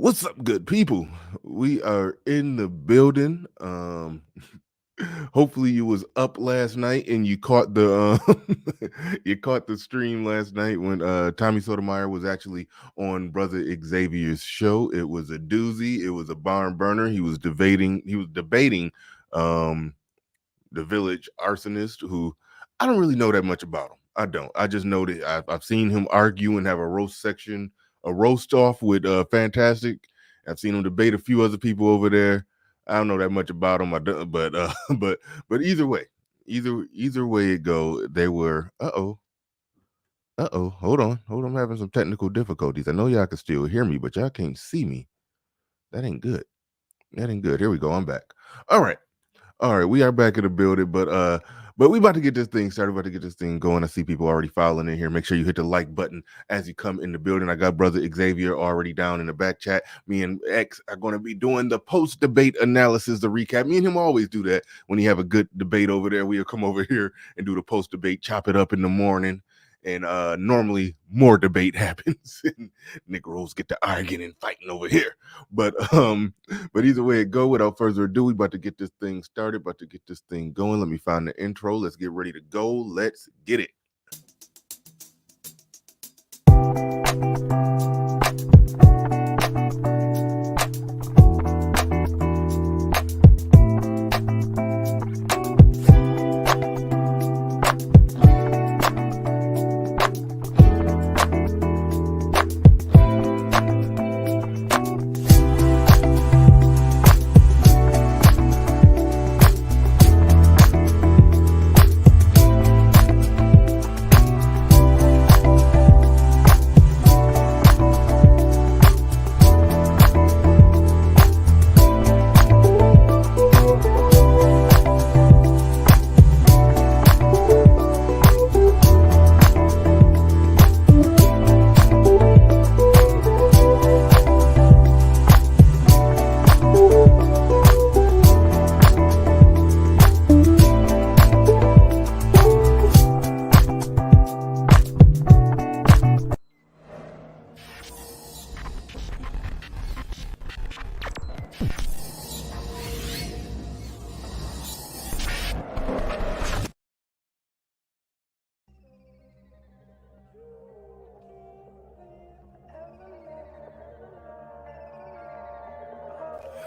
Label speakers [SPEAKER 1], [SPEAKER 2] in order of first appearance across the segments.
[SPEAKER 1] What's up, good people? We are in the building. Hopefully you was up last night and you caught the you caught the stream last night when Tommy Sotomayor was actually on Brother Xavier's show. It was a doozy. It was a barn burner. He was debating um the village arsonist, who I don't really know that much about him. I don't. I just know that I've seen him argue and have a roast off with Fantastic. I've seen him debate a few other people over there. I don't know that much about him. I don't, but but either way, either way it go, they were. Hold on. I'm having some technical difficulties. I know y'all can still hear me, but y'all can't see me. That ain't good. That ain't good. Here we go. I'm back. All right. All right, we are back in the building, but we about to get this thing started, about to get this thing going. I see people already filing in here. Make sure you hit the like button as you come in the building. I got Brother Xavier already down in the back chat. Me and X are going to be doing the post-debate analysis, the recap. Me and him always do that when he have a good debate over there. We'll come over here and do the post-debate, chop it up in the morning. And normally more debate happens and Negroes get to arguing and fighting over here. But either way it go, without further ado, we about to get this thing started, about to get this thing going. Let me find the intro. Let's get ready to go. Let's get it.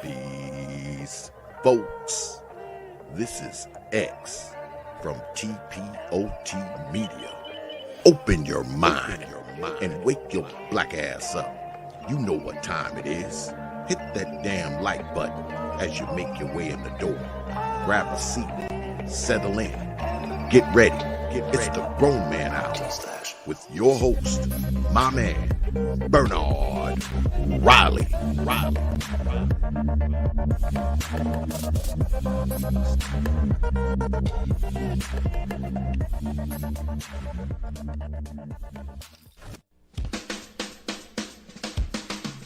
[SPEAKER 2] Peace, folks. This is X from TPOT Media. Open your mind and wake your black ass up. You know what time it is. Hit that damn like button as you make your way in the door. Grab a seat, settle in, get ready. It's the Grown Man Hour with your host, my man, Bernard Riley.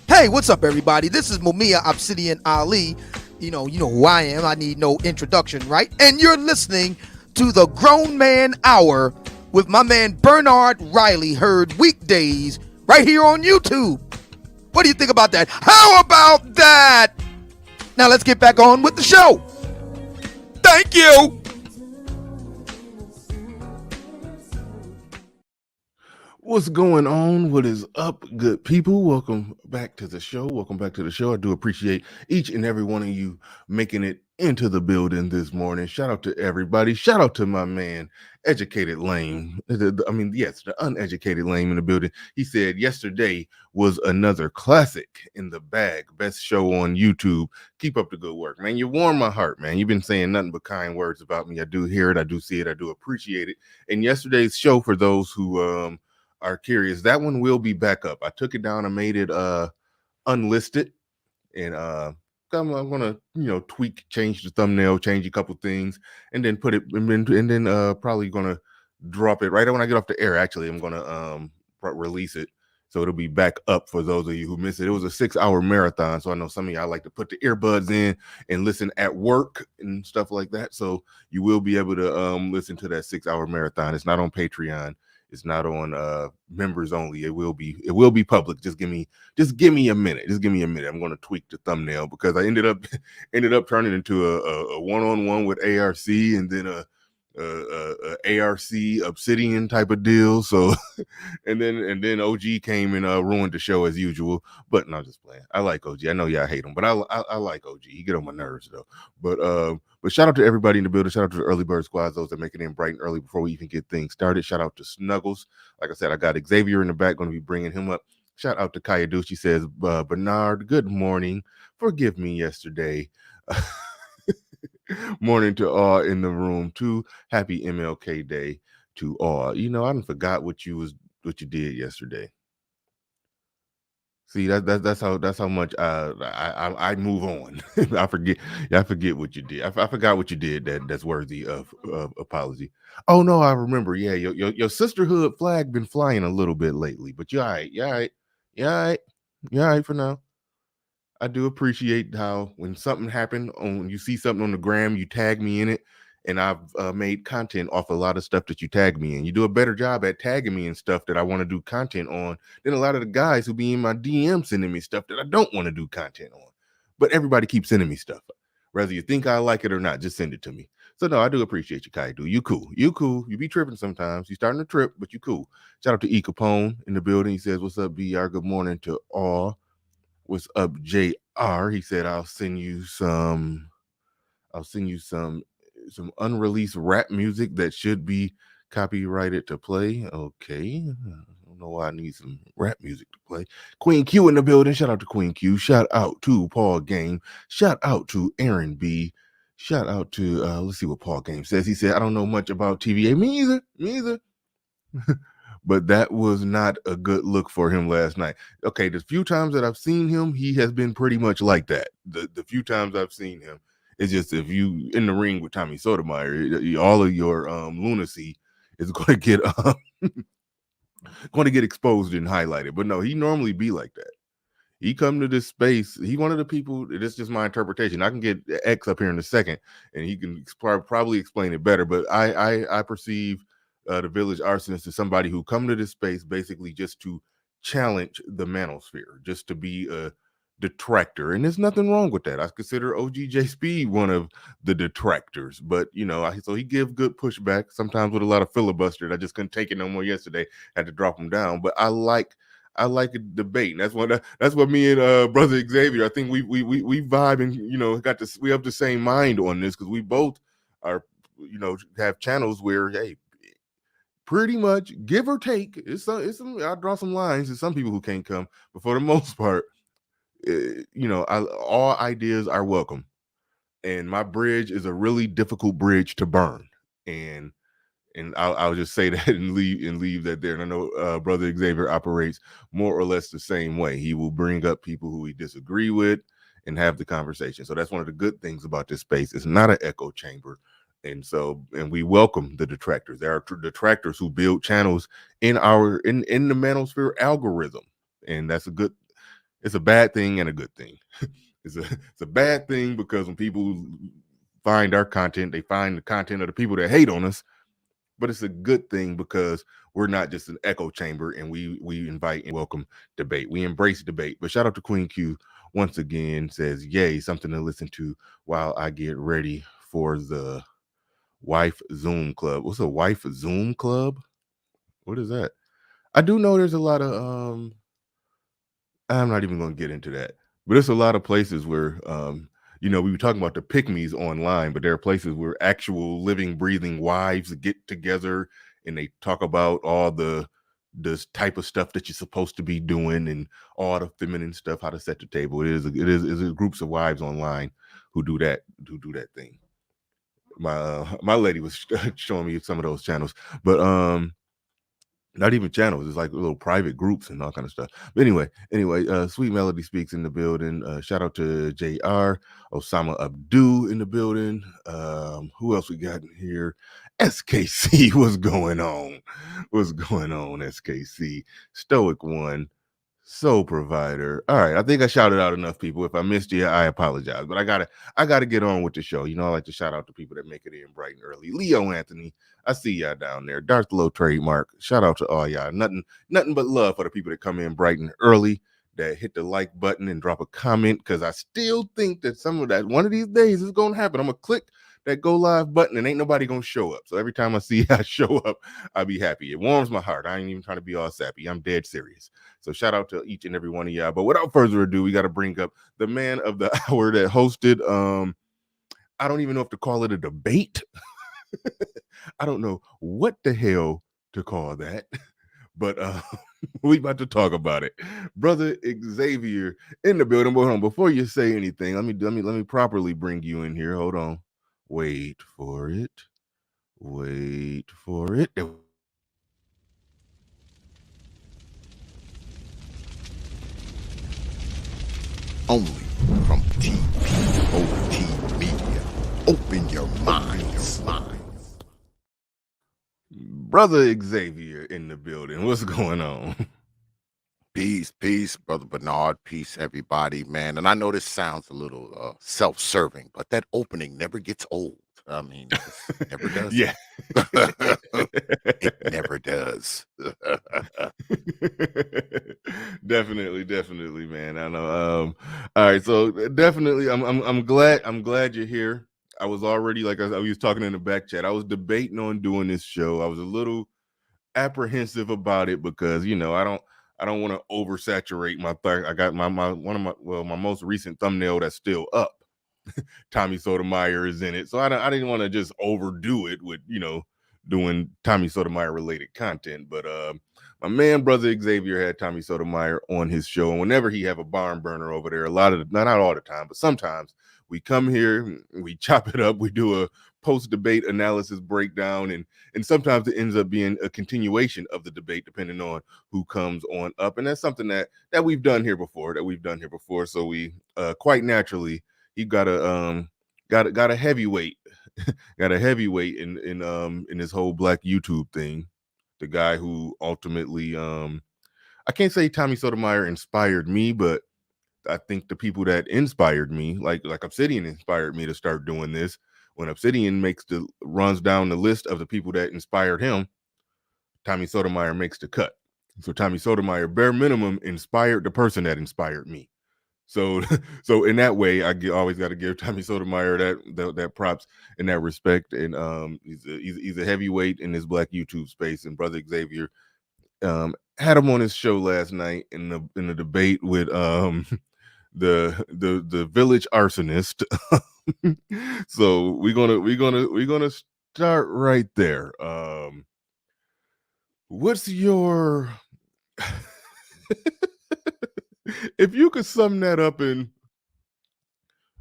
[SPEAKER 3] Hey, what's up, everybody? This is Mumia Obsidian Ali. You know who I am. I need no introduction, right? And you're listening to the Grown Man Hour with my man Bernard Riley, heard weekdays right here on YouTube. What do you think about that? How about that? Now let's get back on with the show. Thank you.
[SPEAKER 1] What's going on? What is up, good people? Welcome back to the show. I do appreciate each and every one of you making it into the building this morning. Shout out to everybody. Shout out to my man, Educated Lame. The uneducated Lame in the building. He said yesterday was another classic in the bag. Best show on YouTube. Keep up the good work, man. You warm my heart, man. You've been saying nothing but kind words about me. I do hear it. I do see it. I do appreciate it. And yesterday's show, for those who are curious, that one will be back up. I took it down. I made it unlisted, and I'm gonna tweak, change the thumbnail, change a couple things, and then put it and then probably gonna drop it right when I get off the air. Actually, I'm gonna release it, so it'll be back up for those of you who missed it. It was a 6-hour marathon, so I know some of y'all like to put the earbuds in and listen at work and stuff like that. So you will be able to listen to that 6-hour marathon. It's not on Patreon. It's not on members only. It will be public. Just give me a minute. Just give me a minute. I'm going to tweak the thumbnail because I ended up turning into a one-on-one with ARC, and then a ARC Obsidian type of deal. So and then OG came and ruined the show as usual. But no, just playing. I like OG. I know y'all hate him, but I like OG. He get on my nerves though. But shout out to everybody in the building. Shout out to the early bird squads, those that make it in bright and early before we even get things started. Shout out to Snuggles. Like I said, I got Xavier in the back, going to be bringing him up. Shout out to Kaya She says, Bernard, good morning. Forgive me yesterday. Morning to all in the room too. Happy MLK Day to all. You know, I forgot what you did yesterday. See, that's how much I move on. I forget what you did. I forgot what you did that's worthy of apology. Oh no, I remember. Yeah, your sisterhood flag been flying a little bit lately, but you all right. You all right. You all right. You all right for now. I do appreciate how when something happened, when you see something on the gram, you tag me in it, and I've made content off a lot of stuff that you tag me in. You do a better job at tagging me in stuff that I want to do content on than a lot of the guys who be in my DM sending me stuff that I don't want to do content on. But everybody keeps sending me stuff. Whether you think I like it or not, just send it to me. So no, I do appreciate you, Kaidu. You cool. You cool. You be tripping sometimes. You starting to trip, but you cool. Shout out to E Capone in the building. He says, "What's up, BR? Good morning to all." What's up, JR? He said, I'll send you some unreleased rap music that should be copyrighted to play. Okay. I don't know why I need some rap music to play. Queen Q in the building. Shout out to Queen Q. Shout out to Paul Game. Shout out to Aaron B. Shout out to let's see what Paul Game says. He said, I don't know much about TVA. Me either. But that was not a good look for him last night. Okay, the few times that I've seen him, he has been pretty much like that. The few times I've seen him, it's just if you in the ring with Tommy Sotomayor, all of your lunacy is going to get exposed and highlighted. But no, he normally be like that. He come to this space. He one of the people. This is just my interpretation. I can get X up here in a second, and he can probably explain it better. But I perceive the village arsonist is somebody who come to this space basically just to challenge the manosphere, just to be a detractor, and there's nothing wrong with that. I consider OGJ Speed one of the detractors, but you know, so he gives good pushback sometimes with a lot of filibuster. I just couldn't take it no more yesterday. Had to drop him down, but I like a debate. And that's what me and brother Xavier, I think we vibe, and you know, we have the same mind on this because we both are, you know, have channels where, hey, pretty much give or take, it's some I'll draw some lines to some people who can't come, but for the most part, you know, all ideas are welcome. And my bridge is a really difficult bridge to burn. And I'll just say that and leave that there. And I know brother Xavier operates more or less the same way. He will bring up people who he disagree with and have the conversation. So that's one of the good things about this space. It's not an echo chamber. And we welcome the detractors. There are detractors who build channels in the manosphere algorithm. And it's a bad thing and a good thing. It's a bad thing because when people find our content, they find the content of the people that hate on us. But it's a good thing because we're not just an echo chamber, and we invite and welcome debate. We embrace debate. But shout out to Queen Q once again, says, yay, something to listen to while I get ready for the wife Zoom club. What's a wife Zoom club? What is that? I do know there's a lot of I'm not even going to get into that, but there's a lot of places where you know, we were talking about the pick-me's online, but there are places where actual living, breathing wives get together and they talk about all this type of stuff that you're supposed to be doing and all the feminine stuff, how to set the table. It is groups of wives online who do that thing. My lady was showing me some of those channels, but not even channels. It's like little private groups and all kind of stuff. But anyway, Sweet Melody Speaks in the building. Shout out to JR, Osama Abdu in the building. Who else we got in here? SKC, what's going on? What's going on, SKC? Stoic One. Soul provider. All right, I think I shouted out enough people. If I missed you, I apologize. But I gotta get on with the show. You know, I like to shout out to people that make it in bright and early. Leo Anthony, I see y'all down there. Darth Low trademark. Shout out to all y'all. Nothing but love for the people that come in bright and early, that hit the like button and drop a comment. Cause I still think that some of that one of these days is gonna happen. I'm gonna click that go live button and ain't nobody gonna show up. So every time I see y'all show up, I'll be happy. It warms my heart. I ain't even trying to be all sappy. I'm dead serious. So shout out to each and every one of y'all. But without further ado, we got to bring up the man of the hour that hosted. I don't even know if to call it a debate. I don't know what the hell to call that. But we about to talk about it. Brother Xavier in the building. But hold on, before you say anything, let me properly bring you in here. Hold on. Wait for it. Wait for it.
[SPEAKER 2] Only from TPOT Media. Open your minds.
[SPEAKER 1] Brother Xavier in the building. What's going on?
[SPEAKER 2] Peace, Brother Bernard. Peace, everybody, man. And I know this sounds a little self-serving, but that opening never gets old. I mean, it never does.
[SPEAKER 1] Yeah.
[SPEAKER 2] It never does.
[SPEAKER 1] Definitely, man. I know. All right, so definitely, I'm glad you're here. I was already like I was talking in the back chat. I was debating on doing this show. I was a little apprehensive about it because I don't want to oversaturate my thing. I got my my most recent thumbnail that's still up. Tommy Sotomayor is in it, so I didn't want to just overdo it with doing Tommy Sotomayor related content. But my man brother Xavier had Tommy Sotomayor on his show, and whenever he have a barn burner over there, not all the time, but sometimes we come here, we chop it up, we do a post debate analysis breakdown, and sometimes it ends up being a continuation of the debate depending on who comes on up, and that's something that we've done here before. So we quite naturally he got a heavyweight got a heavyweight in this whole black YouTube thing. The guy who ultimately I can't say Tommy Sotomayor inspired me, but I think the people that inspired me, like Obsidian inspired me to start doing this. When Obsidian runs down the list of the people that inspired him, Tommy Sotomayor makes the cut. So Tommy Sotomayor, bare minimum, inspired the person that inspired me. So in that way, always got to give Tommy Sotomayor that props in that respect. And he's a heavyweight in this black YouTube space. And brother Xavier had him on his show last night in the debate with the village arsonist. So we're gonna start right there. What's your if you could sum that up in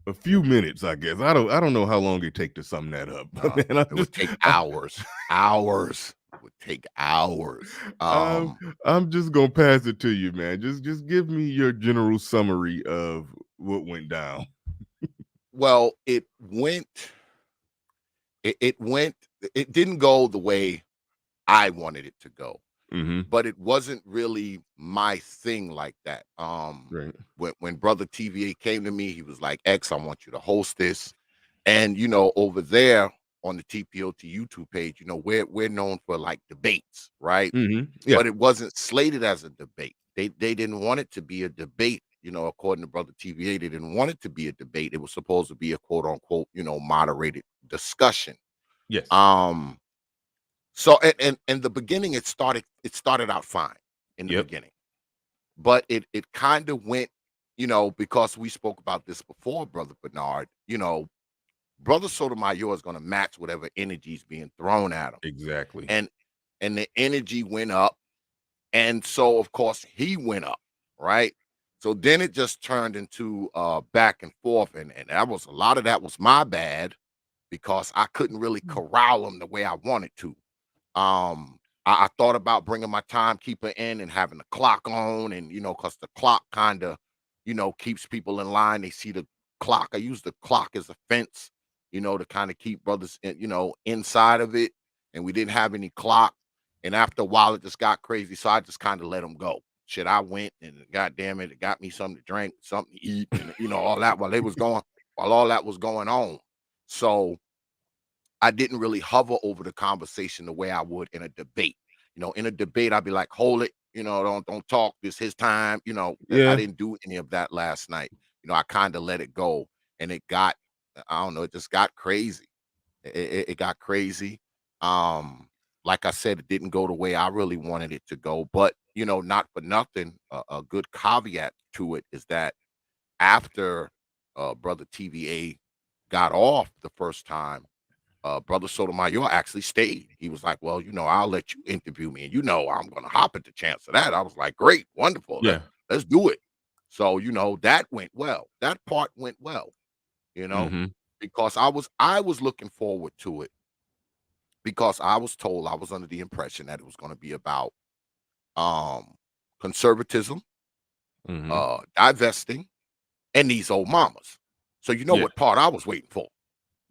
[SPEAKER 1] a few minutes, I guess. I don't know how long it take to sum that up. Man,
[SPEAKER 2] It would take hours. It would take hours.
[SPEAKER 1] I'm just gonna pass it to you, man. Just give me your general summary of what went down.
[SPEAKER 2] Well, it went. It didn't go the way I wanted it to go.
[SPEAKER 1] Mm-hmm.
[SPEAKER 2] But it wasn't really my thing like that.
[SPEAKER 1] Right.
[SPEAKER 2] When brother TVA came to me, he was like, X, I want you to host this. And over there on the TPOT YouTube page, we're known for like debates, right?
[SPEAKER 1] Mm-hmm. Yeah.
[SPEAKER 2] But it wasn't slated as a debate. They didn't want it to be a debate, according to brother TVA, they didn't want it to be a debate. It was supposed to be a quote unquote, moderated discussion.
[SPEAKER 1] Yes.
[SPEAKER 2] So in the beginning, it started out fine in the beginning, but it kind of went, because we spoke about this before, brother Bernard. Brother Sotomayor is going to match whatever energy is being thrown at him.
[SPEAKER 1] Exactly.
[SPEAKER 2] And the energy went up, and so of course he went up, right? So then it just turned into back and forth, and that was a lot of that was my bad because I couldn't really corral him the way I wanted to. I thought about bringing my timekeeper in and having the clock on, and because the clock kind of, keeps people in line. They see the clock. I use the clock as a fence, to kind of keep brothers, inside of it. And we didn't have any clock. And after a while, it just got crazy, so I just kind of let them go. shit, I went and goddamn it got me something to drink, something to eat, and all that while all that was going on. So I didn't really hover over the conversation the way I would in a debate. In a debate, I'd be like, hold it, don't talk. This his time. I
[SPEAKER 1] Yeah.
[SPEAKER 2] didn't do any of that last night. I kind of let it go, and it got, I don't know, it just got crazy. It got crazy. Um, like I said, it didn't go the way I really wanted it to go. But not for nothing, a good caveat to it is that after brother TVA got off the first time, brother Sotomayor actually stayed. He was like, "Well, I'll let you interview me, and I'm gonna hop at the chance of that." I was like, "Great, wonderful,
[SPEAKER 1] Yeah.
[SPEAKER 2] let's do it." So that went well. That part went well, you know,
[SPEAKER 1] Mm-hmm.
[SPEAKER 2] because I was looking forward to it because I was told I was under the impression that it was going to be about um conservatism,
[SPEAKER 1] Mm-hmm.
[SPEAKER 2] divesting, and these old mamas. So you know
[SPEAKER 1] Yeah.
[SPEAKER 2] what part I was waiting for.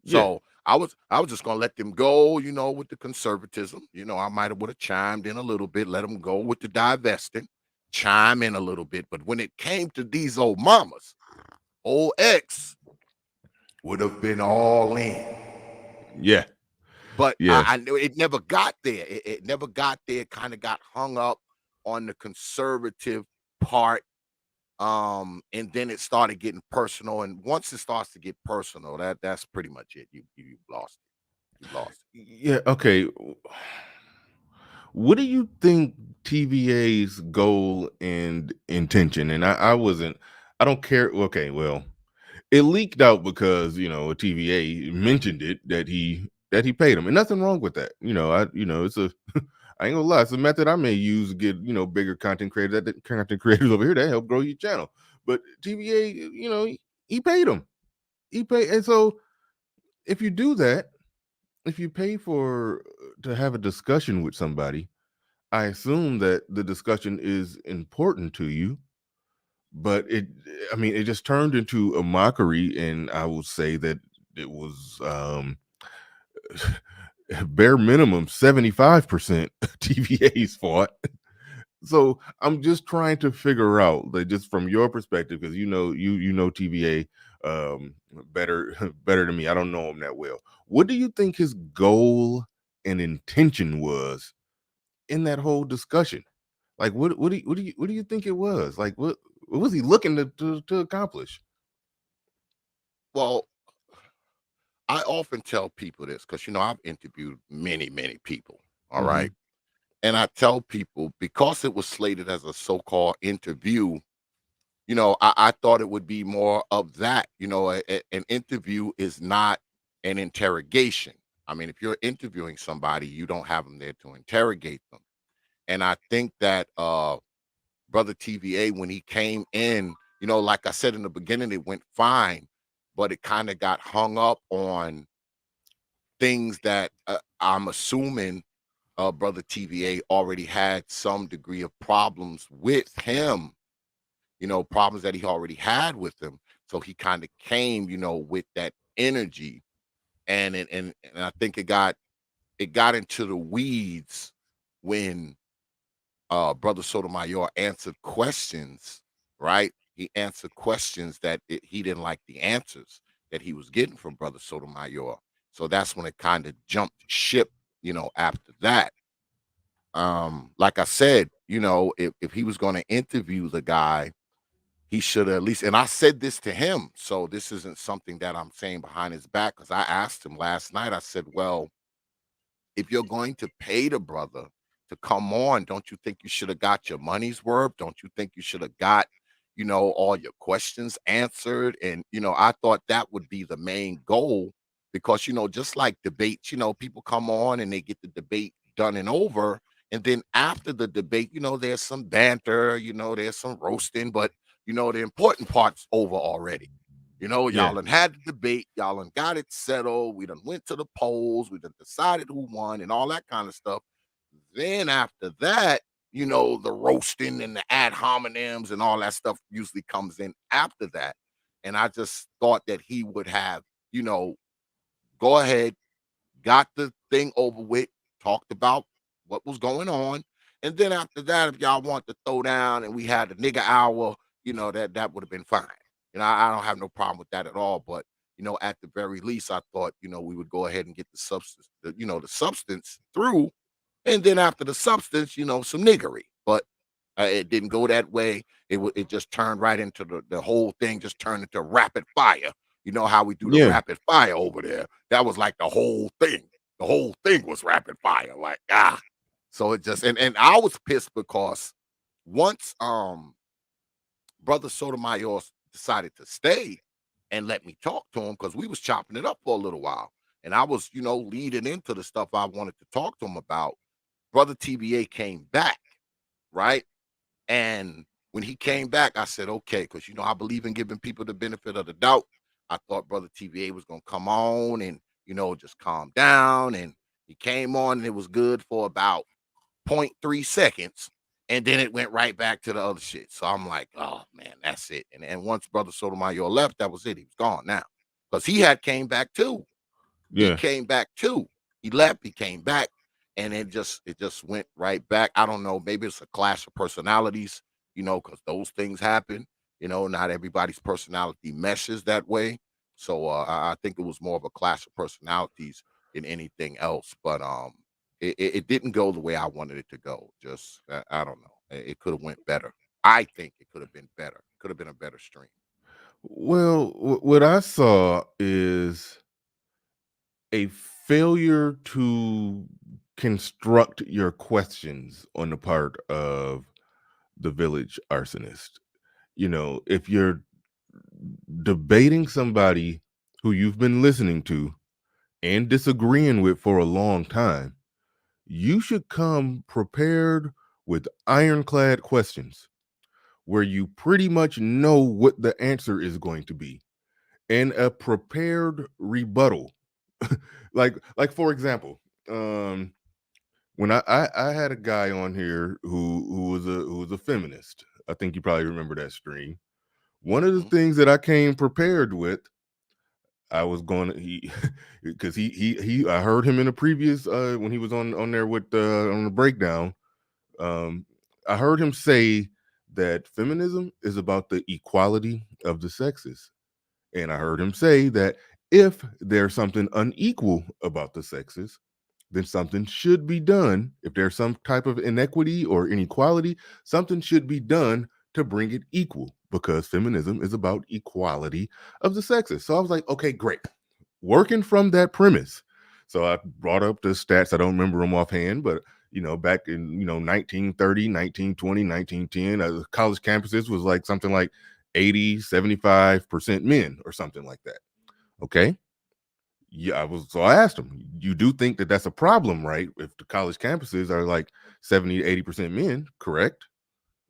[SPEAKER 1] Yeah.
[SPEAKER 2] So I was just gonna let them go, with the conservatism. I might have would have chimed in a little bit, let them go with the divesting, chime in a little bit. But when it came to these old mamas, old X would have been all in.
[SPEAKER 1] Yeah.
[SPEAKER 2] But I,
[SPEAKER 1] Yeah.
[SPEAKER 2] I knew it never got there. It never got there. It kind of got hung up on the conservative part. And then it started getting personal. And once it starts to get personal, that's pretty much it. You've lost it. You've lost it.
[SPEAKER 1] Yeah. Okay. What do you think TVA's goal and intention? And I don't care. Okay, well, it leaked out because TVA mentioned it that he paid him, and nothing wrong with that. It's a I ain't gonna lie, it's a method I may use to get bigger content creators over here that help grow your channel. But TVA, he paid him. He paid, and so if you do that, if you pay for to have a discussion with somebody, I assume that the discussion is important to you, but I mean, it just turned into a mockery, and I would say that it was bare minimum 75% TVA's fault. So I'm just trying to figure out, like, just from your perspective, because you know TVA better better than me. I don't know him that well. What do you think his goal and intention was in that whole discussion? Like, what do you think it was? Like, what was he looking to accomplish?
[SPEAKER 2] Well, I often tell people this because I've interviewed many, many people. All
[SPEAKER 1] Mm-hmm.
[SPEAKER 2] right. And I tell people because it was slated as a so-called interview, I thought it would be more of that. An interview is not an interrogation. I mean, if you're interviewing somebody, you don't have them there to interrogate them. And I think that brother TVA, when he came in, like I said in the beginning, it went fine, but it kind of got hung up on things that I'm assuming brother TVA already had some degree of problems with him, problems that he already had with him. So he kind of came, with that energy, and I think it got into the weeds when brother Sotomayor answered questions, right? He answered questions that he didn't like the answers that he was getting from brother Sotomayor. So that's when it kind of jumped ship, after that. Like I said, if he was going to interview the guy, he should at least, and I said this to him, so this isn't something that I'm saying behind his back, because I asked him last night, I said, well, if you're going to pay the brother to come on, don't you think you should have got your money's worth? Don't you think you should have got, all your questions answered? And, I thought that would be the main goal because, just like debates, people come on and they get the debate done and over. And then after the debate, there's some banter, there's some roasting, but, the important part's over already. Y'all
[SPEAKER 1] Yeah.
[SPEAKER 2] done had the debate, y'all done got it settled, we done went to the polls, we done decided who won and all that kind of stuff. Then after that, the roasting and the ad hominems and all that stuff usually comes in after that. And I just thought that he would have, you know, go ahead, got the thing over with, talked about what was going on, And then after that, if y'all want to throw down and we had the nigga hour, that would have been fine. I don't have no problem with that at all. But at the very least, I thought we would go ahead and get the substance, the substance through, and then after the substance, some niggery. But it didn't go that way. It just turned right into the whole thing. Just turned into rapid fire. You know how we do the
[SPEAKER 1] Yeah.
[SPEAKER 2] rapid fire over there? That was like the whole thing. The whole thing was rapid fire. Like So it just and I was pissed because once brother Sotomayor decided to stay and let me talk to him because we was chopping it up for a little while, and I was leading into the stuff I wanted to talk to him about. Brother TBA came back, right? And when he came back, I said, okay, because I believe in giving people the benefit of the doubt. I thought Brother TVA was gonna come on and just calm down. And he came on and it was good for about 0.3 seconds. And then it went right back to the other shit. So I'm like, oh man, that's it. And once Brother Sotomayor left, that was it. He was gone now. Because he had came back too. He
[SPEAKER 1] Yeah.
[SPEAKER 2] came back too. He left, he came back, and it just went right back. I don't know, maybe it's a clash of personalities, because those things happen. Not everybody's personality meshes that way. So I think it was more of a clash of personalities than anything else. But it didn't go the way I wanted it to go. Just I don't know. It could have went better. I think it could have been better. Could have been a better stream.
[SPEAKER 1] Well, what I saw is a failure to construct your questions on the part of the village arsonist. If you're debating somebody who you've been listening to and disagreeing with for a long time, you should come prepared with ironclad questions where you pretty much know what the answer is going to be and a prepared rebuttal. like for example, when I had a guy on here who was a feminist. I think you probably remember that stream. One of the
[SPEAKER 2] Mhm.
[SPEAKER 1] things that I came prepared with, I was going to because he I heard him in a previous when he was on there with on the breakdown. Um, I heard him say that feminism is about the equality of the sexes. And I heard him say that if there's something unequal about the sexes, then something should be done. If there's some type of inequity or inequality, something should be done to bring it equal because feminism is about equality of the sexes. So I was like, okay, great. Working from that premise. So I brought up the stats. I don't remember them offhand, but back in 1930, 1920, 1910, college campuses was like something like 80-75% men or something like that. Okay. Yeah, so I asked him, you do think that that's a problem, right? If the college campuses are like 70-80% men, correct?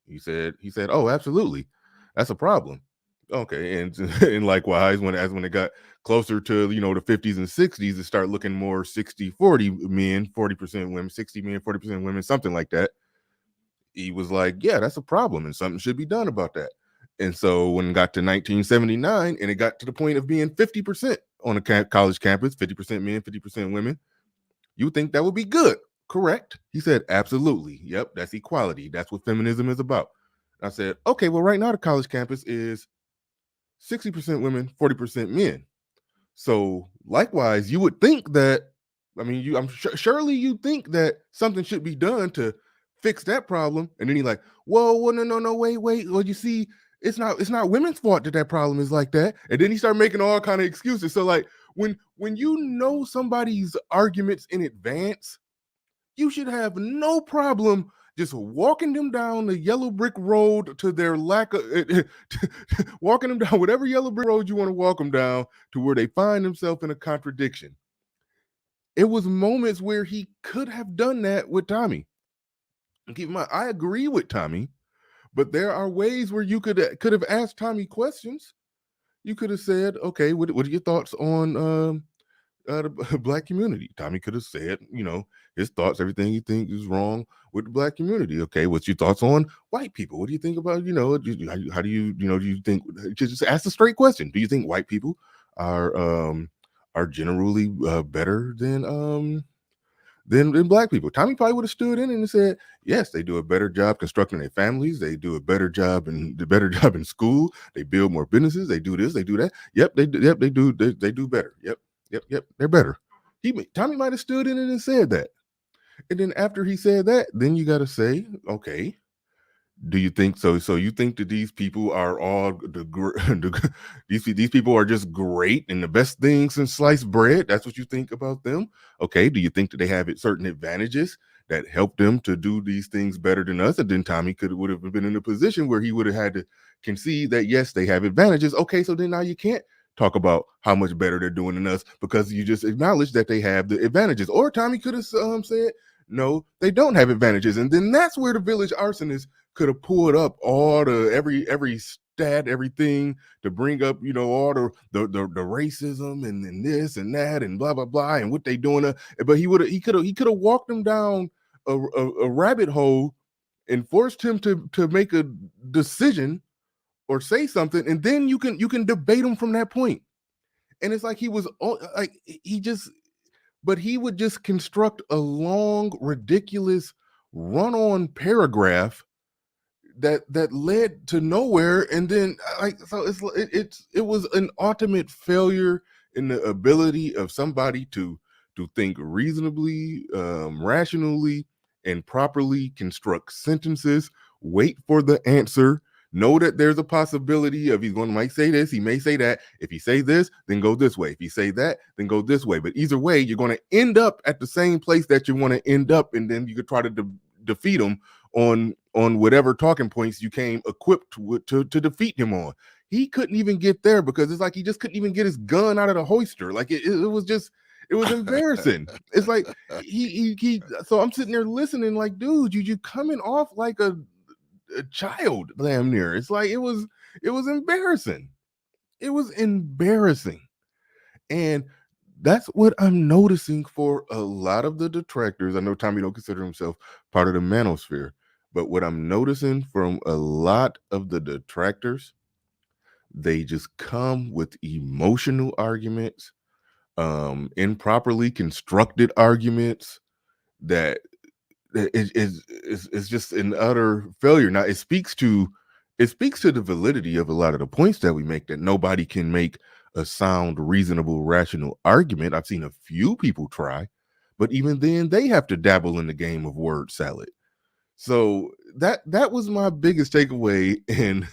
[SPEAKER 1] He said, oh, absolutely. That's a problem. Okay. And and likewise, when it got closer to the 50s and 60s, it started looking more 60-40 men, 40% women, 60 men, 40% women, something like that. He was like, yeah, that's a problem and something should be done about that. And so when it got to 1979 and it got to the point of being 50% on a college campus, 50% men, 50% women, you would think that would be good, correct? He said, absolutely. Yep, that's equality. That's what feminism is about. I said, okay, well, right now the college campus is 60% women, 40% men. So likewise, you would think that, surely you think that something should be done to fix that problem. And then he's like, whoa, no, wait. Well, you see, it's not women's fault that problem is like that. And then he started making all kind of excuses. So like when you know somebody's arguments in advance, you should have no problem just walking them down the yellow brick road to their lack of walking them down whatever yellow brick road you want to walk them down to where they find themselves in a contradiction. It was moments where he could have done that with Tommy. And keep in mind, I agree with Tommy, but there are ways where you could have asked Tommy questions. You could have said, okay, what are your thoughts on the black community? Tommy could have said, his thoughts, everything he thinks is wrong with the black community. Okay, what's your thoughts on white people? What do you think about, how do you, do you think, just ask a straight question. Do you think white people are generally better than than black people. Tommy probably would have stood in and said, yes, they do a better job constructing their families. They do a better job in school. They build more businesses. They do this. They do that. Yep, they do. Yep, they do. They do better. Yep. They're better. Tommy might have stood in it and said that. And then after he said that, then you got to say, okay, do you think so? So you think that these people are all these people are just great and the best thing since sliced bread? That's what you think about them? Okay. Do you think that they have certain advantages that help them to do these things better than us? And then Tommy would have been in a position where he would have had to concede that yes, they have advantages. Okay, so then now you can't talk about how much better they're doing than us because you just acknowledge that they have the advantages. Or Tommy could have said no, they don't have advantages, and then that's where the village arsonist could have pulled up all the every stat, everything to bring up, all the racism and this and that and blah blah blah and what they doing. But he could have walked them down a rabbit hole and forced him to make a decision or say something, and then you can debate him from that point. And it's like he was like he just, but he would just construct a long, ridiculous run-on paragraph that led to nowhere, and then so it was an ultimate failure in the ability of somebody to think reasonably, rationally, and properly construct sentences, wait for the answer, know that there's a possibility of might say this, he may say that. If he say this, then go this way. If he say that, then go this way. But either way, you're going to end up at the same place that you want to end up, and then you could try to defeat him on whatever talking points you came equipped to defeat him on. He couldn't even get there because it's like he just couldn't even get his gun out of the holster. Like it was embarrassing. It's like he so I'm sitting there listening like, dude, you coming off like a child damn near. It's like it was embarrassing. It was embarrassing. And that's what I'm noticing for a lot of the detractors. I know Tommy don't consider himself part of the manosphere, but what I'm noticing from a lot of the detractors, they just come with emotional arguments, improperly constructed arguments that is just an utter failure. Now it speaks to the validity of a lot of the points that we make, that nobody can make a sound, reasonable, rational argument. I've seen a few people try, but even then they have to dabble in the game of word salad. So that was my biggest takeaway in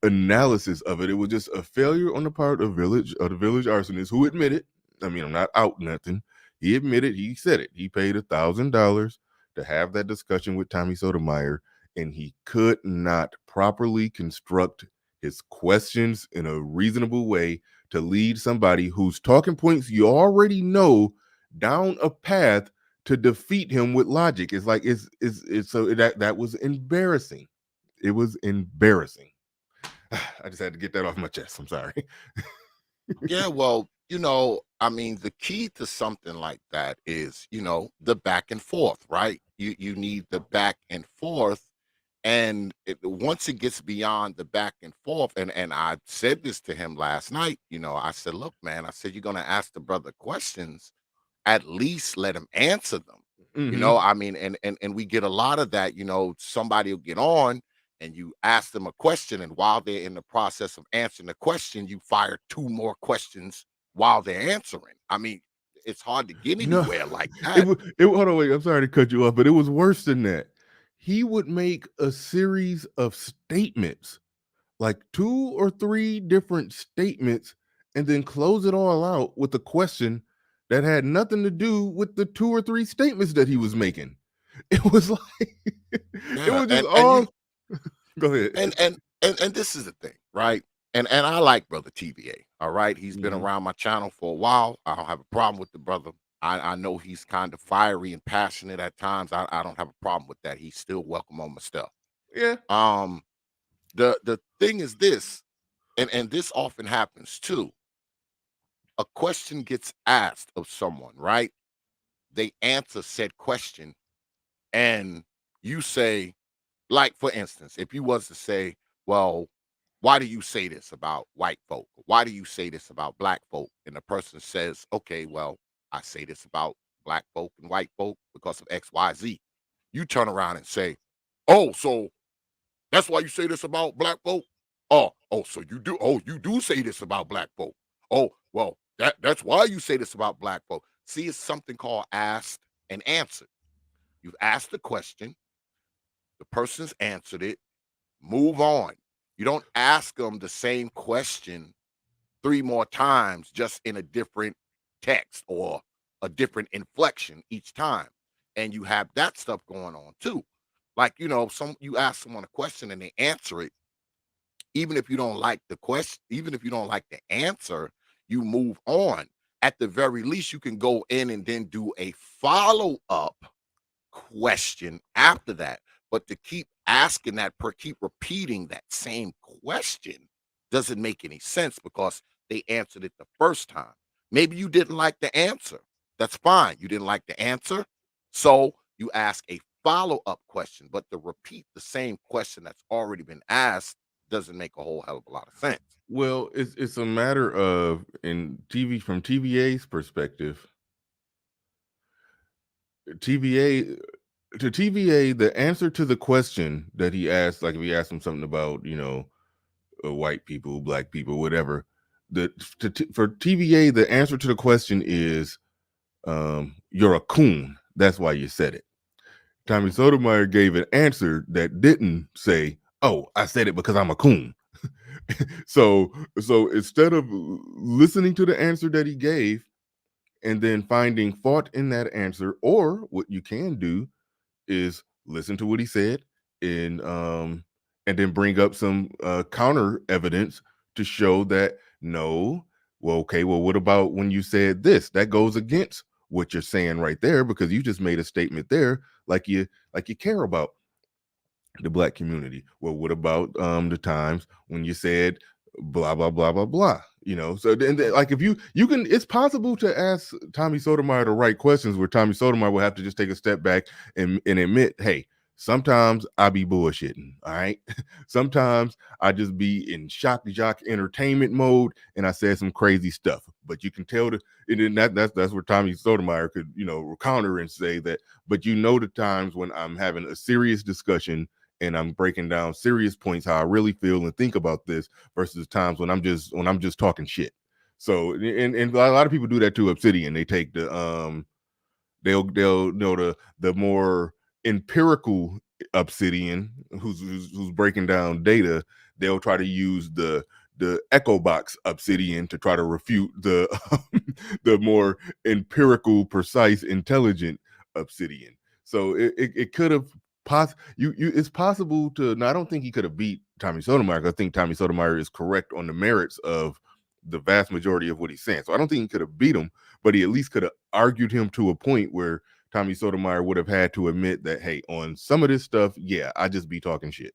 [SPEAKER 1] analysis of it. It was just a failure on the part of the village arsonist, who admitted, I mean, I'm not out nothing. He admitted, he said it. He paid $1,000 to have that discussion with Tommy Sotomayor, and he could not properly construct his questions in a reasonable way to lead somebody whose talking points you already know down a path to defeat him with logic. It's like it's so that was embarrassing. It was embarrassing. I just had to get that off my chest. I'm sorry.
[SPEAKER 2] Yeah, well, I mean, the key to something like that is, the back and forth, right? You need the back and forth. And once it gets beyond the back and forth, and I said this to him last night, I said, look, man, I said, you're going to ask the brother questions, at least let him answer them. I mean, and we get a lot of that. Somebody will get on and you ask them a question, and while they're in the process of answering the question, you fire 2 more questions while they're answering. I mean, it's hard to get
[SPEAKER 1] No,
[SPEAKER 2] anywhere like that.
[SPEAKER 1] hold on, wait. I'm sorry to cut you off, but it was worse than that. He would make a series of statements, like 2 or 3 different statements, and then close it all out with a question that had nothing to do with the 2 or 3 statements that he was making. It was like it
[SPEAKER 2] Yeah,
[SPEAKER 1] was just
[SPEAKER 2] and
[SPEAKER 1] all. Go ahead.
[SPEAKER 2] and this is the thing, right? And I like brother TVA. All right, he's been
[SPEAKER 1] Mhm.
[SPEAKER 2] around my channel for a while. I don't have a problem with the brother. I know he's kind of fiery and passionate at times. I don't have a problem with that. He's still welcome on my stuff.
[SPEAKER 1] Yeah.
[SPEAKER 2] Um, the thing is this, and this often happens too. A question gets asked of someone, right? They answer said question, and you say, like, for instance, if you was to say, well, why do you say this about white folk? Why do you say this about black folk? And the person says, okay, well, I say this about black folk and white folk because of XYZ. You turn around and say, oh, so that's why you say this about black folk? So you do. Oh, you do say this about black folk. Oh, well, that's why you say this about black folk. See, it's something called asked and answered. You've asked the question, the person's answered it, move on. You don't ask them the same question three more times just in a different text or a different inflection each time. And you have that stuff going on too. Like, you ask someone a question and they answer it, even if you don't like the question, even if you don't like the answer, you move on. At the very least, you can go in and then do a follow-up question after that. But to keep asking keep repeating that same question doesn't make any sense because they answered it the first time. Maybe you didn't like the answer. That's fine. You didn't like the answer. So you ask a follow-up question, but to repeat the same question that's already been asked doesn't make a whole hell of a lot of sense.
[SPEAKER 1] Well, it's a matter of from TVA's perspective. TVA to TVA, the answer to the question that he asked, like if he asked him something about, white people, black people, whatever, for TVA, the answer to the question is, you're a coon. That's why you said it. Tommy Sotomayor gave an answer that didn't say, oh, I said it because I'm a coon. so instead of listening to the answer that he gave and then finding fault in that answer, or what you can do is listen to what he said and then bring up some counter evidence to show that no, well, okay, well, what about when you said this? That goes against what you're saying right there, because you just made a statement there like you care about the black community. Well, what about the times when you said blah blah blah blah blah? So then like if you can, it's possible to ask Tommy Sotomayor the right questions where Tommy Sotomayor will have to just take a step back and admit, hey, sometimes I be bullshitting. All right. Sometimes I just be in shock jock entertainment mode and I said some crazy stuff. But you can tell that's where Tommy Sotomayor could, counter and say that, but the times when I'm having a serious discussion and I'm breaking down serious points, how I really feel and think about this, versus times when I'm just talking shit. So and a lot of people do that to Obsidian. They take the they'll know the more empirical Obsidian who's breaking down data. They'll try to use the echo box Obsidian to try to refute the the more empirical, precise, intelligent Obsidian. So it could have it's possible to. No, I don't think he could have beat Tommy Sotomayor. I think Tommy Sotomayor is correct on the merits of the vast majority of what he's saying. So I don't think he could have beat him, but he at least could have argued him to a point where Tommy Sotomayor would have had to admit that, hey, on some of this stuff, yeah, I just be talking shit.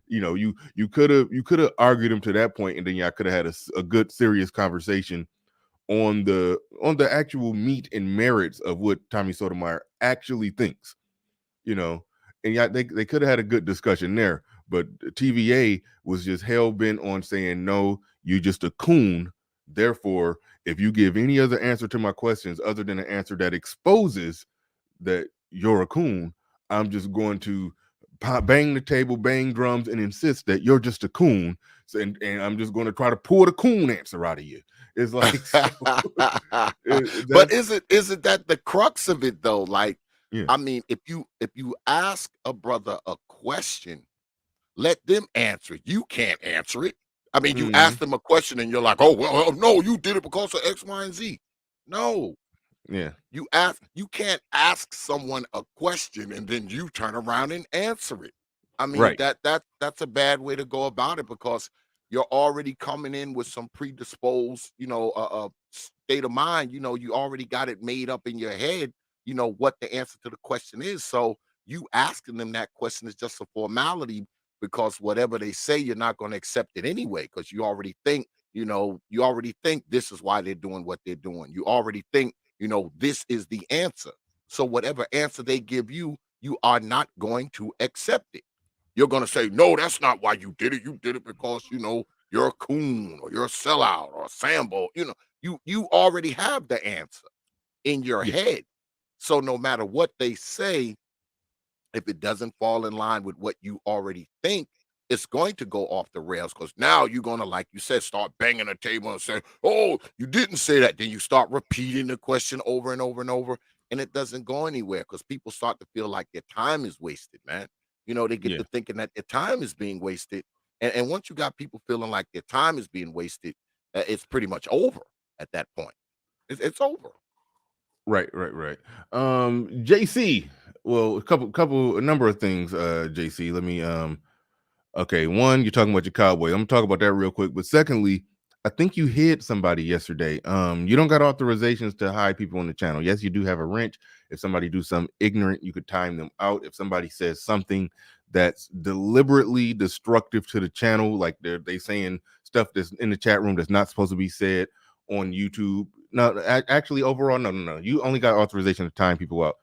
[SPEAKER 1] You could have argued him to that point, and then y'all could have had a good serious conversation on the actual meat and merits of what Tommy Sotomayor actually thinks. And yeah, they could have had a good discussion there, but TVA was just hell bent on saying, no, you just a coon. Therefore, if you give any other answer to my questions other than an answer that exposes that you're a coon, I'm just going to bang the table, bang drums, and insist that you're just a coon. And I'm just going to try to pull the coon answer out of you. It's like,
[SPEAKER 2] but isn't that the crux of it though? Like,
[SPEAKER 1] yeah.
[SPEAKER 2] I mean, if you ask a brother a question, let them answer it. You can't answer it. I mean, you ask them a question and you're like, oh, well, no, you did it because of X, Y, and Z. No.
[SPEAKER 1] Yeah.
[SPEAKER 2] You can't ask someone a question and then you turn around and answer it. I mean,
[SPEAKER 1] right.
[SPEAKER 2] That's a bad way to go about it, because you're already coming in with some predisposed, state of mind. You already got it made up in your head, what the answer to the question is. So you asking them that question is just a formality, because whatever they say, you're not going to accept it anyway, because you already think this is why they're doing what they're doing. You already think, this is the answer. So whatever answer they give you, you are not going to accept it. You're going to say, no, that's not why you did it. You did it because, you're a coon or you're a sellout or a sambo. You already have the answer in your head. So no matter what they say, if it doesn't fall in line with what you already think, it's going to go off the rails because now you're going to, like you said, start banging the table and say, oh, you didn't say that. Then you start repeating the question over and over and over, and it doesn't go anywhere because people start to feel like their time is wasted, man. They get
[SPEAKER 1] Yeah.
[SPEAKER 2] to thinking that their time is being wasted. And once you got people feeling like their time is being wasted, it's pretty much over at that point. It's over.
[SPEAKER 1] Right. JC. Well, a number of things. JC. Let me. Okay. One, you're talking about your cowboy. I'm gonna talk about that real quick. But secondly, I think you hid somebody yesterday. You don't got authorizations to hide people on the channel. Yes, you do have a wrench. If somebody do something ignorant, you could time them out. If somebody says something that's deliberately destructive to the channel, like they saying stuff that's in the chat room that's not supposed to be said on YouTube. No, actually, overall, no. You only got authorization to time people out.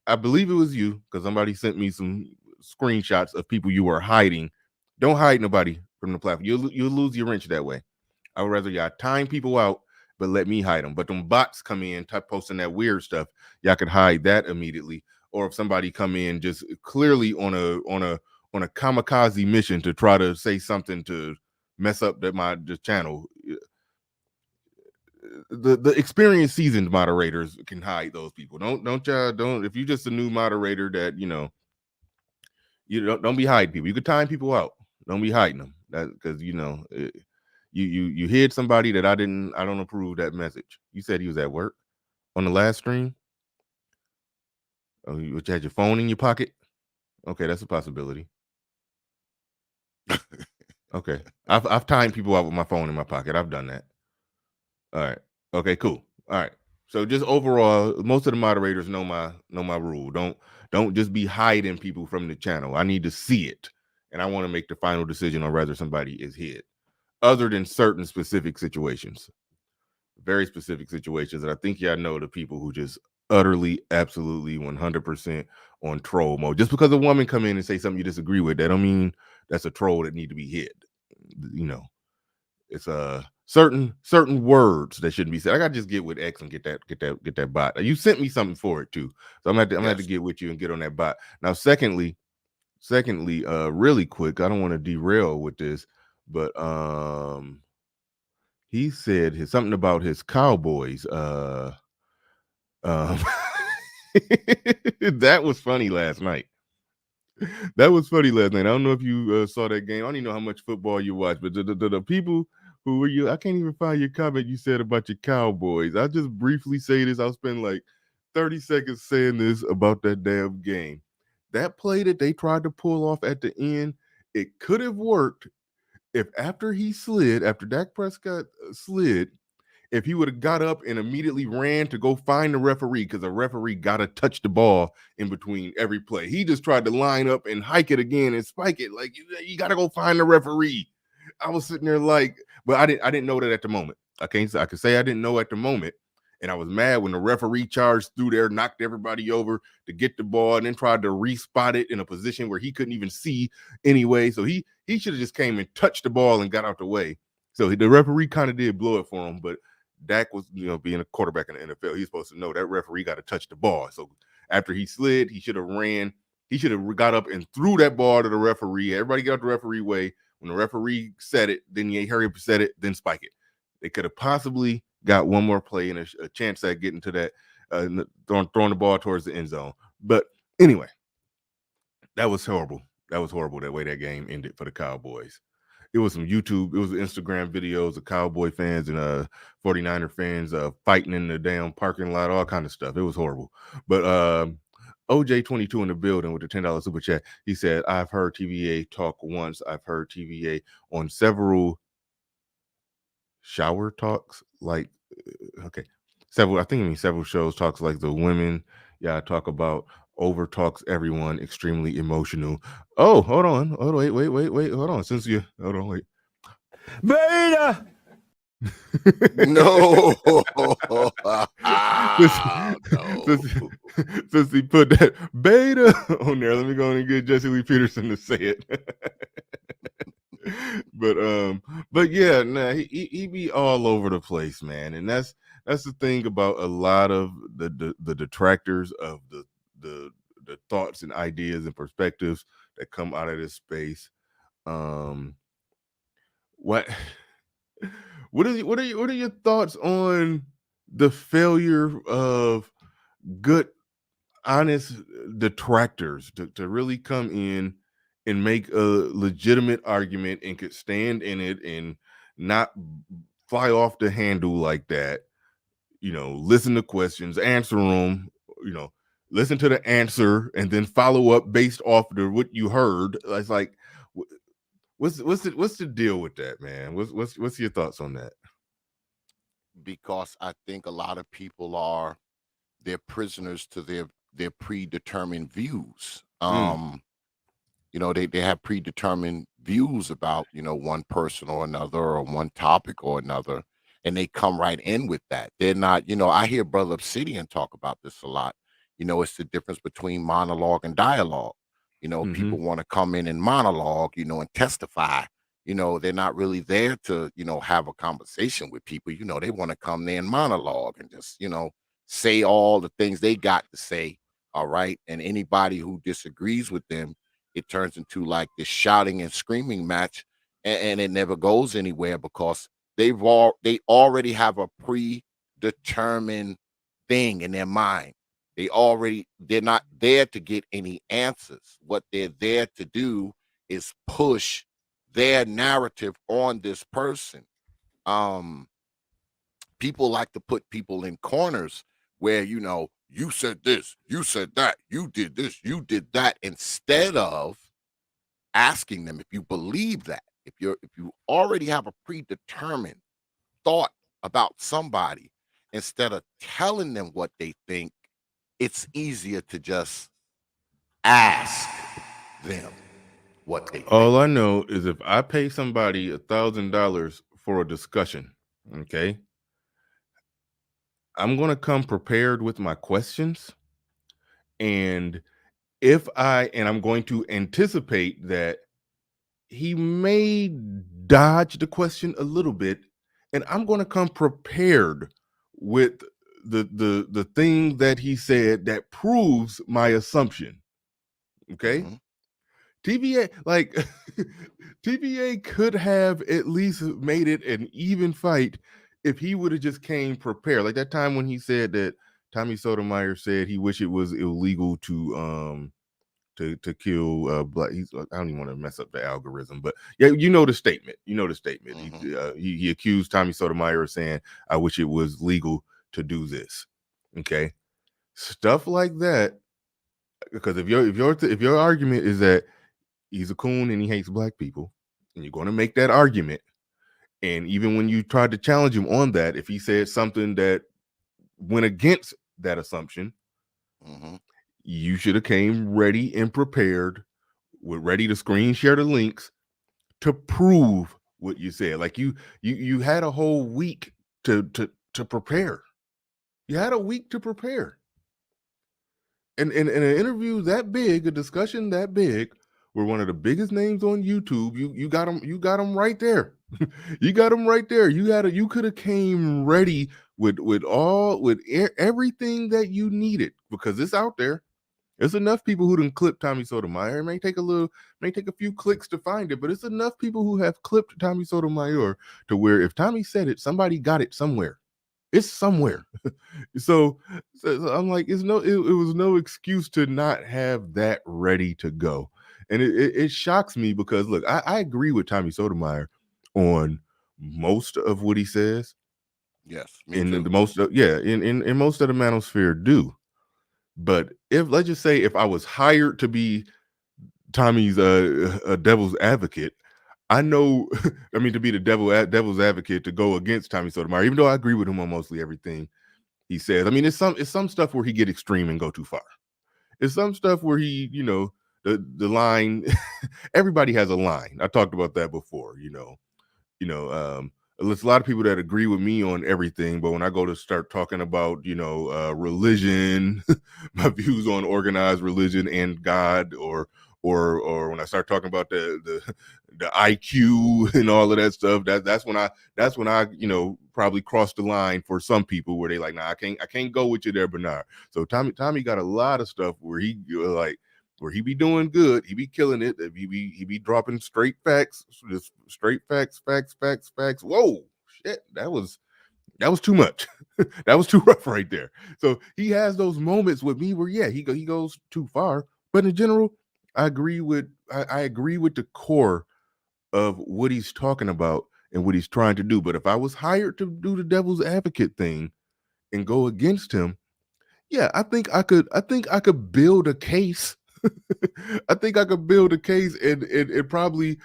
[SPEAKER 1] I believe it was you because somebody sent me some screenshots of people you were hiding. Don't hide nobody from the platform. You'll lose your wrench that way. I would rather y'all time people out, but let me hide them. But them bots come in, posting that weird stuff. Y'all could hide that immediately. Or if somebody come in just clearly on a kamikaze mission to try to say something to mess up the channel, the experienced seasoned moderators can hide those people. Don't if you're just a new moderator that you don't be hiding people. You could time people out. Don't be hiding them. That because you hid somebody that I don't approve that message. You said he was at work on the last stream. Oh, you had your phone in your pocket. Okay, that's a possibility. Okay, I've timed people out with my phone in my pocket. I've done that. All right. Okay, cool. All right. So just overall, most of the moderators know my rule. Don't just be hiding people from the channel. I need to see it, and I want to make the final decision on whether somebody is hid, other than certain specific situations, very specific situations. And I think y'all know the people who just utterly, absolutely, 100% on troll mode. Just because a woman come in and say something you disagree with, that don't mean that's a troll that need to be hid. It's certain words that shouldn't be said. I gotta just get with X and get that bot. You sent me something for it too, so I'm gonna have to get with you and get on that bot. Now, secondly, really quick, I don't want to derail with this, but he said something about his Cowboys. That was funny last night. That was funny last night. I don't know if you saw that game. I don't even know how much football you watch, but the people who were you, I can't even find your comment you said about your Cowboys. I'll just briefly say this. I'll spend like 30 seconds saying this about that damn game. That play that they tried to pull off at the end, it could have worked if after Dak Prescott slid, if he would have got up and immediately ran to go find the referee, because the referee got to touch the ball in between every play. He just tried to line up and hike it again and spike it. Like, you got to go find the referee. I was sitting there like, but I didn't know that at the moment. I could say I didn't know at the moment. And I was mad when the referee charged through there, knocked everybody over to get the ball, and then tried to respot it in a position where he couldn't even see anyway. So he should have just came and touched the ball and got out the way. So the referee kind of did blow it for him, but Dak was, being a quarterback in the NFL, he's supposed to know that referee got to touch the ball. So after he slid, he should have ran. He should have got up and threw that ball to the referee. Everybody got out the referee way. When the referee said it, then you hurry up and said it, then spike it. They could have possibly got one more play and a chance at getting to that, throwing the ball towards the end zone. But anyway, that was horrible. That was horrible that way that game ended for the Cowboys. It was some YouTube, it was Instagram videos of Cowboy fans and 49er fans fighting in the damn parking lot, all kind of stuff. It was horrible. But OJ22 in the building with the $10 super chat. He said, I've heard TVA talk once. I've heard TVA on several shower talks, like, okay. Several shows talks like the women. Yeah, I talk about over talks everyone, extremely emotional. Oh, hold on. Wait. Hold on. Wait.
[SPEAKER 4] Beta!
[SPEAKER 2] No.
[SPEAKER 1] Since he put that beta on there, let me go and get Jesse Lee Peterson to say it. but yeah, nah, he be all over the place, man, and that's the thing about a lot of the detractors of the thoughts and ideas and perspectives that come out of this space. Um, what what are your thoughts on the failure of good, honest detractors to really come in and make a legitimate argument and could stand in it and not fly off the handle like that? Listen to questions, answer them, listen to the answer, and then follow up based off of what you heard. It's like, what's the deal with that, man? What's your thoughts on that?
[SPEAKER 2] Because I think a lot of people they're prisoners to their predetermined views. They have predetermined views about, one person or another, or one topic or another, and they come right in with that. They're not, I hear Brother Obsidian talk about this a lot. It's the difference between monologue and dialogue. People want to come in and monologue, and testify. They're not really there to, have a conversation with people. They want to come there and monologue and just, say all the things they got to say. All right. And anybody who disagrees with them, it turns into like this shouting and screaming match, and it never goes anywhere, because they already have a predetermined thing in their mind. They're not there to get any answers. What they're there to do is push their narrative on this person. People like to put people in corners where, you said this, you said that, you did this, you did that, instead of asking them if you believe that. If you already have a predetermined thought about somebody, instead of telling them what they think, it's easier to just ask them what they think.
[SPEAKER 1] All I know is if I pay somebody $1,000 for a discussion, okay, I'm going to come prepared with my questions. And I'm going to anticipate that he may dodge the question a little bit, and I'm going to come prepared with the thing that he said that proves my assumption. Okay. TVA, like TVA could have at least made it an even fight if he would have just came prepared. Like that time when he said that Tommy Sotomayor said he wished it was illegal to kill black. I don't even want to mess up the algorithm, but yeah, the statement. He accused Tommy Sotomayor of saying, "I wish it was legal to do this." Okay, stuff like that. Because if your argument is that he's a coon and he hates black people, and you're going to make that argument, and even when you tried to challenge him on that, if he said something that went against that assumption, you should have came ready and prepared, ready to screen share the links to prove what you said. Like you had a whole week to prepare. You had a week to prepare. And in an interview that big, a discussion that big, we're one of the biggest names on YouTube. You got them right there. You got them right there. You could have came ready with everything that you needed, because it's out there. There's enough people who didn't clip Tommy Sotomayor. It may take a few clicks to find it, but it's enough people who have clipped Tommy Sotomayor to where if Tommy said it, somebody got it somewhere. It's somewhere. So I'm like, it was no excuse to not have that ready to go. And it shocks me because look, I agree with Tommy Sotomayor on most of what he says.
[SPEAKER 2] Yes, me
[SPEAKER 1] in
[SPEAKER 2] too.
[SPEAKER 1] the most in most of the manosphere do. But let's just say if I was hired to be Tommy's a devil's advocate, I know, I mean, to be the devil's advocate to go against Tommy Sotomayor, even though I agree with him on mostly everything he says. I mean, it's some stuff where he get extreme and go too far. It's some stuff where he, the line, everybody has a line. I talked about that before, there's a lot of people that agree with me on everything, but when I go to start talking about, religion, my views on organized religion and God, or or when I start talking about the IQ and all of that stuff, that's when I probably cross the line for some people where they like, nah, I can't go with you there, Bernard. So Tommy got a lot of stuff where he where he be doing good, he be killing it, he be dropping straight facts, just straight facts. Whoa, shit, that was too much. That was too rough right there. So he has those moments with me where he goes too far, but in general, I agree with the core of what he's talking about and what he's trying to do. But if I was hired to do the devil's advocate thing and go against him, yeah, I think I could build a case. I think I could build a case and probably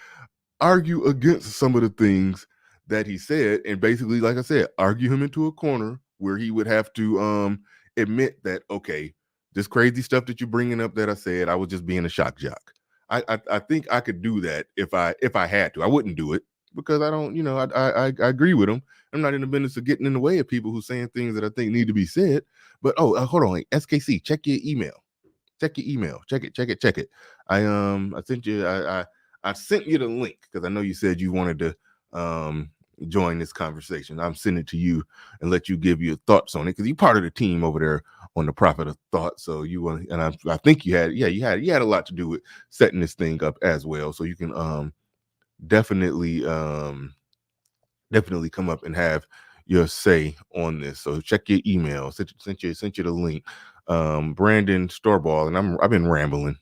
[SPEAKER 1] argue against some of the things that he said, and basically, like I said, argue him into a corner where he would have to admit that, okay, this crazy stuff that you're bringing up that I said, I was just being a shock jock. I think I could do that if I had to. I wouldn't do it because I don't, I agree with him. I'm not in the business of getting in the way of people who saying things that I think need to be said. But hold on, SKC, check your email. Check your email. Check it. I sent you I sent you the link because I know you said you wanted to join this conversation. I'm sending it to you and let you give your thoughts on it because you're part of the team over there on the Prophet of Thought. So you want, and I think you had a lot to do with setting this thing up as well. So you can definitely come up and have your say on this. So check your email. Sent you the link. Brandon Storball, and I've been rambling,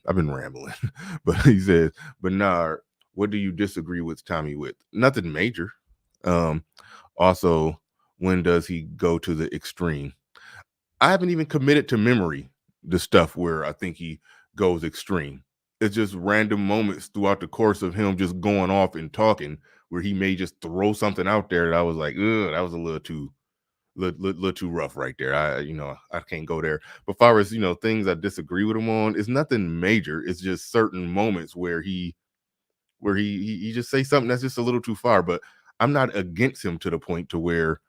[SPEAKER 1] but he says, Bernard, what do you disagree with Tommy with? Nothing major. Also, when does he go to the extreme? I haven't even committed to memory the stuff where I think he goes extreme. It's just random moments throughout the course of him just going off and talking where he may just throw something out there that I was like, ugh, that was a little too rough right there. I can't go there. But far as things I disagree with him on, it's nothing major. It's just certain moments where he just say something that's just a little too far. But I'm not against him to the point to where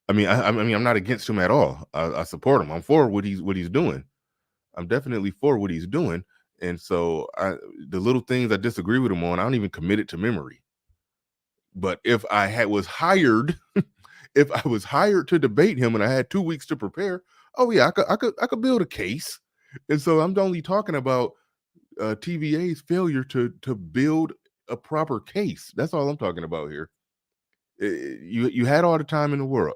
[SPEAKER 1] I'm not against him at all. I support him. I'm for what he's doing. I'm definitely for what he's doing. And so the little things I disagree with him on, I don't even commit it to memory. But if I was hired to debate him and I had 2 weeks to prepare, oh yeah, I could build a case. And so I'm only talking about TVA's failure to build a proper case. That's all I'm talking about here. You had all the time in the world.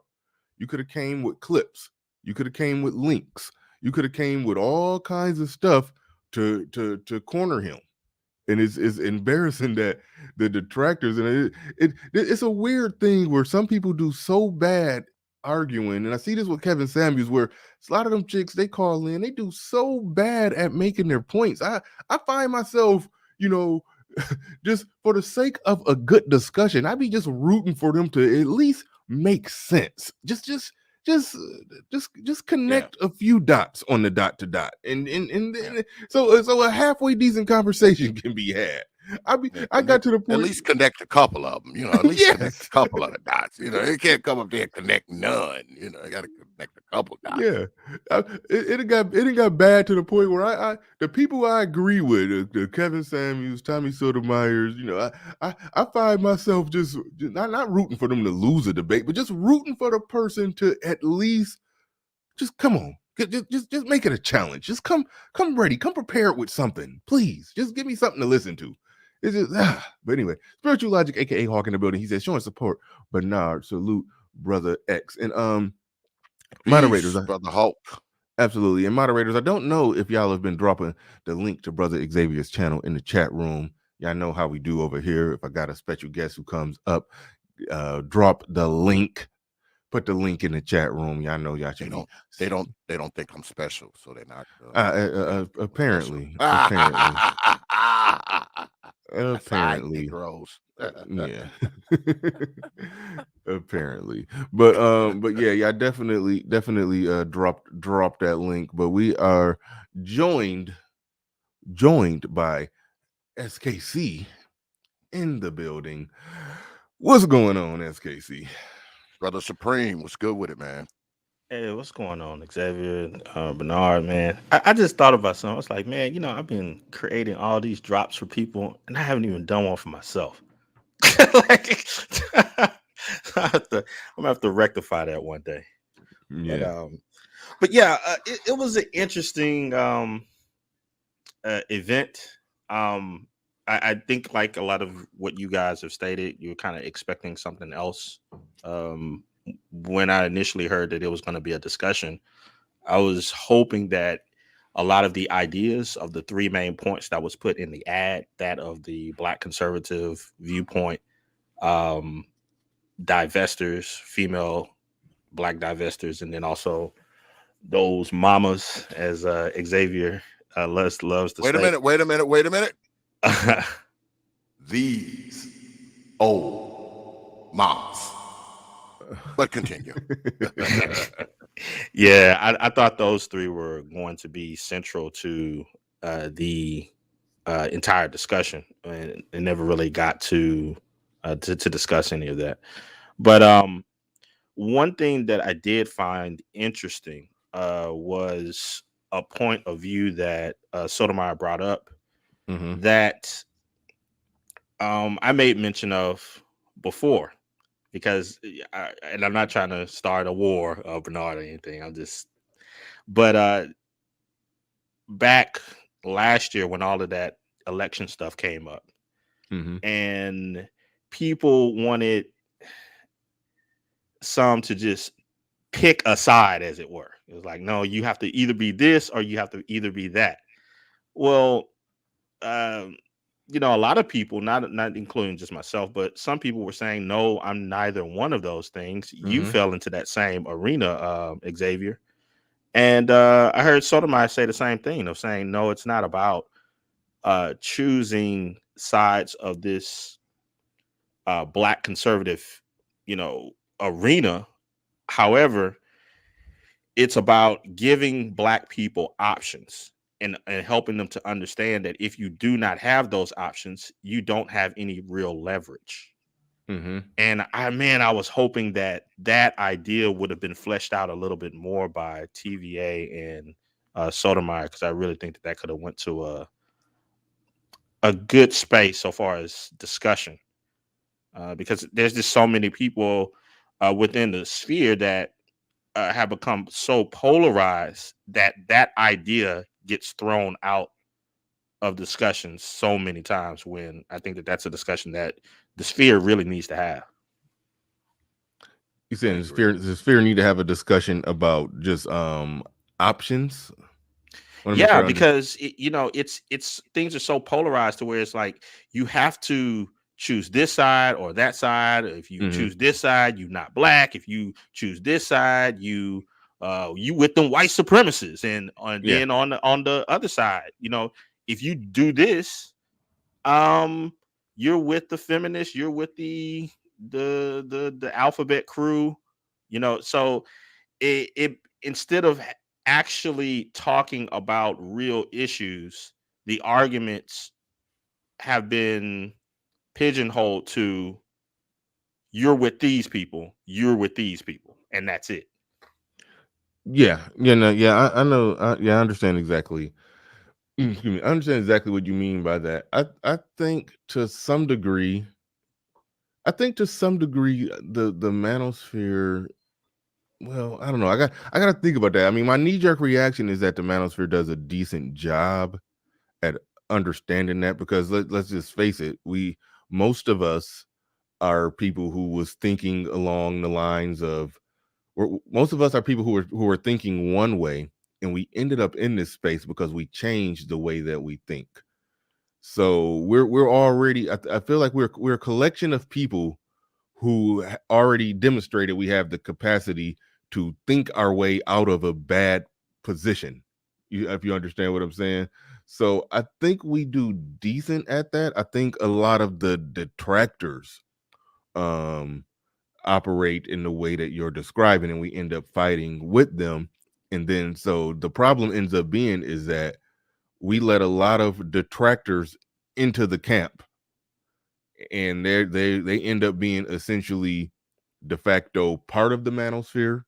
[SPEAKER 1] You could have came with clips. You could have came with links. You could have came with all kinds of stuff to corner him. And it's embarrassing that the detractors, and it's a weird thing where some people do so bad arguing, and I see this with Kevin Samuels, where a lot of them chicks, they call in, they do so bad at making their points. I find myself, just for the sake of a good discussion, I'd be just rooting for them to at least make sense. Just connect a few dots on the dot to dot, and so a halfway decent conversation can be had. I got to the point.
[SPEAKER 2] At least connect a couple of them, at least connect a couple of the dots. It can't come up there and connect none. You got to connect a couple dots.
[SPEAKER 1] Yeah, it got bad to the point where the people I agree with, the Kevin Samuels, Tommy Sotomayors, I find myself just not rooting for them to lose a debate, but just rooting for the person to at least just come on. Just make it a challenge. Just come ready. Come prepared with something, please. Just give me something to listen to. It's just, but anyway, Spiritual Logic, aka Hawk in the building. He says, showing support. Bernard, salute, brother X. And moderators,
[SPEAKER 2] brother Hawk.
[SPEAKER 1] Absolutely. And moderators, I don't know if y'all have been dropping the link to brother Xavier's channel in the chat room. Y'all know how we do over here. If I got a special guest who comes up, drop the link. Put the link in the chat room. Y'all know y'all should.
[SPEAKER 2] They don't think I'm special, so they're not.
[SPEAKER 1] Apparently. Apparently.
[SPEAKER 2] Gross.
[SPEAKER 1] Yeah. Apparently. But yeah, definitely drop that link. But we are joined by SKC in the building. What's going on, SKC?
[SPEAKER 2] Brother Supreme, what's good with it, man?
[SPEAKER 5] Hey, what's going on, Xavier, Bernard, man? I just thought about something. I was like, man, I've been creating all these drops for people, and I haven't even done one for myself. Like, I'm gonna have to rectify that one day. But
[SPEAKER 1] Yeah.
[SPEAKER 5] but yeah, it was an interesting event. I think like a lot of what you guys have stated, you were kind of expecting something else. Um, when I initially heard that it was going to be a discussion, I was hoping that a lot of the ideas of the three main points that was put in the ad, that of the Black conservative viewpoint, um, divestors, female Black divestors, and then also those mamas, as Xavier loves to
[SPEAKER 2] Wait a
[SPEAKER 5] state.
[SPEAKER 2] minute, wait a minute, wait a minute. These old moms. But continue.
[SPEAKER 5] Yeah, I thought those three were going to be central to the entire discussion, and never really got to discuss any of that. But one thing that I did find interesting was a point of view that Sotomayor brought up
[SPEAKER 1] Mm-hmm.
[SPEAKER 5] that I made mention of before, because and I'm not trying to start a war, Bernard, or anything. But back last year when all of that election stuff came up,
[SPEAKER 1] Mm-hmm.
[SPEAKER 5] and people wanted some to just pick a side, as it were. It was like, no, you have to either be this or you have to either be that. Well, um, a lot of people, not including just myself, but some people were saying, no, I'm neither one of those things. You
[SPEAKER 1] Mm-hmm.
[SPEAKER 5] fell into that same arena, Xavier. And I heard Sotomayor say the same thing of saying, no, it's not about choosing sides of this Black conservative, you know, arena. However, it's about giving Black people options, and helping them to understand that if you do not have those options, you don't have any real leverage.
[SPEAKER 1] Mm-hmm.
[SPEAKER 5] And I was hoping that that idea would have been fleshed out a little bit more by TVA and Sotomayor, because I really think that that could have went to a good space so far as discussion, because there's just so many people within the sphere that have become so polarized that that idea gets thrown out of discussions so many times, when I think that that's a discussion that the sphere really needs to have.
[SPEAKER 1] You
[SPEAKER 2] I
[SPEAKER 1] saying
[SPEAKER 2] agree.
[SPEAKER 1] the sphere need to have a discussion about just options? I want to make
[SPEAKER 5] Yeah,
[SPEAKER 1] sure I understand.
[SPEAKER 5] because it's things are so polarized to where it's like you have to choose this side or that side. If you
[SPEAKER 1] Mm-hmm.
[SPEAKER 5] choose this side, you're not Black. If you choose this side, you with them white supremacists. And
[SPEAKER 1] Yeah.
[SPEAKER 5] then on the other side, if you do this, um you're with the feminists, you're with the alphabet crew. So it instead of actually talking about real issues, the arguments have been pigeonholed to, you're with these people, you're with these people, and that's it.
[SPEAKER 1] Yeah. Yeah. No. Yeah. I know. Yeah. I understand exactly. Excuse me. I understand exactly what you mean by that. I think to some degree. I think to some degree the manosphere. Well, I don't know. I got to think about that. I mean, my knee jerk reaction is that the manosphere does a decent job at understanding that, because let's just face it, most of us are people who was thinking along the lines of, most of us are people who are thinking one way, and we ended up in this space because we changed the way that we think. So we're already, I feel like we're a collection of people who already demonstrated we have the capacity to think our way out of a bad position. If you understand what I'm saying. So I think we do decent at that. I think a lot of the detractors um operate in the way that you're describing, and we end up fighting with them. And then so the problem ends up being is that we let a lot of detractors into the camp, and they end up being essentially de facto part of the manosphere,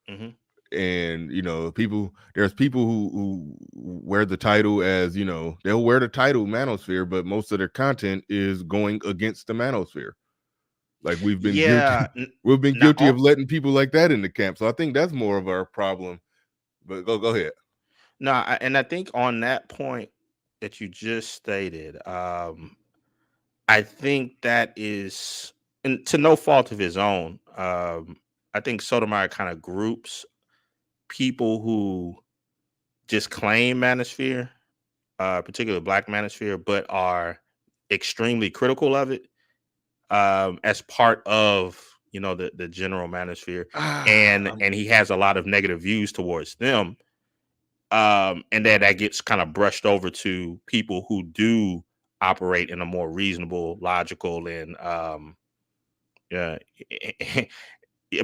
[SPEAKER 5] Hmm.
[SPEAKER 1] And there's people who wear the title as, they'll wear the title manosphere, but most of their content is going against the manosphere. Like we've been guilty of letting people like that in the camp. So I think that's more of our problem. But go ahead.
[SPEAKER 5] No, and I think on that point that you just stated, I think that is, and to no fault of his own, I think Sotomayor kind of groups people who just claim manosphere, particularly Black manosphere, but are extremely critical of it, as part of the general manosphere, and he has a lot of negative views towards them, and then that gets kind of brushed over to people who do operate in a more reasonable, logical, and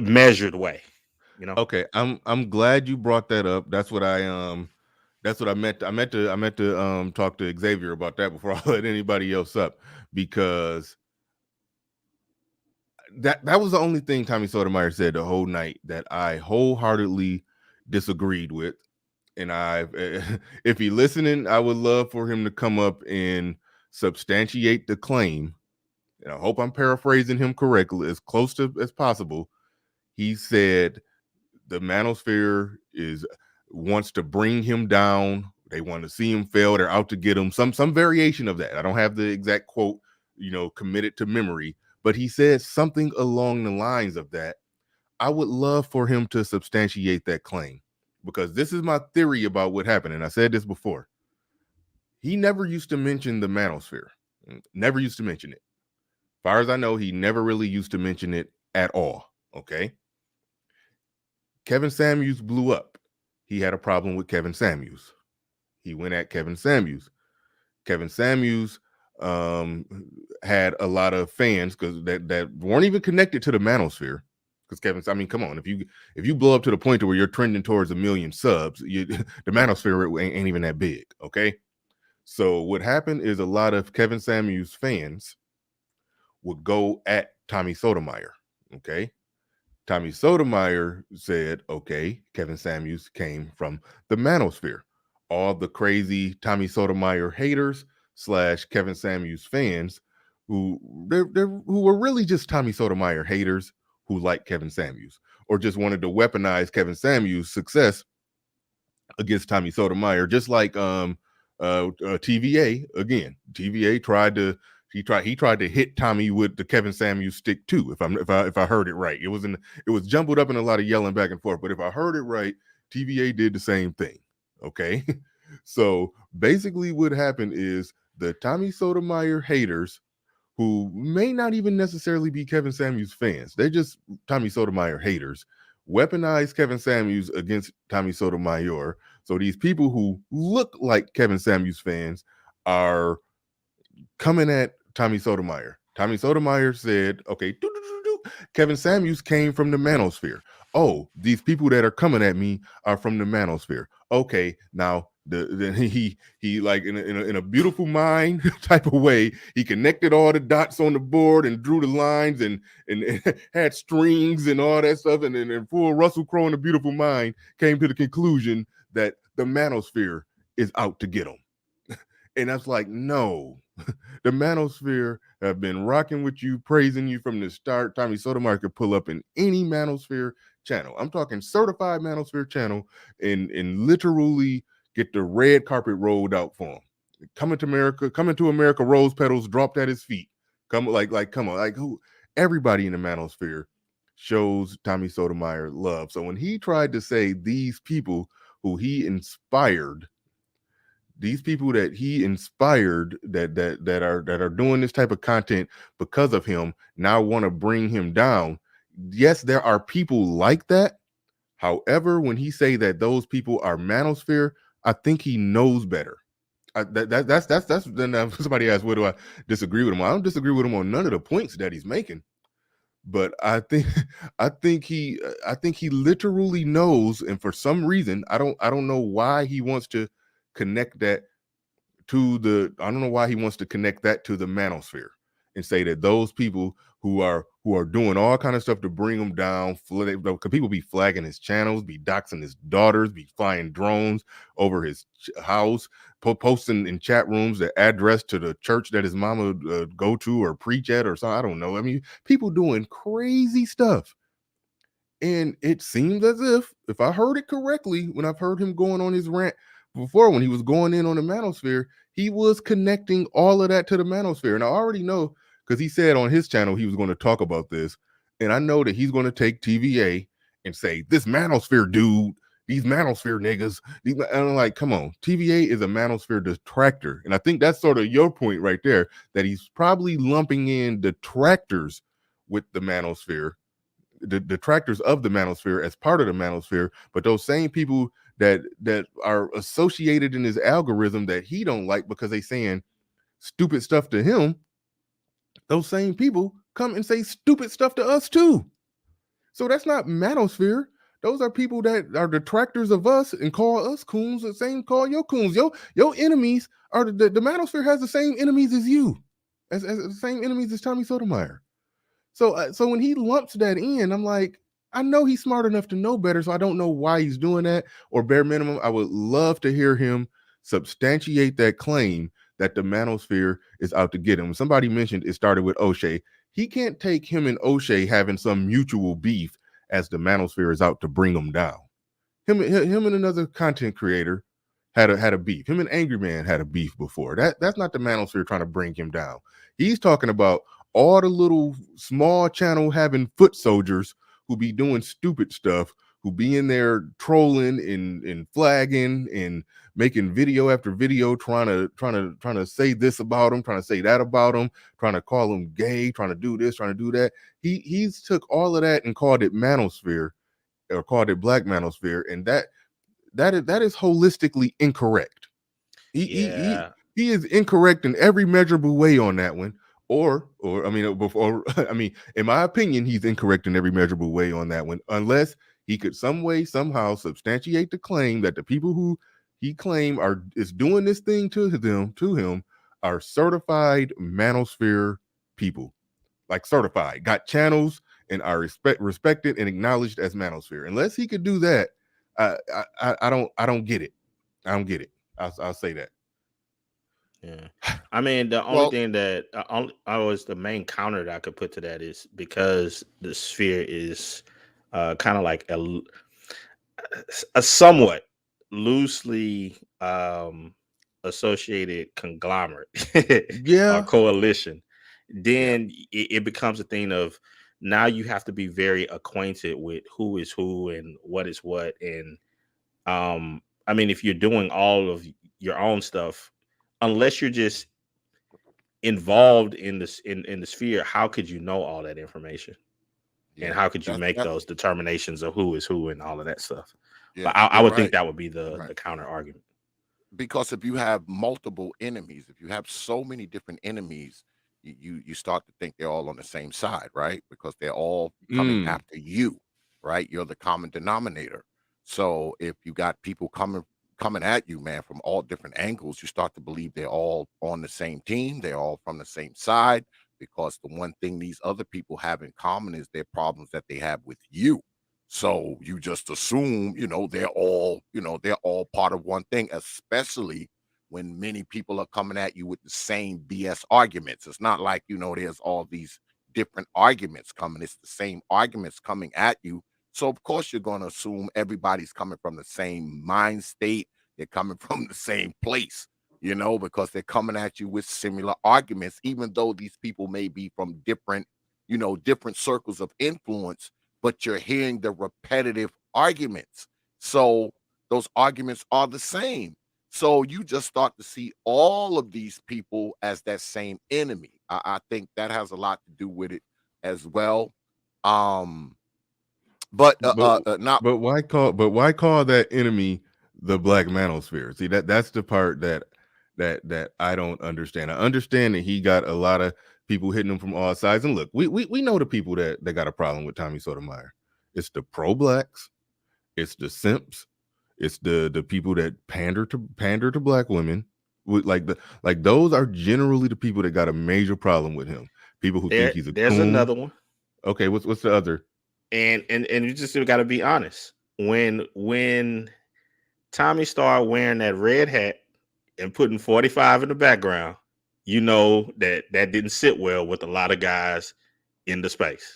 [SPEAKER 5] measured way.
[SPEAKER 1] Okay, I'm glad you brought that up. That's what I meant. I meant to talk to Xavier about that before I let anybody else up, because that was the only thing Tommy Sotomayor said the whole night that I wholeheartedly disagreed with. And if he's listening, I would love for him to come up and substantiate the claim. And I hope I'm paraphrasing him correctly, as close to as possible. He said the manosphere wants to bring him down. They want to see him fail. They're out to get him. Some variation of that. I don't have the exact quote, committed to memory, but he said something along the lines of that. I would love for him to substantiate that claim, because this is my theory about what happened. And I said this before. He never used to mention the manosphere. Never used to mention it. As far as I know, he never really used to mention it at all. Okay. Kevin Samuels blew up. He had a problem with Kevin Samuels. He went at Kevin Samuels. Kevin Samuels had a lot of fans because that weren't even connected to the manosphere. Because come on, if you blow up to the point where you're trending towards 1 million subs, the manosphere ain't even that big. Okay. So what happened is a lot of Kevin Samuels fans would go at Tommy Sotomayor. Okay. Tommy Sotomayor said, okay, Kevin Samuels came from the manosphere. All the crazy Tommy Sotomayor haters / Kevin Samuels fans who were really just Tommy Sotomayor haters who liked Kevin Samuels, or just wanted to weaponize Kevin Samuels' success against Tommy Sotomayor, just like TVA. Again, TVA tried to hit Tommy with the Kevin Samuels stick too. If I heard it right, it was jumbled up in a lot of yelling back and forth. But if I heard it right, TVA did the same thing. Okay, so basically, what happened is the Tommy Sotomayor haters, who may not even necessarily be Kevin Samuels fans, they're just Tommy Sotomayor haters, weaponize Kevin Samuels against Tommy Sotomayor. So these people who look like Kevin Samuels fans are coming at Tommy Sotomayor. Tommy Sotomayor said, okay, Kevin Samuels came from the manosphere. Oh, these people that are coming at me are from the manosphere. Okay, now then he like in a beautiful mind type of way, he connected all the dots on the board and drew the lines and had strings and all that stuff, and then full Russell Crowe in a beautiful mind came to the conclusion that the manosphere is out to get him. And that's like, no, the manosphere have been rocking with you, praising you from the start. Tommy Sotomayor could pull up in any manosphere channel. I'm talking certified manosphere channel, and literally get the red carpet rolled out for him. Coming to America, rose petals dropped at his feet. Come on, like who? Everybody in the manosphere shows Tommy Sotomayor love. So when he tried to say these people who he inspired, these people that he inspired that are doing this type of content because of him, now want to bring him down. Yes, there are people like that. However, when he say that those people are manosphere, I think he knows better. That's then somebody asked, where do I disagree with him? I don't disagree with him on none of the points that he's making. But I think he literally knows, and for some reason, I don't know why he wants to connect that to the manosphere and say that those people who are doing all kind of stuff to bring him down. Because people be flagging his channels, be doxing his daughters, be flying drones over his house, posting in chat rooms the address to the church that his mama go to or preach at or something. I don't know. I mean, people doing crazy stuff. And it seems as if I heard it correctly, when I've heard him going on his rant before, when he was going in on the manosphere, he was connecting all of that to the manosphere. And I already know, because he said on his channel he was going to talk about this. And I know that he's going to take TVA and say, this manosphere dude, these manosphere niggas. And I'm like, come on, TVA is a manosphere detractor. And I think that's sort of your point right there, that he's probably lumping in detractors with the manosphere, the detractors of the manosphere as part of the manosphere, but those same people that are associated in his algorithm that he don't like because they saying stupid stuff to him, those same people come and say stupid stuff to us too. So that's not manosphere. Those are people that are detractors of us and call us coons, the same call your coons. Your enemies are the manosphere has the same enemies as you, as the same enemies as Tommy Sotomayor. So when he lumps that in, I'm like, I know he's smart enough to know better, so I don't know why he's doing that. Or bare minimum, I would love to hear him substantiate that claim that the manosphere is out to get him. Somebody mentioned it started with O'Shea. He can't take him and O'Shea having some mutual beef as the manosphere is out to bring him down. Him and another content creator had a beef. Him and Angry Man had a beef before. That's not the manosphere trying to bring him down. He's talking about all the little small channel having foot soldiers who be doing stupid stuff, who be in there trolling and flagging and making video after video, trying to say this about him, trying to say that about him, trying to call him gay, trying to do this, trying to do that. He's took all of that and called it manosphere, or called it black manosphere, and that is holistically incorrect. He is incorrect in every measurable way on that one. Or I mean, in my opinion, he's incorrect in every measurable way on that one, unless he could some way, somehow substantiate the claim that the people who he claim is doing this thing to him are certified manosphere people, like certified, got channels and are respected and acknowledged as manosphere. Unless he could do that, I don't get it. I don't get it. I'll say that.
[SPEAKER 5] Yeah, I mean, the only thing that the main counter that I could put to that is because the sphere is kind of like a somewhat loosely associated conglomerate or coalition, then it becomes a thing of now you have to be very acquainted with who is who and what is what. And I mean, if you're doing all of your own stuff, unless you're just involved in this in the sphere, how could you know all that information? And how could you make those determinations of who is who and all of that stuff? But I would think that would be the counter argument.
[SPEAKER 2] Because if you have multiple enemies, if you have so many different enemies, you start to think they're all on the same side, right? Because they're all coming after you, right? You're the common denominator. So if you got people coming at you, man, from all different angles, you start to believe they're all on the same team. They're all from the same side, because the one thing these other people have in common is their problems that they have with you. So you just assume, they're all part of one thing, especially when many people are coming at you with the same BS arguments. It's not like, there's all these different arguments coming. It's the same arguments coming at you. So of course you're going to assume everybody's coming from the same mind state. They're coming from the same place, because they're coming at you with similar arguments, even though these people may be from different circles of influence, but you're hearing the repetitive arguments. So those arguments are the same. So you just start to see all of these people as that same enemy. I think that has a lot to do with it as well. But why call
[SPEAKER 1] that enemy the black manosphere? See, that's the part that I don't understand. I understand that he got a lot of people hitting him from all sides. And look, we know the people that got a problem with Tommy Sotomayor. It's the pro-blacks, it's the simps, it's the people that pander to black women. Like those are generally the people that got a major problem with him. People who think he's a
[SPEAKER 5] There's
[SPEAKER 1] coon.
[SPEAKER 5] another one.
[SPEAKER 1] Okay, what's the other?
[SPEAKER 5] And you just got to be honest. When Tommy started wearing that red hat and putting 45 in the background, you know that didn't sit well with a lot of guys in the space.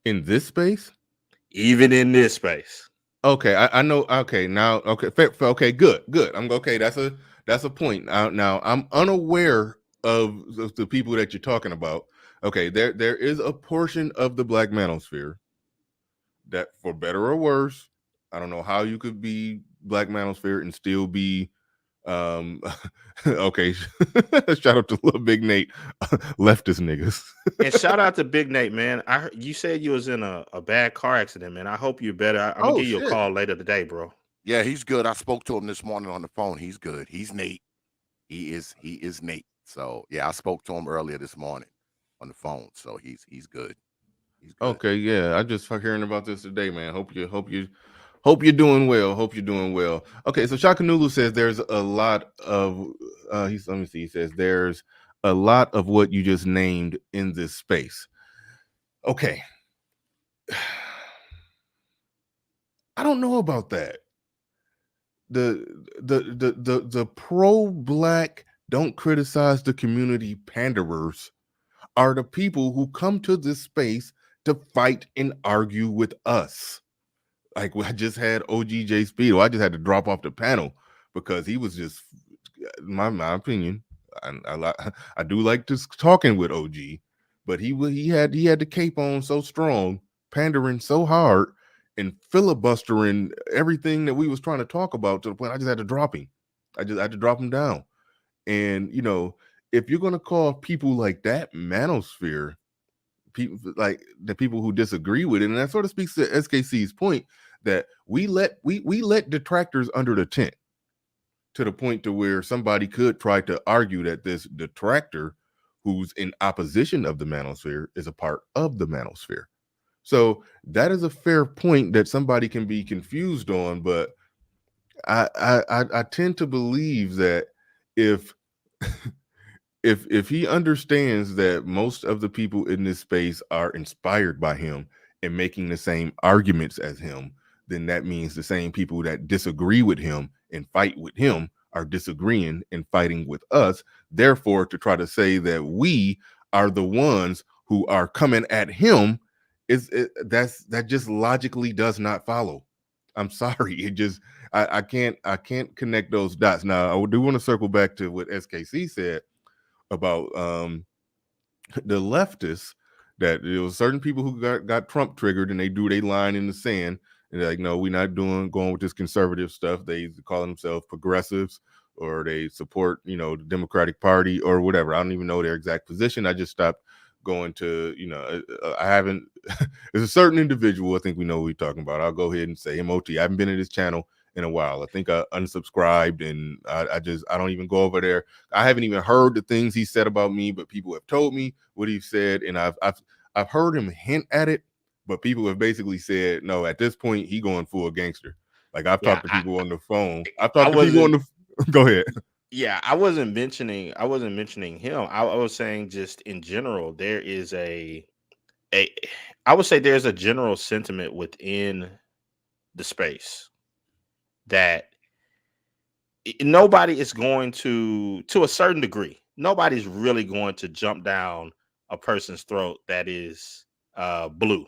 [SPEAKER 1] In this space?
[SPEAKER 5] Even in this space.
[SPEAKER 1] Okay, I know. Okay, now, okay, okay, good. I'm okay. That's a point. Now I'm unaware of the people that you're talking about. Okay, there is a portion of the Black manosphere that, for better or worse, I don't know how you could be Black manosphere and still be okay. Shout out to little Big Nate, leftist niggas.
[SPEAKER 5] And shout out to Big Nate, man. I heard you said you was in a bad car accident, man. I hope you're better. I'm gonna give you a call later today, bro.
[SPEAKER 2] Yeah, he's good. I spoke to him this morning on the phone. He's good. He's Nate. He is Nate. So yeah, I spoke to him earlier this morning on the phone. So he's good. He's good.
[SPEAKER 1] Okay, yeah. I just hearing about this today, man. Hope you're doing well. Hope you're doing well. Okay, so Shakanulu says there's a lot of let me see. He says there's a lot of what you just named in this space. Okay. I don't know about that. The pro-Black, don't criticize the community panderers are the people who come to this space to fight and argue with us. Like, I just had OGJ Speedo. I just had to drop off the panel because he was just, my opinion. I do like just talking with OG, but he had the cape on so strong, pandering so hard, and filibustering everything that we was trying to talk about to the point I just had to drop him. I just had to drop him down. And if you're gonna call people like that manosphere, people like the people who disagree with it, and that sort of speaks to SKC's point that we let detractors under the tent to the point to where somebody could try to argue that this detractor who's in opposition of the manosphere is a part of the manosphere. So that is a fair point that somebody can be confused on, but I tend to believe that if he understands that most of the people in this space are inspired by him and making the same arguments as him, then that means the same people that disagree with him and fight with him are disagreeing and fighting with us. Therefore, to try to say that we are the ones who are coming at him that just logically does not follow. I'm sorry. It just I can't connect those dots. Now, I do want to circle back to what SKC said about the leftists, that there was certain people who got Trump triggered and they drew their line in the sand and they're like, no, we're not going with this conservative stuff. They call themselves progressives, or they support the Democratic Party or whatever. I don't even know their exact position. I just stopped going to I haven't there's a certain individual, I think we know what we're talking about. I'll go ahead and say MOT. I haven't been in this channel in a while. I think I unsubscribed, and I don't even go over there. I haven't even heard the things he said about me, but people have told me what he said, and I've heard him hint at it, but people have basically said, no, at this point he going full gangster. Like, I've talked to people on the phone. I've talked to people on the go ahead.
[SPEAKER 5] Yeah, I wasn't mentioning him. I was saying just in general, there is I would say there's a general sentiment within the space that nobody is going to a certain degree, nobody's really going to jump down a person's throat that is blue.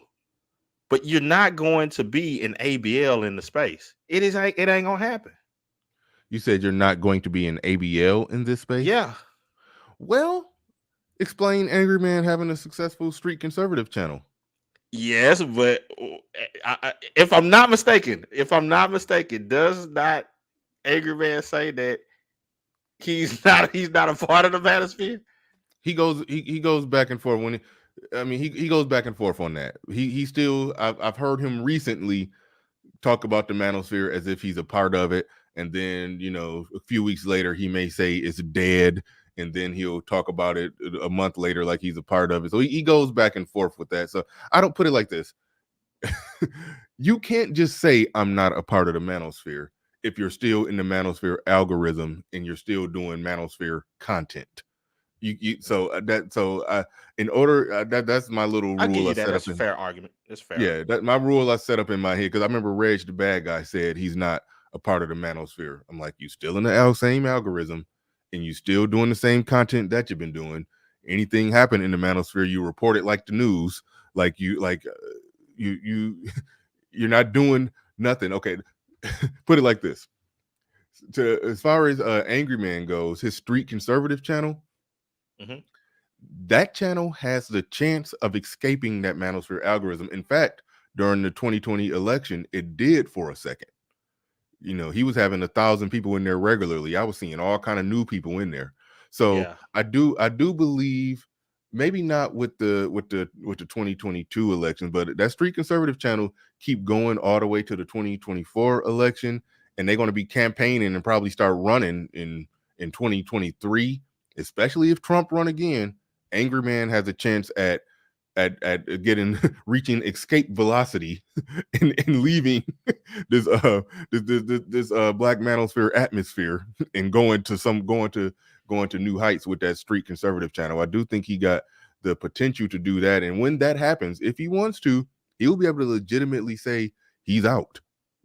[SPEAKER 5] But you're not going to be an ABL in the space. It ain't gonna happen.
[SPEAKER 1] You said you're not going to be an ABL in this space?
[SPEAKER 5] Yeah.
[SPEAKER 1] Well, explain Angry Man having a successful street conservative channel.
[SPEAKER 5] Yes, but if I'm not mistaken, does not Angry Man say that he's not a part of the manosphere?
[SPEAKER 1] He goes back and forth he goes back and forth on that. He still, I've heard him recently talk about the manosphere as if he's a part of it, and then a few weeks later he may say it's dead, and then he'll talk about it a month later like he's a part of it. So he goes back and forth with that. So I don't put it like this. You can't just say I'm not a part of the manosphere if you're still in the manosphere algorithm and you're still doing manosphere content. In order that's my little
[SPEAKER 5] I give
[SPEAKER 1] rule I
[SPEAKER 5] you that.
[SPEAKER 1] set up
[SPEAKER 5] That's a
[SPEAKER 1] in.
[SPEAKER 5] fair argument. That's fair.
[SPEAKER 1] Yeah, that my rule I set up in my head because I remember Reg the bad guy said he's not a part of the manosphere. I'm like, you still in the same algorithm, and you still doing the same content that you've been doing. Anything happen in the manosphere, you report it like the news. Like you you're not doing nothing. Okay, put it like this. As far as Angry Man goes, his street conservative channel,
[SPEAKER 5] Mhm.
[SPEAKER 1] that channel has the chance of escaping that manosphere algorithm. In fact, during the 2020 election, it did for a second. He was having 1,000 people in there regularly. I was seeing all kind of new people in there. So
[SPEAKER 5] Yeah.
[SPEAKER 1] I do believe, maybe not with the 2022 election, but that street conservative channel keep going all the way to the 2024 election, and they're going to be campaigning and probably start running in 2023, especially if Trump run again. Angry Man has a chance at getting reaching escape velocity and leaving this black manosphere atmosphere and going to new heights with that street conservative channel. I do think he got the potential to do that, and when that happens, if he wants to, he'll be able to legitimately say he's out.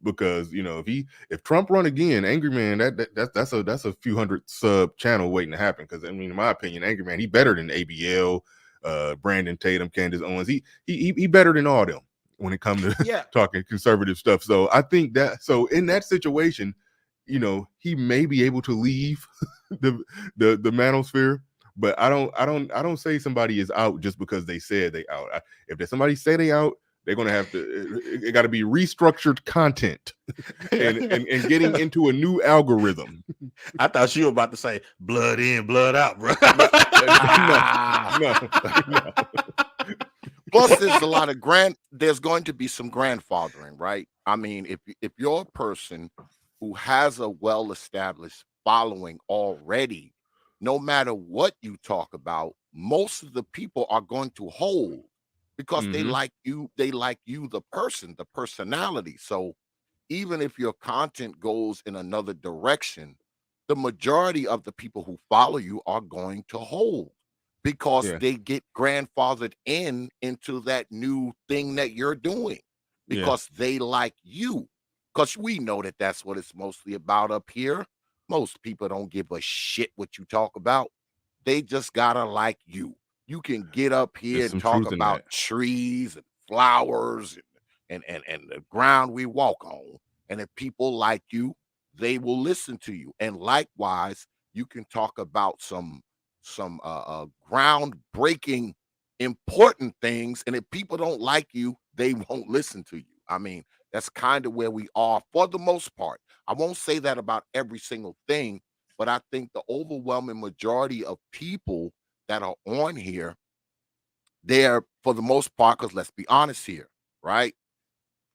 [SPEAKER 1] Because if Trump run again, Angry Man, that's a few hundred sub channel waiting to happen. Because in my opinion, Angry Man, he better than ABL, Brandon Tatum, Candace Owens. He better than all them when it comes to
[SPEAKER 5] Yeah.
[SPEAKER 1] talking conservative stuff. So I think so in that situation, he may be able to leave the manosphere. But I don't say somebody is out just because they said they out. If there's somebody say they out, they're gonna have to. It got to be restructured content and getting into a new algorithm.
[SPEAKER 5] I thought you were about to say blood in, blood out, bro.
[SPEAKER 1] No.
[SPEAKER 2] Plus, there's going to be some grandfathering, right? I mean, if you're a person who has a well-established following already, no matter what you talk about, most of the people are going to hold because they
[SPEAKER 1] Mhm.
[SPEAKER 2] like you, the person, the personality. So even if your content goes in another direction, the majority of the people who follow you are going to hold because
[SPEAKER 1] Yeah.
[SPEAKER 2] they get grandfathered into that new thing that you're doing
[SPEAKER 1] Yeah.
[SPEAKER 2] because they like you. Because we know that that's what it's mostly about up here. Most people don't give a shit what you talk about. They just gotta like you. You can get up here
[SPEAKER 1] There's
[SPEAKER 2] and
[SPEAKER 1] some
[SPEAKER 2] talk
[SPEAKER 1] truth in
[SPEAKER 2] about
[SPEAKER 1] that.
[SPEAKER 2] trees and flowers and the ground we walk on. And if people like you, they will listen to you. And likewise, you can talk about some groundbreaking important things. And if people don't like you, they won't listen to you. I mean, that's kind of where we are for the most part. I won't say that about every single thing, but I think the overwhelming majority of people that are on here, they're for the most part, because let's be honest here, right?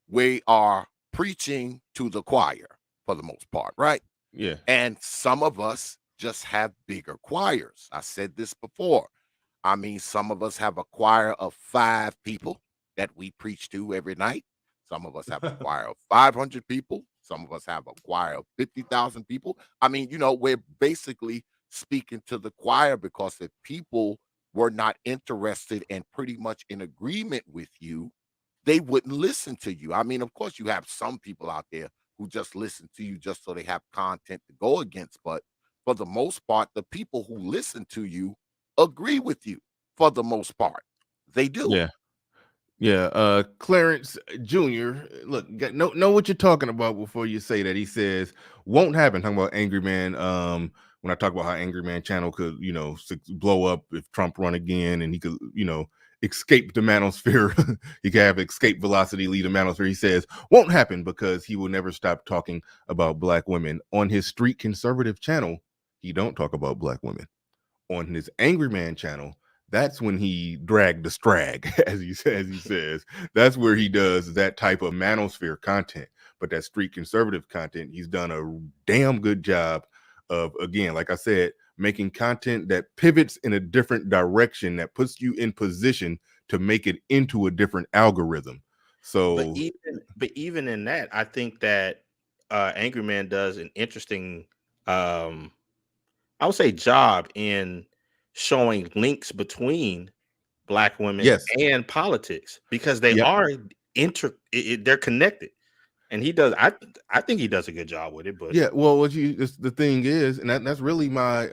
[SPEAKER 2] We are preaching to the choir for the most part, right?
[SPEAKER 1] Yeah.
[SPEAKER 2] And some of us just have bigger choirs. I said this before. I mean, some of us have a choir of 5 people that we preach to every night. Some of us have a choir of 500 people. Some of us have a choir of 50,000 people. I mean, we're basically speaking to the choir because if people were not interested and pretty much in agreement with you, they wouldn't listen to you. I mean, of course, you have some people out there who just listen to you just so they have content to go against. But for the most part, the people who listen to you agree with you for the most part. They do.
[SPEAKER 1] Yeah. Yeah, Clarence Jr. Look, know what you're talking about before you say that. He says won't happen. Talking about Angry Man. When I talk about how Angry Man channel could, blow up if Trump run again, and he could, escape the manosphere. He could have escape velocity, lead the manosphere. He says won't happen because he will never stop talking about black women on his street conservative channel. He don't talk about black women on his Angry Man channel. That's when he dragged the strag, as he says. That's where he does that type of manosphere content. But that street conservative content, he's done a damn good job of, again, like I said, making content that pivots in a different direction, that puts you in position to make it into a different algorithm.
[SPEAKER 5] But
[SPEAKER 1] So
[SPEAKER 5] even in that, I think that Angry Man does an interesting I would say job in showing links between Black women
[SPEAKER 1] Yes.
[SPEAKER 5] and politics because they
[SPEAKER 1] Yep.
[SPEAKER 5] are they're connected. And he does. I think he does a good job with it. But
[SPEAKER 1] Yeah, well, the thing is, and that's really my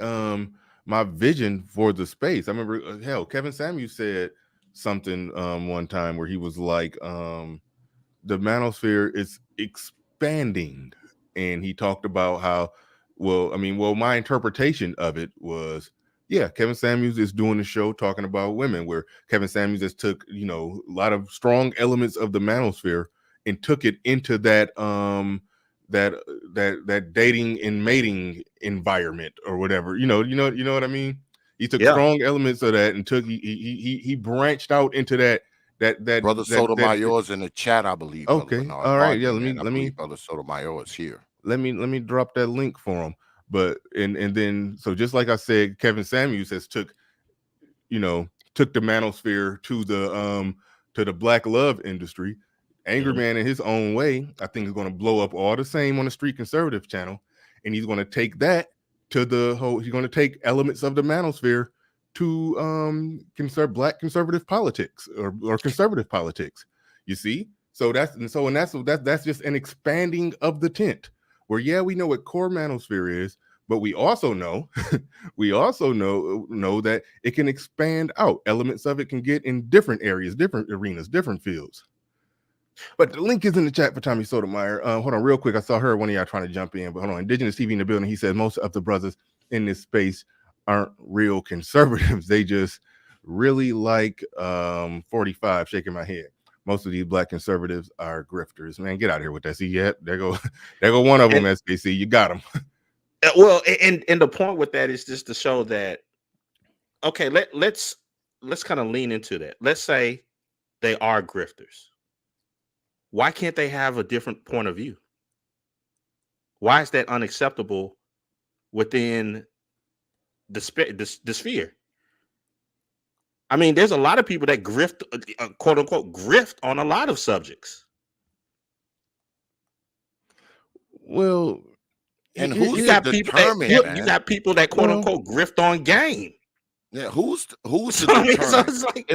[SPEAKER 1] vision for the space. I remember, hell, Kevin Samuels said something one time where he was like, the manosphere is expanding, and he talked about how, my interpretation of it was, yeah, Kevin Samuels is doing a show talking about women, where Kevin Samuels just took a lot of strong elements of the manosphere and took it into that that dating and mating environment or whatever. You know what I mean? He took strong elements of that and he branched out into that
[SPEAKER 2] Brother Sotomayor's in the chat, I believe.
[SPEAKER 1] Okay, all right, yeah. Let me
[SPEAKER 2] Brother Sotomayor is here.
[SPEAKER 1] Let me drop that link for him. But and then, so just like I said, Kevin Samuels has took the manosphere to the Black love industry. Angry Man, in his own way, I think is going to blow up all the same on the Street Conservative channel, and he's going to take that to the whole. He's going to take elements of the manosphere to Black conservative politics or conservative politics. You see, so that's just an expanding of the tent. Where we know what core manosphere is, but we also know know that it can expand out. Elements of it can get in different areas, different arenas, different fields. But the link is in the chat for Tommy Sotomayor. Hold on real quick. I saw one of y'all trying to jump in, but hold on. Indigenous TV in the building. He said most of the brothers in this space aren't real conservatives. They just really like 45, shaking my head. Most of these Black conservatives are grifters. Man, get out of here with that. See, there go one of them, SKC. You got them.
[SPEAKER 5] Well, and the point with that is just to show that, okay, let's kind of lean into that. Let's say they are grifters. Why can't they have a different point of view? Why is that unacceptable within the sphere? I mean, there's a lot of people that grift, quote unquote, grift on a lot of subjects.
[SPEAKER 1] Well,
[SPEAKER 2] and who's
[SPEAKER 5] you got people that quote unquote grift on game.
[SPEAKER 2] Yeah, who's to determine? So it's like,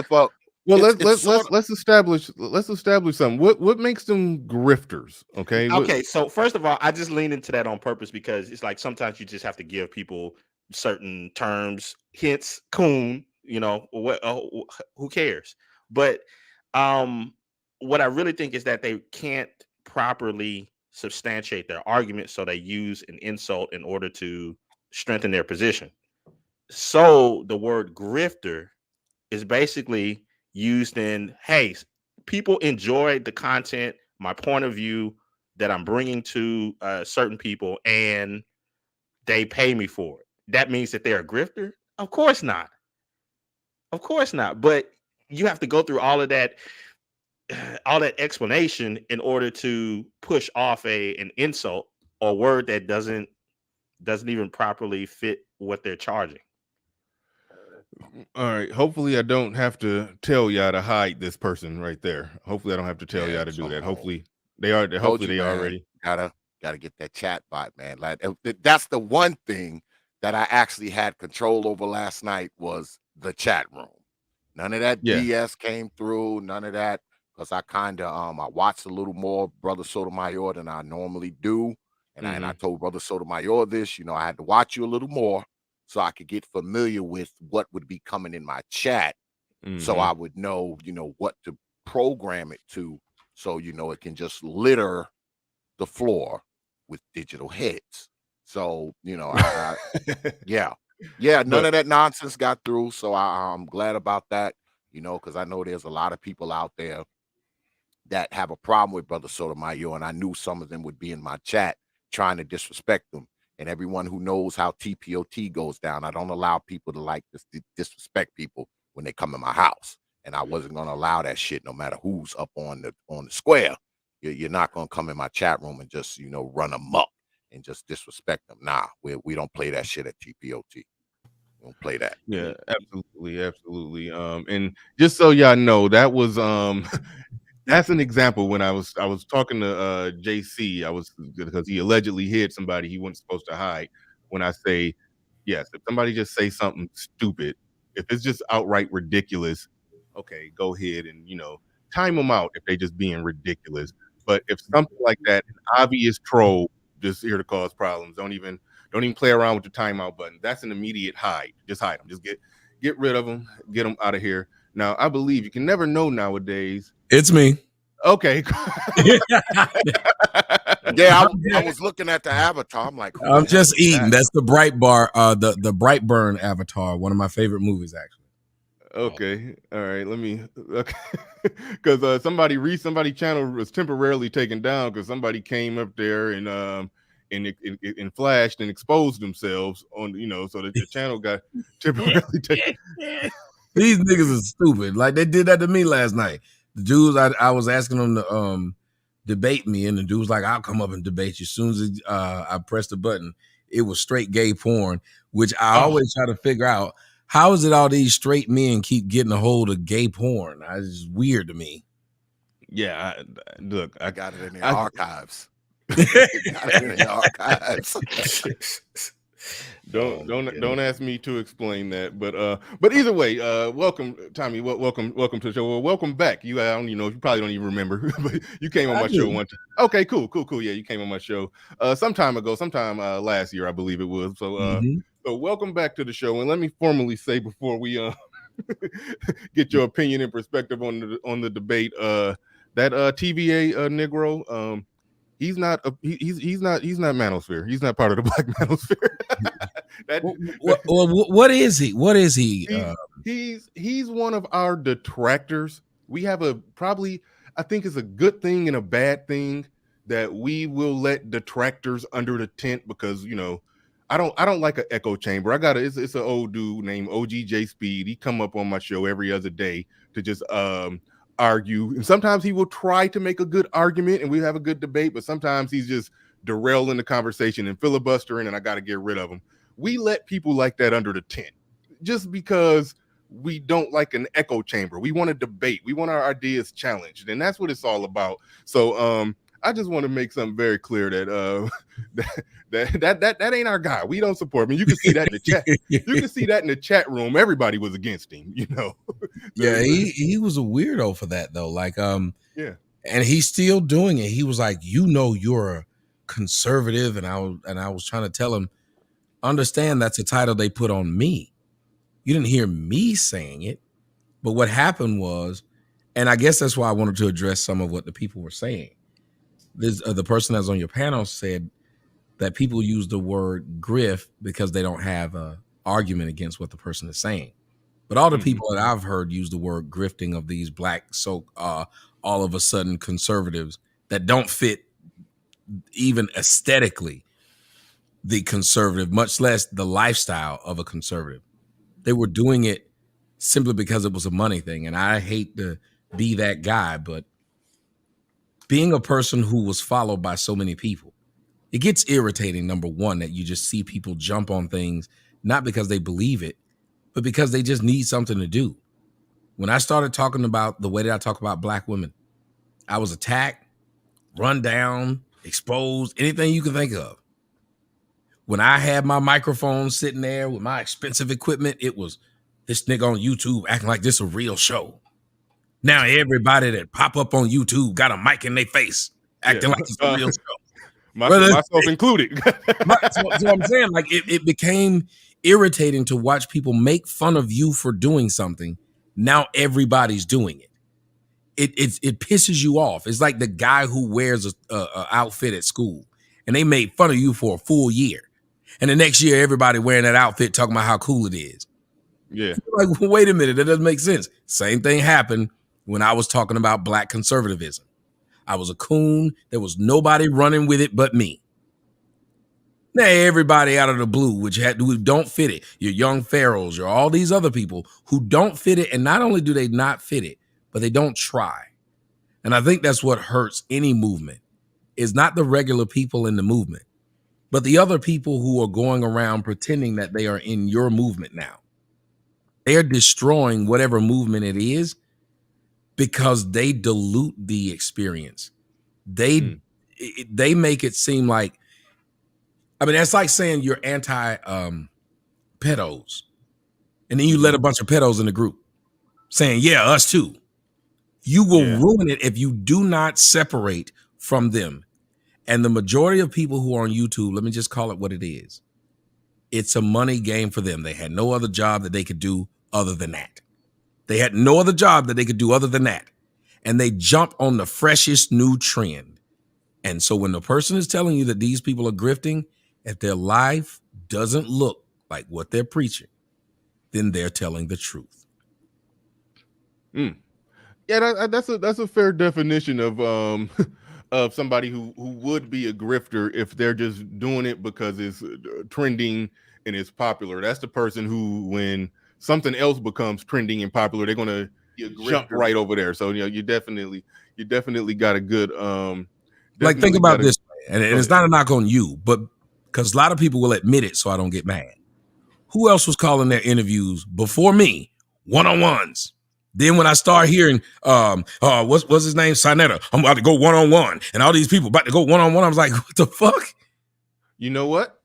[SPEAKER 1] let's establish something. What makes them grifters? Okay.
[SPEAKER 5] So first of all, I just lean into that on purpose because it's like sometimes you just have to give people certain terms, hints, coon. Who cares? But what I really think is that they can't properly substantiate their argument, so they use an insult in order to strengthen their position. So the word grifter is basically used in, hey, people enjoy the content, my point of view that I'm bringing to certain people, and they pay me for it. That means that they're a grifter? Of course not. Of course not. But you have to go through all that explanation in order to push off an insult or word that doesn't even properly fit what they're charging.
[SPEAKER 1] All right. Hopefully I don't have to tell y'all to hide this person right there. Hopefully I don't have to tell y'all to do that. Hopefully they are. Hopefully they already
[SPEAKER 2] gotta get that chat bot, man. Like, that's the one thing that I actually had control over last night was the chat room. None of that BS came through. None of that, because I kind of I watched a little more Brother Sotomayor than I normally do, and I told Brother Sotomayor this. I had to watch you a little more so I could get familiar with what would be coming in my chat, so I would know what to program it to, so it can just litter the floor with digital hits. So none of that nonsense got through. So I'm glad about that, because I know there's a lot of people out there that have a problem with Brother Sotomayor, and I knew some of them would be in my chat trying to disrespect them. And everyone who knows how TPOT goes down, I don't allow people to disrespect people when they come in my house, and I wasn't going to allow that shit. No matter who's up on the square, you're not going to come in my chat room and just run amok and just disrespect them. Nah, we don't play that shit at TPOT. We don't play that.
[SPEAKER 1] Yeah, absolutely. And just so y'all know, that was that's an example. When I was talking to JC, because he allegedly hid somebody he wasn't supposed to hide. When I say, yes, if somebody just say something stupid, if it's just outright ridiculous, okay, go ahead and time them out if they just being ridiculous. But if something like that, an obvious troll, just here to cause problems, don't even play around with the timeout button. That's an immediate hide. Just hide them. Just get rid of them. Get them out of here. Now, I believe you can never know nowadays.
[SPEAKER 6] It's me.
[SPEAKER 1] Okay.
[SPEAKER 2] Yeah, I was looking at the avatar. I'm like,
[SPEAKER 6] I'm just eating. That's the the Brightburn avatar. One of my favorite movies, actually.
[SPEAKER 1] Okay. All right. Let me. Okay. Because somebody channel was temporarily taken down because somebody came up there and it flashed and exposed themselves on so that the channel got temporarily taken.
[SPEAKER 6] These niggas are stupid. Like they did that to me last night. The dudes I was asking them to debate me, and the dude was like, "I'll come up and debate you." As soon as I pressed the button, it was straight gay porn, which I always try to figure out. How is it all these straight men keep getting a hold of gay porn? It's weird to me.
[SPEAKER 1] Yeah, look,
[SPEAKER 2] I got it in the archives. Got it in the archives.
[SPEAKER 1] Don't ask me to explain that, but either way, welcome, Tommy. Welcome to the show. Well, welcome back. You you probably don't even remember, but you came on my show one time. Okay, cool. Yeah, you came on my show sometime last year, I believe it was. So so welcome back to the show, and let me formally say before we get your opinion and perspective on the debate, that TVA Negro, he's not manosphere. He's not part of the Black manosphere.
[SPEAKER 6] What is he? What is he?
[SPEAKER 1] He's one of our detractors. We have I think it's a good thing and a bad thing that we will let detractors under the tent because I don't like an echo chamber. It's an old dude named OGJ Speed. He come up on my show every other day to just argue, and sometimes he will try to make a good argument and we have a good debate, but sometimes he's just derailing the conversation and filibustering, and I got to get rid of him. We let people like that under the tent just because we don't like an echo chamber. We want to debate. We want our ideas challenged, and that's what it's all about. So I just want to make something very clear that that ain't our guy. We don't support him. You can see that in the chat. You can see that in the chat room. Everybody was against him,
[SPEAKER 6] Yeah, he was a weirdo for that though. Like
[SPEAKER 1] yeah.
[SPEAKER 6] And he's still doing it. He was like, you're a conservative, and I was trying to tell him, understand that's a title they put on me. You didn't hear me saying it. But what happened was, and I guess that's why I wanted to address some of what the people were saying. The person that's on your panel said that people use the word grift because they don't have an argument against what the person is saying. But all the people that I've heard use the word grifting of these black, all of a sudden conservatives that don't fit even aesthetically the conservative, much less the lifestyle of a conservative. They were doing it simply because it was a money thing. And I hate to be that guy, but being a person who was followed by so many people, it gets irritating, number one, that you just see people jump on things, not because they believe it, but because they just need something to do. When I started talking about the way that I talk about black women, I was attacked, run down, exposed, anything you can think of. When I had my microphone sitting there with my expensive equipment, it was this nigga on YouTube acting like this is a real show. Now everybody that pop up on YouTube got a mic in their face, acting like it's a real show.
[SPEAKER 1] Myself included.
[SPEAKER 6] So I'm saying, like, it became irritating to watch people make fun of you for doing something. Now everybody's doing it. It pisses you off. It's like the guy who wears a outfit at school, and they made fun of you for a full year, and the next year everybody wearing that outfit talking about how cool it is.
[SPEAKER 1] Yeah.
[SPEAKER 6] Like, wait a minute, that doesn't make sense. Same thing happened when I was talking about black conservatism. I was a coon. There was nobody running with it but me. Now everybody out of the blue, who don't fit it, your young pharaohs, your all these other people who don't fit it, and not only do they not fit it, but they don't try. And I think that's what hurts any movement, is not the regular people in the movement, but the other people who are going around pretending that they are in your movement now. They're destroying whatever movement it is because they dilute the experience. They make it seem like, I mean, that's like saying you're anti pedos. And then you let a bunch of pedos in the group saying, yeah, us too. You will ruin it if you do not separate from them. And the majority of people who are on YouTube, let me just call it what it is. It's a money game for them. They had no other job that they could do other than that. They had no other job that they could do other than that. And they jump on the freshest new trend. And so when the person is telling you that these people are grifting, if their life doesn't look like what they're preaching, then they're telling the truth.
[SPEAKER 1] Yeah, that's a fair definition of of somebody who would be a grifter if they're just doing it because it's trending and it's popular. That's the person who, when something else becomes trending and popular, they're gonna jump right over there. So you definitely got a good
[SPEAKER 6] like, think about this, and it's not a knock on you, but because a lot of people will admit it, so I don't get mad. Who else was calling their interviews before me one-on-ones? Then when I start hearing, what's his name? Sinetta, I'm about to go one-on-one, and all these people about to go one-on-one. I was like, what the fuck?
[SPEAKER 1] You know what?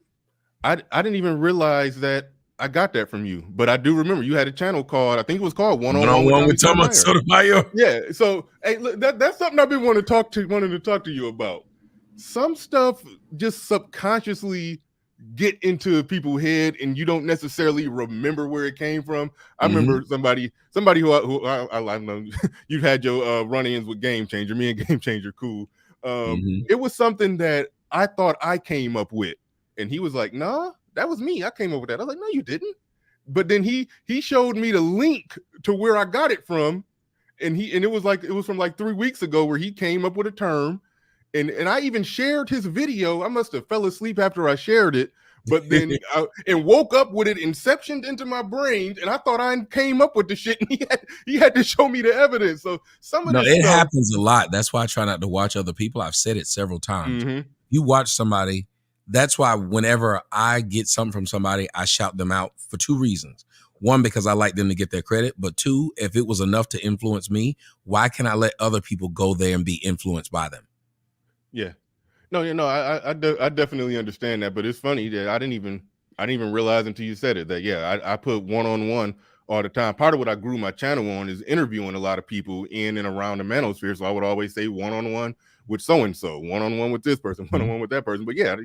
[SPEAKER 1] I didn't even realize that I got that from you, but I do remember you had a channel called, I think it was called One-on-One with
[SPEAKER 6] Sotomayor.
[SPEAKER 1] Yeah. So hey, look, that's something I've been wanting to talk to you about. Some stuff just subconsciously get into people's head and you don't necessarily remember where it came from. I remember somebody who I know you've had your run-ins with Game Changer. Me and Game Changer cool. It was something that I thought I came up with, and he was like, nah, that was me. I came up with that. I was like, no, you didn't. But then he showed me the link to where I got it from, and it was from like 3 weeks ago where he came up with a term. And I even shared his video. I must have fell asleep after I shared it, but then and woke up with it inceptioned into my brain, and I thought I came up with the shit. And he had to show me the evidence. So some of this stuff
[SPEAKER 6] happens a lot. That's why I try not to watch other people. I've said it several times. You watch somebody. That's why whenever I get something from somebody, I shout them out for two reasons. One, because I like them to get their credit, but two, if it was enough to influence me, why can't I let other people go there and be influenced by them?
[SPEAKER 1] Yeah, no, I definitely understand that, but it's funny that I didn't even realize until you said it that I put one-on-one all the time. Part of what I grew my channel on is interviewing a lot of people in and around the manosphere. So I would always say one-on-one with so-and-so, one-on-one with this person, one-on-one with that person. But yeah,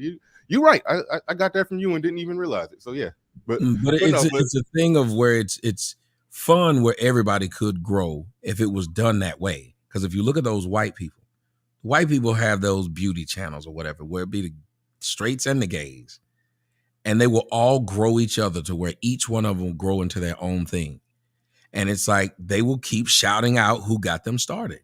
[SPEAKER 1] you're right. I got that from you and didn't even realize it. So yeah, but
[SPEAKER 6] it's a thing of where it's fun where everybody could grow if it was done that way. Because if you look at those white people have those beauty channels or whatever, where it be the straights and the gays, and they will all grow each other to where each one of them will grow into their own thing. And it's like they will keep shouting out who got them started.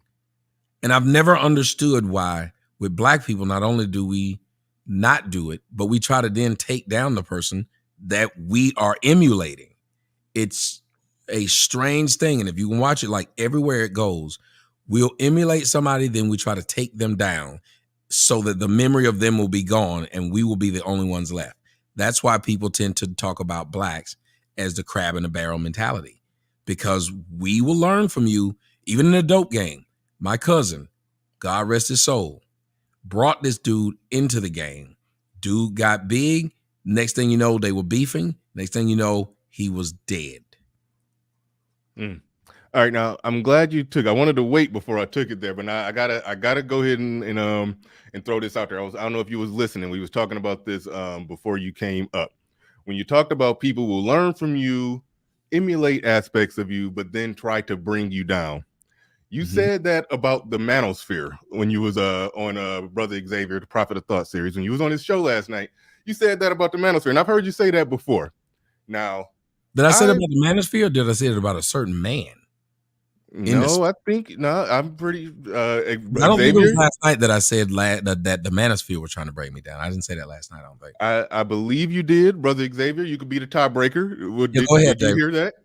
[SPEAKER 6] And I've never understood why with black people, not only do we not do it, but we try to then take down the person that we are emulating. It's a strange thing. And if you can watch it, like everywhere it goes, we'll emulate somebody, then we try to take them down so that the memory of them will be gone and we will be the only ones left. That's why people tend to talk about blacks as the crab in the barrel mentality, because we will learn from you. Even in a dope game, my cousin, God rest his soul, brought this dude into the game. Dude got big. Next thing you know, they were beefing. Next thing you know, he was dead.
[SPEAKER 1] All right, now I'm glad you took. I wanted to wait before I took it there, but now I gotta go ahead and throw this out there. I don't know if you was listening. We was talking about this before you came up. When you talked about people will learn from you, emulate aspects of you, but then try to bring you down. You said that about the manosphere when you was on Brother Xavier, the Prophet of Thought series, when you was on his show last night. You said that about the manosphere, and I've heard you say that before. Now,
[SPEAKER 6] did I say it about the manosphere, or did I say it about a certain man?
[SPEAKER 1] I'm pretty.
[SPEAKER 6] I don't think it was last night that I said that the manosphere were trying to break me down. I didn't say that last night. I don't think.
[SPEAKER 1] I believe you did, Brother Xavier. You could be the tiebreaker.
[SPEAKER 6] Go ahead,
[SPEAKER 1] did you hear that?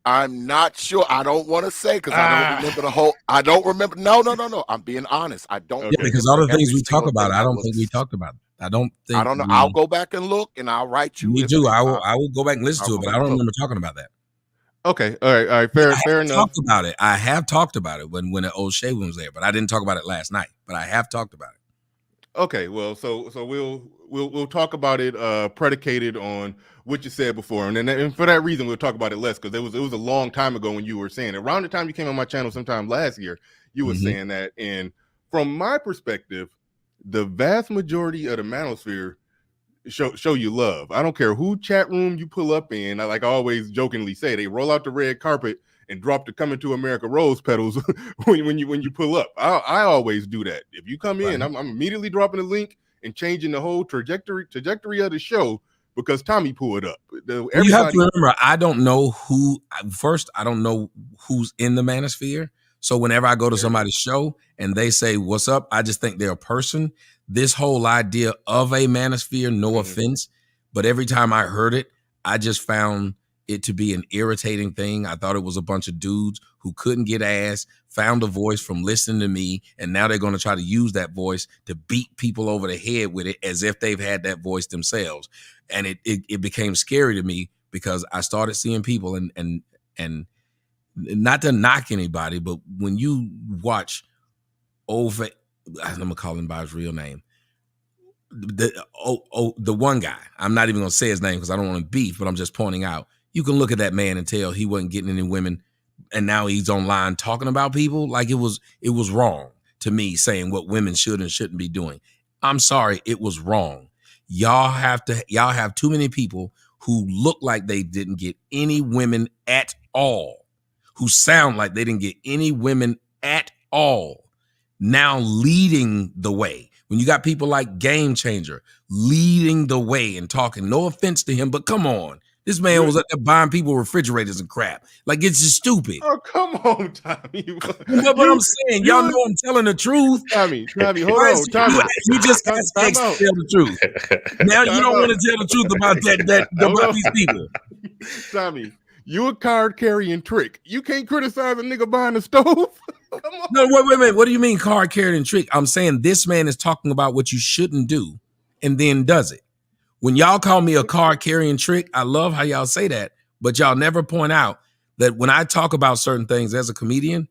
[SPEAKER 2] I'm not sure. I don't want to say because I don't remember the whole. I don't remember. No. I'm being honest. I don't.
[SPEAKER 6] Yeah, because all the things we talk about, I don't think we talked about it. I don't know.
[SPEAKER 2] I'll go back and look, and I'll write you.
[SPEAKER 6] Me too. I will go back and listen to it, but I don't remember talking about that.
[SPEAKER 1] Okay. All right. Fair enough.
[SPEAKER 6] Talked about it. I have talked about it when the old Shay was there, but I didn't talk about it last night. But I have talked about it.
[SPEAKER 1] Okay, well, so we'll talk about it predicated on what you said before, and for that reason we'll talk about it less, because it was a long time ago when you were saying it. Around the time you came on my channel sometime last year, you were saying that, and from my perspective, the vast majority of the manosphere show you love. I don't care who chat room you pull up in. I always jokingly say, they roll out the red carpet and drop the Coming to America rose petals when you pull up. I always do that. If you come in, I'm immediately dropping a link and changing the whole trajectory of the show because Tommy pulled up.
[SPEAKER 6] You have to remember, I don't know I don't know who's in the manosphere. So whenever I go to somebody's show and they say, "What's up?" I just think they're a person. This whole idea of a manosphere, no offense, but every time I heard it, I just found it to be an irritating thing. I thought it was a bunch of dudes who couldn't get ass, found a voice from listening to me, and now they're going to try to use that voice to beat people over the head with it as if they've had that voice themselves. And it became scary to me because I started seeing people and not to knock anybody, but when you watch over, I'm gonna call him by his real name, the one guy, I'm not even gonna say his name because I don't want to beef, but I'm just pointing out, you can look at that man and tell he wasn't getting any women, and now he's online talking about people like it was wrong to me, saying what women should and shouldn't be doing. I'm sorry, it was wrong. Y'all have too many people who look like they didn't get any women at all, who sound like they didn't get any women at all, now leading the way. When you got people like Game Changer leading the way and talking, no offense to him, but come on. This man was up there buying people refrigerators and crap. Like, it's just stupid.
[SPEAKER 1] Oh, come on, Tommy.
[SPEAKER 6] But I'm saying, y'all know I'm telling the truth.
[SPEAKER 1] Tommy, hold on, Tommy.
[SPEAKER 6] You just asked X to tell the truth. Now you don't want to tell the truth about about these people.
[SPEAKER 1] Tommy, you a card carrying trick. You can't criticize a nigga buying a stove.
[SPEAKER 6] No, wait. What do you mean card carrying trick? I'm saying this man is talking about what you shouldn't do and then does it. When y'all call me a card carrying trick, I love how y'all say that, but y'all never point out that when I talk about certain things as a comedian,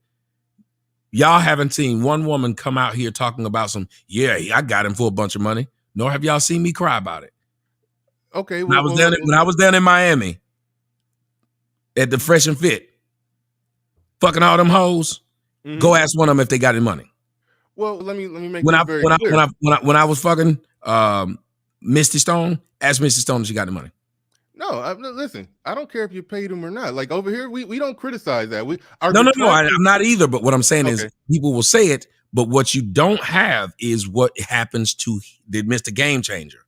[SPEAKER 6] y'all haven't seen one woman come out here talking about I got him for a bunch of money. Nor have y'all seen me cry about it.
[SPEAKER 1] Okay.
[SPEAKER 6] When I was down in Miami at the Fresh and Fit, fucking all them hoes, go ask one of them if they got any money.
[SPEAKER 1] Well, let me make this very clear.
[SPEAKER 6] When I was fucking Misty Stone, ask Misty Stone if she got any money.
[SPEAKER 1] No, listen, I don't care if you paid them or not. Like over here, we don't criticize that. No,
[SPEAKER 6] I'm not either. But what I'm saying is people will say it, but what you don't have is what happens to the Mr. Game Changer.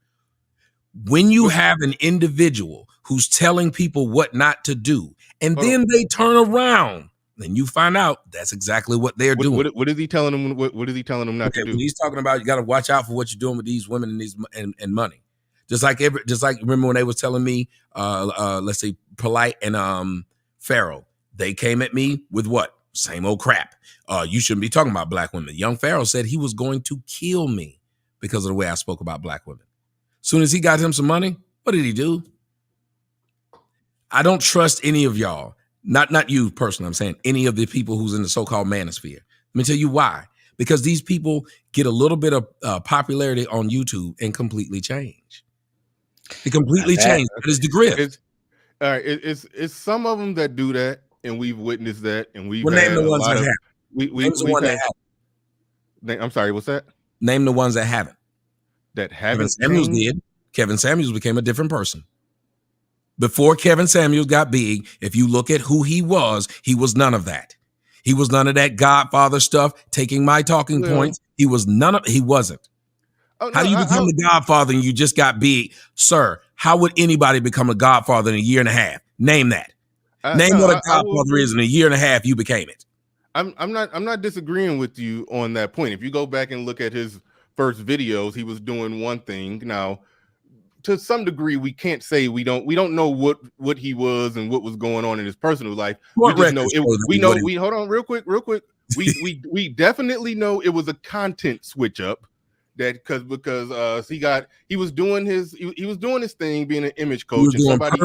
[SPEAKER 6] When you have an individual who's telling people what not to do, and then they turn around, then you find out that's exactly what they're doing.
[SPEAKER 1] What is he telling them? What is he telling them not to do?
[SPEAKER 6] When he's talking about, you got to watch out for what you're doing with these women and these and money. Just like remember when they was telling me, let's say Polite and Pharaoh, they came at me with what? Same old crap. You shouldn't be talking about black women. Young Pharaoh said he was going to kill me because of the way I spoke about black women. Soon as he got him some money, what did he do? I don't trust any of y'all. Not you personally, I'm saying any of the people who's in the so-called manosphere. Let me tell you why. Because these people get a little bit of popularity on YouTube and completely change. They completely change. That is the grift.
[SPEAKER 1] All right, it's some of them that do that, and we've witnessed that, and we've
[SPEAKER 6] name the ones that
[SPEAKER 1] haven't. I'm sorry, what's that?
[SPEAKER 6] Name the ones that haven't.
[SPEAKER 1] That haven't.
[SPEAKER 6] Kevin Samuels did. Kevin Samuels became a different person. Before Kevin Samuels got big, if you look at who he was none of that. He was none of that Godfather stuff, taking my talking points. He wasn't.
[SPEAKER 1] Oh,
[SPEAKER 6] how do you become the Godfather and you just got big? Sir, how would anybody become a Godfather in a year and a half? Name that. Name what a Godfather is in a year and a half you became it.
[SPEAKER 1] I'm not disagreeing with you on that point. If you go back and look at his first videos, he was doing one thing. Now, to some degree, we can't say we don't know what he was and what was going on in his personal life. We just know it. Hold on real quick. We definitely know it was a content switch up. That because he was doing his thing, being an image coach,
[SPEAKER 6] and somebody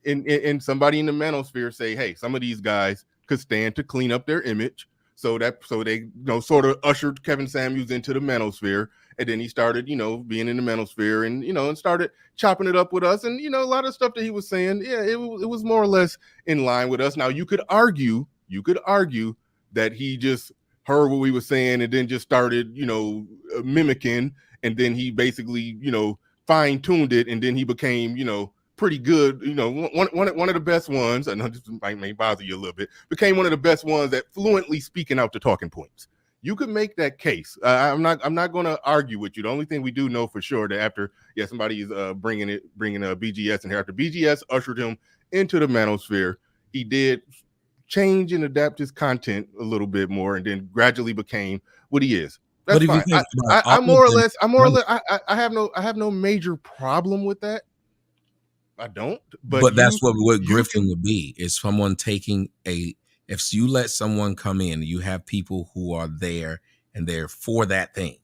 [SPEAKER 1] and somebody in the manosphere say, hey, some of these guys could stand to clean up their image. So they sort of ushered Kevin Samuels into the manosphere, and then he started being in the manosphere, and and started chopping it up with us, and a lot of stuff that he was saying, it was more or less in line with us. Now you could argue that he just heard what we were saying and then just started mimicking, and then he basically fine-tuned it, and then he became pretty good, one of the best ones. I know this may bother you a little bit. Became one of the best ones at fluently speaking out the talking points. You could make that case. I'm not going to argue with you. The only thing we do know for sure that after somebody is bringing BGS in here, after BGS ushered him into the manosphere, he did change and adapt his content a little bit more, and then gradually became what he is. That's fine. I more or less I have no major problem with that. I don't,
[SPEAKER 6] but that's what grifting would be. Is someone taking if you let someone come in, you have people who are there and they're for that thing,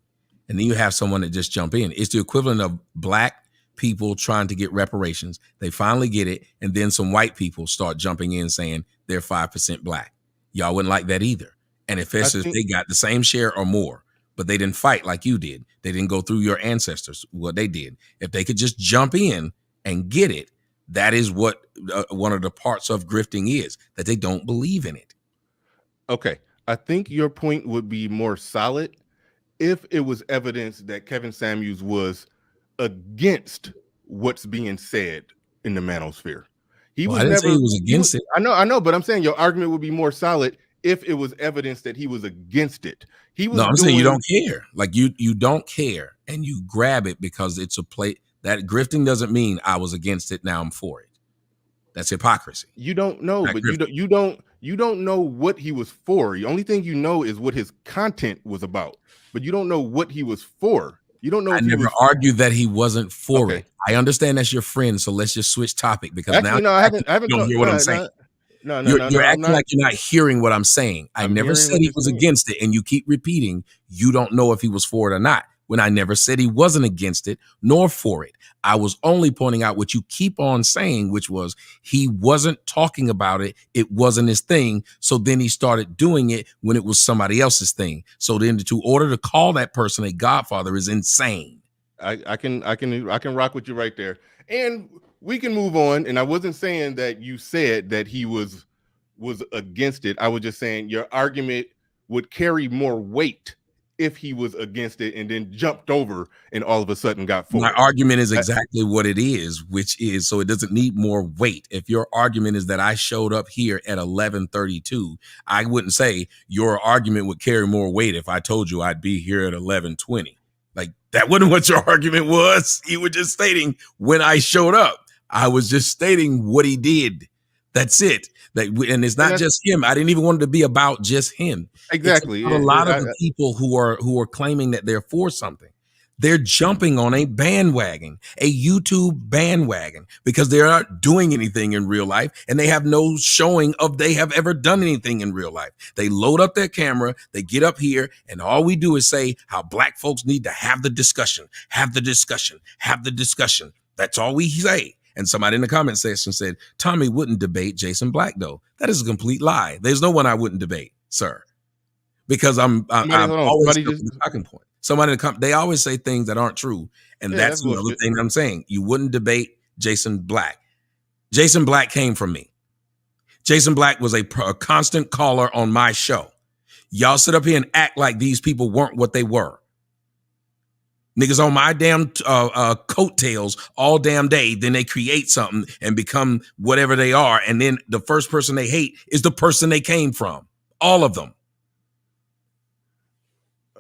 [SPEAKER 6] and then you have someone that just jump in. It's the equivalent of black people trying to get reparations. They finally get it, and then some white people start jumping in saying they're 5% black. Y'all wouldn't like that either. And if they got the same share or more, but they didn't fight like you did, they didn't go through your ancestors, what they did. If they could just jump in and get it, that is what one of the parts of grifting is, that they don't believe in it.
[SPEAKER 1] Okay. I think your point would be more solid if it was evidence that Kevin Samuels was against what's being said in the manosphere.
[SPEAKER 6] I didn't say he was against it.
[SPEAKER 1] I know, but I'm saying your argument would be more solid if it was evidence that he was against it.
[SPEAKER 6] I'm saying you don't care. Like you don't care, and you grab it because it's a play. That grifting doesn't mean I was against it, now I'm for it. That's hypocrisy.
[SPEAKER 1] You don't know, but you don't know what he was for. The only thing you know is what his content was about, but you don't know what he was for. You don't know.
[SPEAKER 6] I never argued that he wasn't for it. I understand that's your friend, so let's just switch topic because
[SPEAKER 1] actually,
[SPEAKER 6] now
[SPEAKER 1] I haven't.
[SPEAKER 6] You don't hear what I'm saying.
[SPEAKER 1] No,
[SPEAKER 6] you're acting like you're not hearing what I'm saying. I never said he was against it, and you keep repeating you don't know if he was for it or not. When I never said he wasn't against it nor for it. I was only pointing out what you keep on saying, which was he wasn't talking about it. It wasn't his thing. So then he started doing it when it was somebody else's thing. So then to order to call that person a godfather is insane.
[SPEAKER 1] I can rock with you right there. And we can move on. And I wasn't saying that you said that he was against it. I was just saying your argument would carry more weight if he was against it and then jumped over and all of a sudden got for it.
[SPEAKER 6] My argument is exactly what it is, which is, so it doesn't need more weight. If your argument is that I showed up here at 11:32, I wouldn't say your argument would carry more weight if I told you I'd be here at 11:20. Like, that wasn't what your argument was. You were just stating when I showed up. I was just stating what he did. That's it. And it's not just him. I didn't even want it to be about just him.
[SPEAKER 1] Exactly.
[SPEAKER 6] A lot of the people who are claiming that they're for something, they're jumping on a bandwagon, a YouTube bandwagon, because they're not doing anything in real life and they have no showing of they have ever done anything in real life. They load up their camera, they get up here, and all we do is say how black folks need to have the discussion, have the discussion, have the discussion. That's all we say. And somebody in the comment section said, Tommy wouldn't debate Jason Black, though. That is a complete lie. There's no one I wouldn't debate, sir. Because I'm always the talking point. Somebody in the comment, they always say things that aren't true. And that's the other thing I'm saying. You wouldn't debate Jason Black. Jason Black came from me. Jason Black was a constant caller on my show. Y'all sit up here and act like these people weren't what they were. Niggas on my damn coattails all damn day, then they create something and become whatever they are. And then the first person they hate is the person they came from. All of them.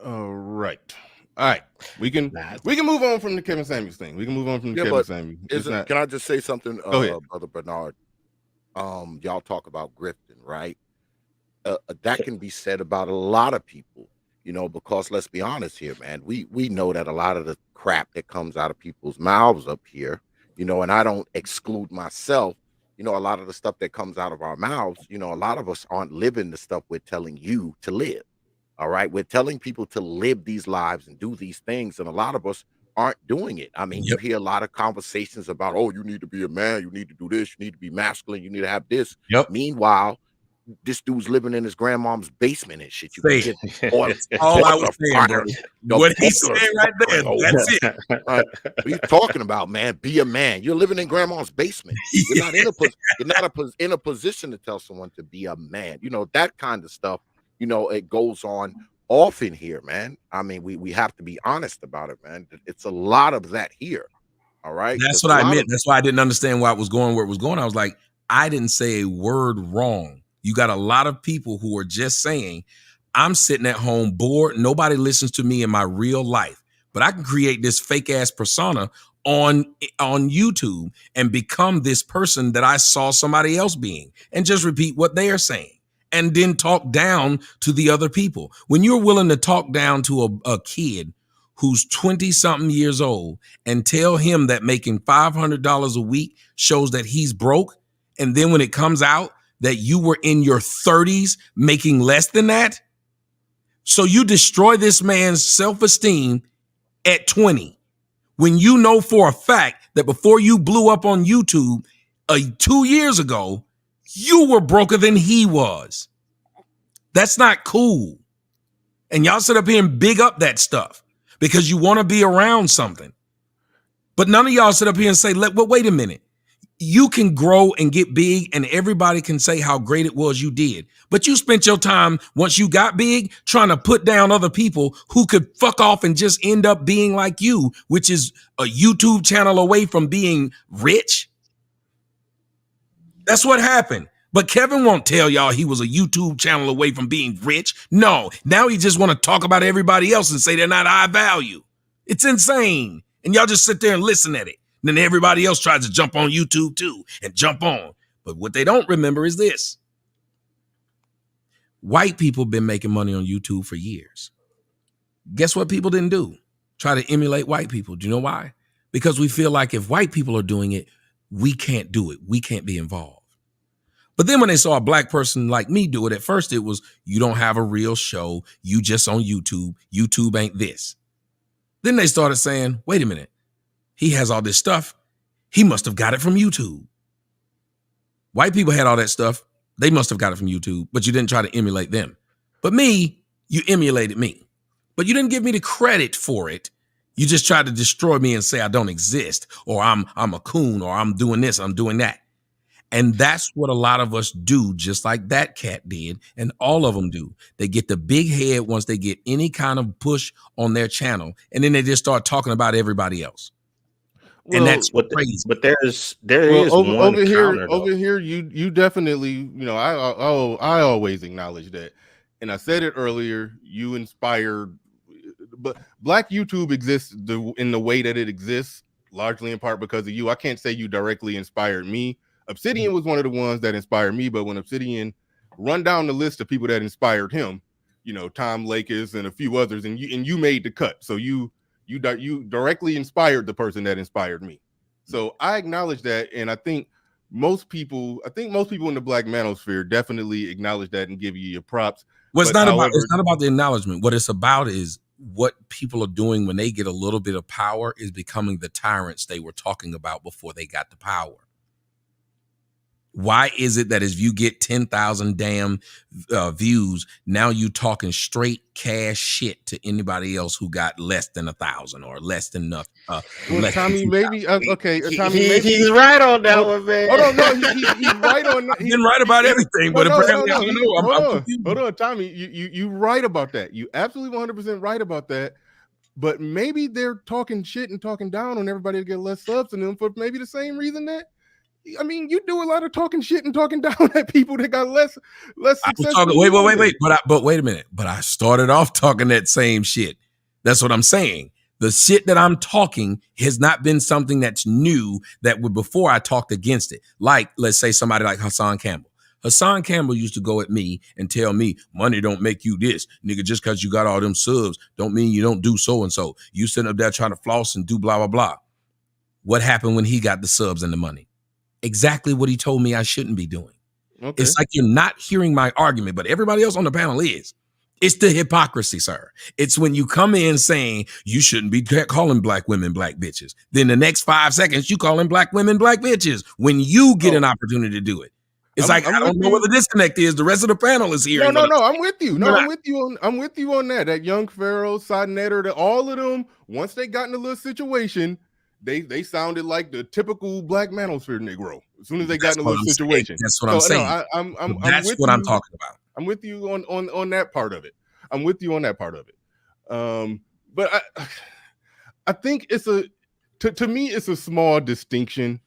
[SPEAKER 1] All right. We can move on from the Kevin Samuels thing. We can move on from the Kevin Samuels.
[SPEAKER 2] Can I just say something, Brother Bernard? Y'all talk about grifting, right? That can be said about a lot of people. Because let's be honest here, man, we know that a lot of the crap that comes out of people's mouths up here, and I don't exclude myself, a lot of the stuff that comes out of our mouths, a lot of us aren't living the stuff we're telling you to live. All right. We're telling people to live these lives and do these things. And a lot of us aren't doing it. I mean, you hear a lot of conversations about, oh, you need to be a man. You need to do this. You need to be masculine. You need to have this.
[SPEAKER 6] Yep.
[SPEAKER 2] Meanwhile, this dude's living in his grandmom's basement and shit. You
[SPEAKER 6] Say
[SPEAKER 2] can
[SPEAKER 6] it.
[SPEAKER 2] get oil,
[SPEAKER 6] All I
[SPEAKER 2] toilet
[SPEAKER 6] was saying, bro.
[SPEAKER 2] fire, the
[SPEAKER 6] What he
[SPEAKER 2] toilet
[SPEAKER 6] said right there,
[SPEAKER 2] fire.
[SPEAKER 6] that's it.
[SPEAKER 2] Right? What are you talking about, man? Be a man. You're living in grandma's basement. You're not in a position to tell someone to be a man. You know, that kind of stuff, you know, it goes on often here, man. I mean, we have to be honest about it, man. It's a lot of that here. All right.
[SPEAKER 6] That's what I meant. That's why I didn't understand why it was going where it was going. I was like, I didn't say a word wrong. You got a lot of people who are just saying, I'm sitting at home bored. Nobody listens to me in my real life, but I can create this fake ass persona on YouTube and become this person that I saw somebody else being and just repeat what they are saying and then talk down to the other people. When you're willing to talk down to a kid who's 20 something years old and tell him that making $500 a week shows that he's broke. And then when it comes out that you were in your 30s making less than that. So you destroy this man's self-esteem at 20 when you know for a fact that before you blew up on YouTube 2 years ago, you were broker than he was. That's not cool. And y'all sit up here and big up that stuff because you want to be around something. But none of y'all sit up here and say, wait a minute. You can grow and get big and everybody can say how great it was you did. But you spent your time once you got big trying to put down other people who could fuck off and just end up being like you, which is a YouTube channel away from being rich. That's what happened. But Kevin won't tell y'all he was a YouTube channel away from being rich. No, now he just want to talk about everybody else and say they're not high value. It's insane. And y'all just sit there and listen at it. And then everybody else tries to jump on YouTube too and jump on. But what they don't remember is this. White people been making money on YouTube for years. Guess what people didn't do? Try to emulate white people. Do you know why? Because we feel like if white people are doing it, we can't do it. We can't be involved. But then when they saw a black person like me do it, at first it was, you don't have a real show. You just on YouTube. YouTube ain't this. Then they started saying, wait a minute. He has all this stuff. He must have got it from YouTube. White people had all that stuff. They must have got it from YouTube, but you didn't try to emulate them. But me, you emulated me. But you didn't give me the credit for it. You just tried to destroy me and say I don't exist, or I'm a coon, or I'm doing this, I'm doing that. And that's what a lot of us do, just like that cat did, and all of them do. They get the big head once they get any kind of push on their channel, and then they just start talking about everybody else.
[SPEAKER 1] Well,
[SPEAKER 6] and that's crazy.
[SPEAKER 5] But there is one
[SPEAKER 1] over here. You definitely, you know, I always acknowledge that, and I said it earlier. You inspired, but Black YouTube exists in the way that it exists, largely in part because of you. I can't say you directly inspired me. Obsidian was one of the ones that inspired me, but when Obsidian run down the list of people that inspired him, you know, Tom Lakis and a few others, and you made the cut. So you directly inspired the person that inspired me. So I acknowledge that, and I think most people in the Black manosphere definitely acknowledge that and give you your props.
[SPEAKER 6] Well, it's not about the acknowledgement. What it's about is what people are doing when they get a little bit of power is becoming the tyrants they were talking about before they got the power. Why is it that if you get 10,000 damn views, now you talking straight cash shit to anybody else who got less than 1,000 or less than enough?
[SPEAKER 1] Well, Tommy, maybe okay. Tommy,
[SPEAKER 5] he's right on that one, man.
[SPEAKER 1] Hold on, no, he's right on that.
[SPEAKER 6] He's been right about everything, but apparently I don't know.
[SPEAKER 1] Hold on, Tommy, you right about that. You absolutely 100% right about that. But maybe they're talking shit and talking down on everybody to get less subs than them for maybe the same reason that. I mean, you do a lot of talking shit and talking down at people that got less success.
[SPEAKER 6] Wait. But wait a minute. But I started off talking that same shit. That's what I'm saying. The shit that I'm talking has not been something that's new that would before I talked against it. Like, let's say somebody like Hassan Campbell. Hassan Campbell used to go at me and tell me, money don't make you this. Nigga, just because you got all them subs don't mean you don't do so-and-so. You sitting up there trying to floss and do blah, blah, blah. What happened when he got the subs and the money? Exactly what he told me I shouldn't be doing. Okay. It's like you're not hearing my argument, but everybody else on the panel is. It's the hypocrisy, sir. It's when you come in saying you shouldn't be calling black women black bitches. Then the next 5 seconds, you calling black women black bitches when you get an opportunity to do it. It's I don't know what the disconnect is. The rest of the panel is here.
[SPEAKER 1] No. I'm with you. No, I'm with you on that. That young Pharaoh, Sodnetter, all of them. Once they got in a little situation, they sounded like the typical black manosphere Negro. As soon as they got in a little situation,
[SPEAKER 6] that's what I'm saying.
[SPEAKER 1] I'm
[SPEAKER 6] that's
[SPEAKER 1] with
[SPEAKER 6] what
[SPEAKER 1] you.
[SPEAKER 6] I'm talking about.
[SPEAKER 1] I'm with you on that part of it. I'm with you on that part of it. But I think it's to me it's a small distinction,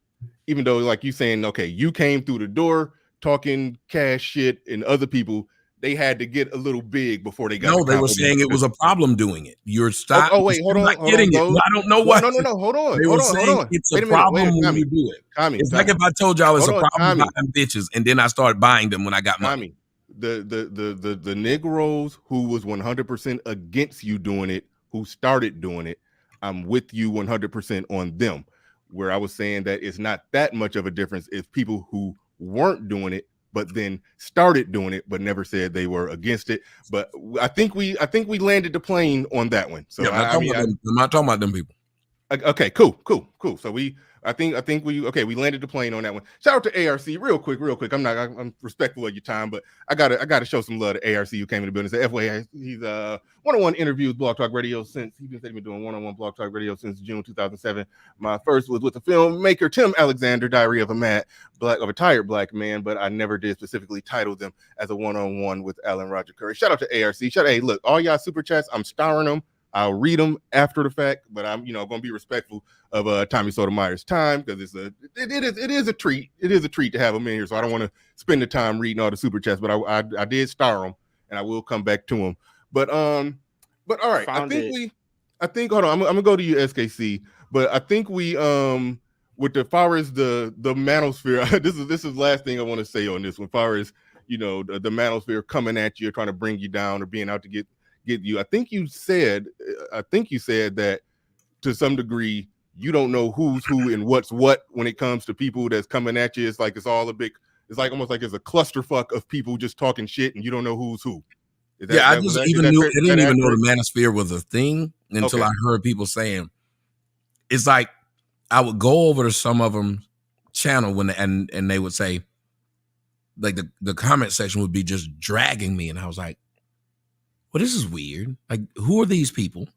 [SPEAKER 1] even though like you saying, okay, you came through the door talking cash shit, and other people, they had to get a little big before they got.
[SPEAKER 6] No, they were saying it was a problem doing it. You're stopping.
[SPEAKER 1] Oh wait, hold on.
[SPEAKER 6] No, I don't know what.
[SPEAKER 1] No. Hold on.
[SPEAKER 6] They were saying it's a problem when you do it. It's like if I told y'all it's a problem buying bitches, and then I started buying them when I got money.
[SPEAKER 1] The Negroes who was 100% against you doing it, who started doing it, I'm with you 100% on them. Where I was saying that it's not that much of a difference if people who weren't doing it but then started doing it but never said they were against it. But I think we landed the plane on that one. So
[SPEAKER 6] I'm not talking about them people.
[SPEAKER 1] Okay, cool. So we landed the plane on that one. Shout out to ARC real quick. I'm respectful of your time, but I gotta show some love to ARC who came in the building. Say FYI, he's one-on-one interview with Blog Talk Radio since he's been doing one-on-one Blog Talk Radio since June 2007. My first was with the filmmaker Tim Alexander, Diary of a Retired Black Man, but I never did specifically title them as a one-on-one with Alan Roger Curry. Shout out to ARC. Hey, look, all y'all super chats, I'm starring them. I'll read them after the fact, but I'm going to be respectful of Tommy Sotomayer's time, because it is a treat. It is a treat to have him in here, so I don't want to spend the time reading all the super chats, but I did star them, and I will come back to them. But all right, I think hold on, I'm gonna go to you, SKC, but I think we with the far as the manosphere, this is the last thing I want to say on this one. Far as the manosphere coming at you, trying to bring you down, or being out to get you. I think you said that to some degree you don't know who's who and what's what when it comes to people that's coming at you. It's like it's almost like it's a clusterfuck of people just talking shit, and you don't know who's who. I didn't even know
[SPEAKER 6] the manosphere was a thing until I heard people saying. It's like I would go over to some of them channel and they would say, like the comment section would be just dragging me, and I was like, well, this is weird. Like, who are these people?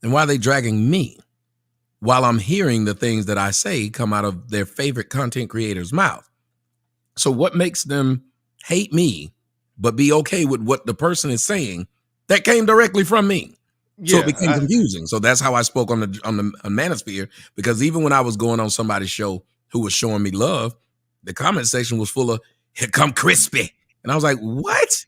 [SPEAKER 6] And why are they dragging me? While I'm hearing the things that I say come out of their favorite content creator's mouth. So what makes them hate me, but be okay with what the person is saying that came directly from me? So it became confusing. So that's how I spoke on the manosphere, because even when I was going on somebody's show who was showing me love, the comment section was full of, here come crispy. And I was like, what?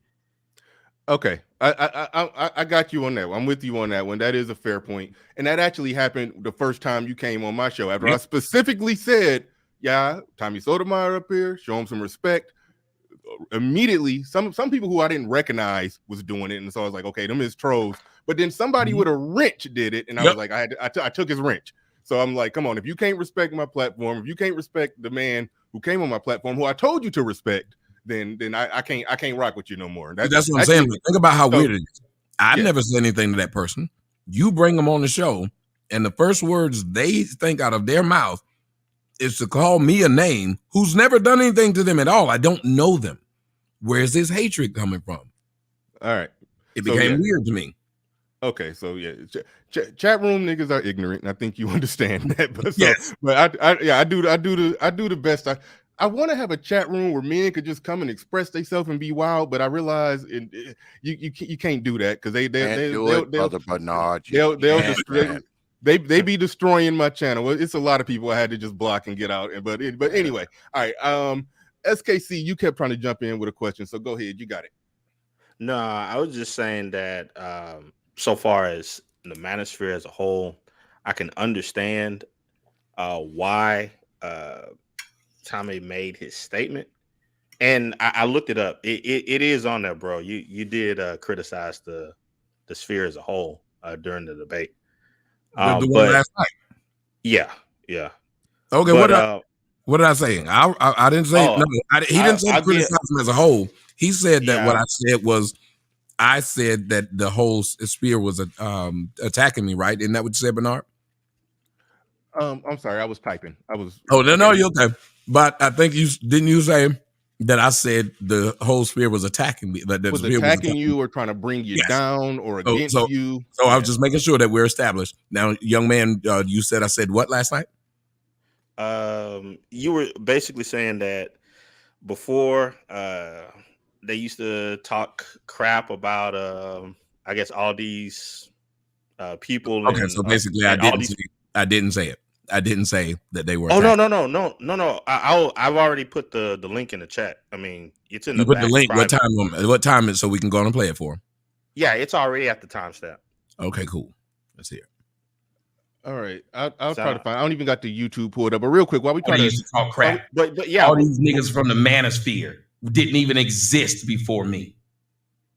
[SPEAKER 1] Okay, I got you on that one. I'm with you on that one. That is a fair point, and that actually happened the first time you came on my show. After I specifically said, "Yeah, Tommy Sotomayor up here, show him some respect." Immediately, some people who I didn't recognize was doing it, and so I was like, "Okay, them is trolls." But then somebody with a wrench did it, and I was like, I took his wrench. So I'm like, "Come on, if you can't respect my platform, if you can't respect the man who came on my platform, who I told you to respect." Then I can't rock with you no more. That's
[SPEAKER 6] what I'm saying. Think about how weird it is. I never said anything to that person. You bring them on the show, and the first words they think out of their mouth is to call me a name who's never done anything to them at all. I don't know them. Where's this hatred coming from?
[SPEAKER 1] All right.
[SPEAKER 6] It became weird to me.
[SPEAKER 1] Okay, so chat room niggas are ignorant, and I think you understand that. But I do the best. I want to have a chat room where men could just come and express themselves and be wild, but I realize you can't do that, because they be destroying my channel. It's a lot of people I had to just block and get out. But anyway, all right. SKC, you kept trying to jump in with a question, so go ahead. You got it.
[SPEAKER 5] No, I was just saying that so far as the manosphere as a whole, I can understand why Tommy made his statement, and I looked it up. It is on there, bro. You did criticize the sphere as a whole during the debate.
[SPEAKER 6] The one last night.
[SPEAKER 5] Yeah.
[SPEAKER 6] Okay, but, what did I say? I didn't say no. He didn't say criticize him as a whole. He said that what I said was, I said that the whole sphere was attacking me, right? Isn't that what you said, Bernard?
[SPEAKER 1] I'm sorry, I was typing.
[SPEAKER 6] No, you're okay. But I think you say That I said the whole sphere was attacking me. That the
[SPEAKER 1] Was
[SPEAKER 6] sphere
[SPEAKER 1] attacking you or trying to bring you
[SPEAKER 6] Yes.
[SPEAKER 1] down or
[SPEAKER 6] So,
[SPEAKER 1] against
[SPEAKER 6] so,
[SPEAKER 1] you.
[SPEAKER 6] so I was just making sure that we're established. Now, young man, you said I said what last night?
[SPEAKER 5] You were basically saying that before they used to talk crap about I guess all these people.
[SPEAKER 6] Okay,
[SPEAKER 5] and
[SPEAKER 6] so basically,
[SPEAKER 5] and
[SPEAKER 6] I
[SPEAKER 5] all these.
[SPEAKER 6] didn't say it. I didn't say that they were.
[SPEAKER 5] Oh
[SPEAKER 6] attacking.
[SPEAKER 5] no! I've already put the link in the chat. I mean, it's in
[SPEAKER 6] You
[SPEAKER 5] the
[SPEAKER 6] put
[SPEAKER 5] back.
[SPEAKER 6] the link.
[SPEAKER 5] Private.
[SPEAKER 6] What time is so we can go on and play it for him?
[SPEAKER 5] Yeah, it's already at the timestamp.
[SPEAKER 6] Okay, cool. Let's hear it.
[SPEAKER 1] All right, I'll try to find. I don't even got the YouTube pulled up, but real quick, while we try to
[SPEAKER 7] talk crap,
[SPEAKER 5] but yeah,
[SPEAKER 7] all these niggas from the manosphere didn't even exist before me,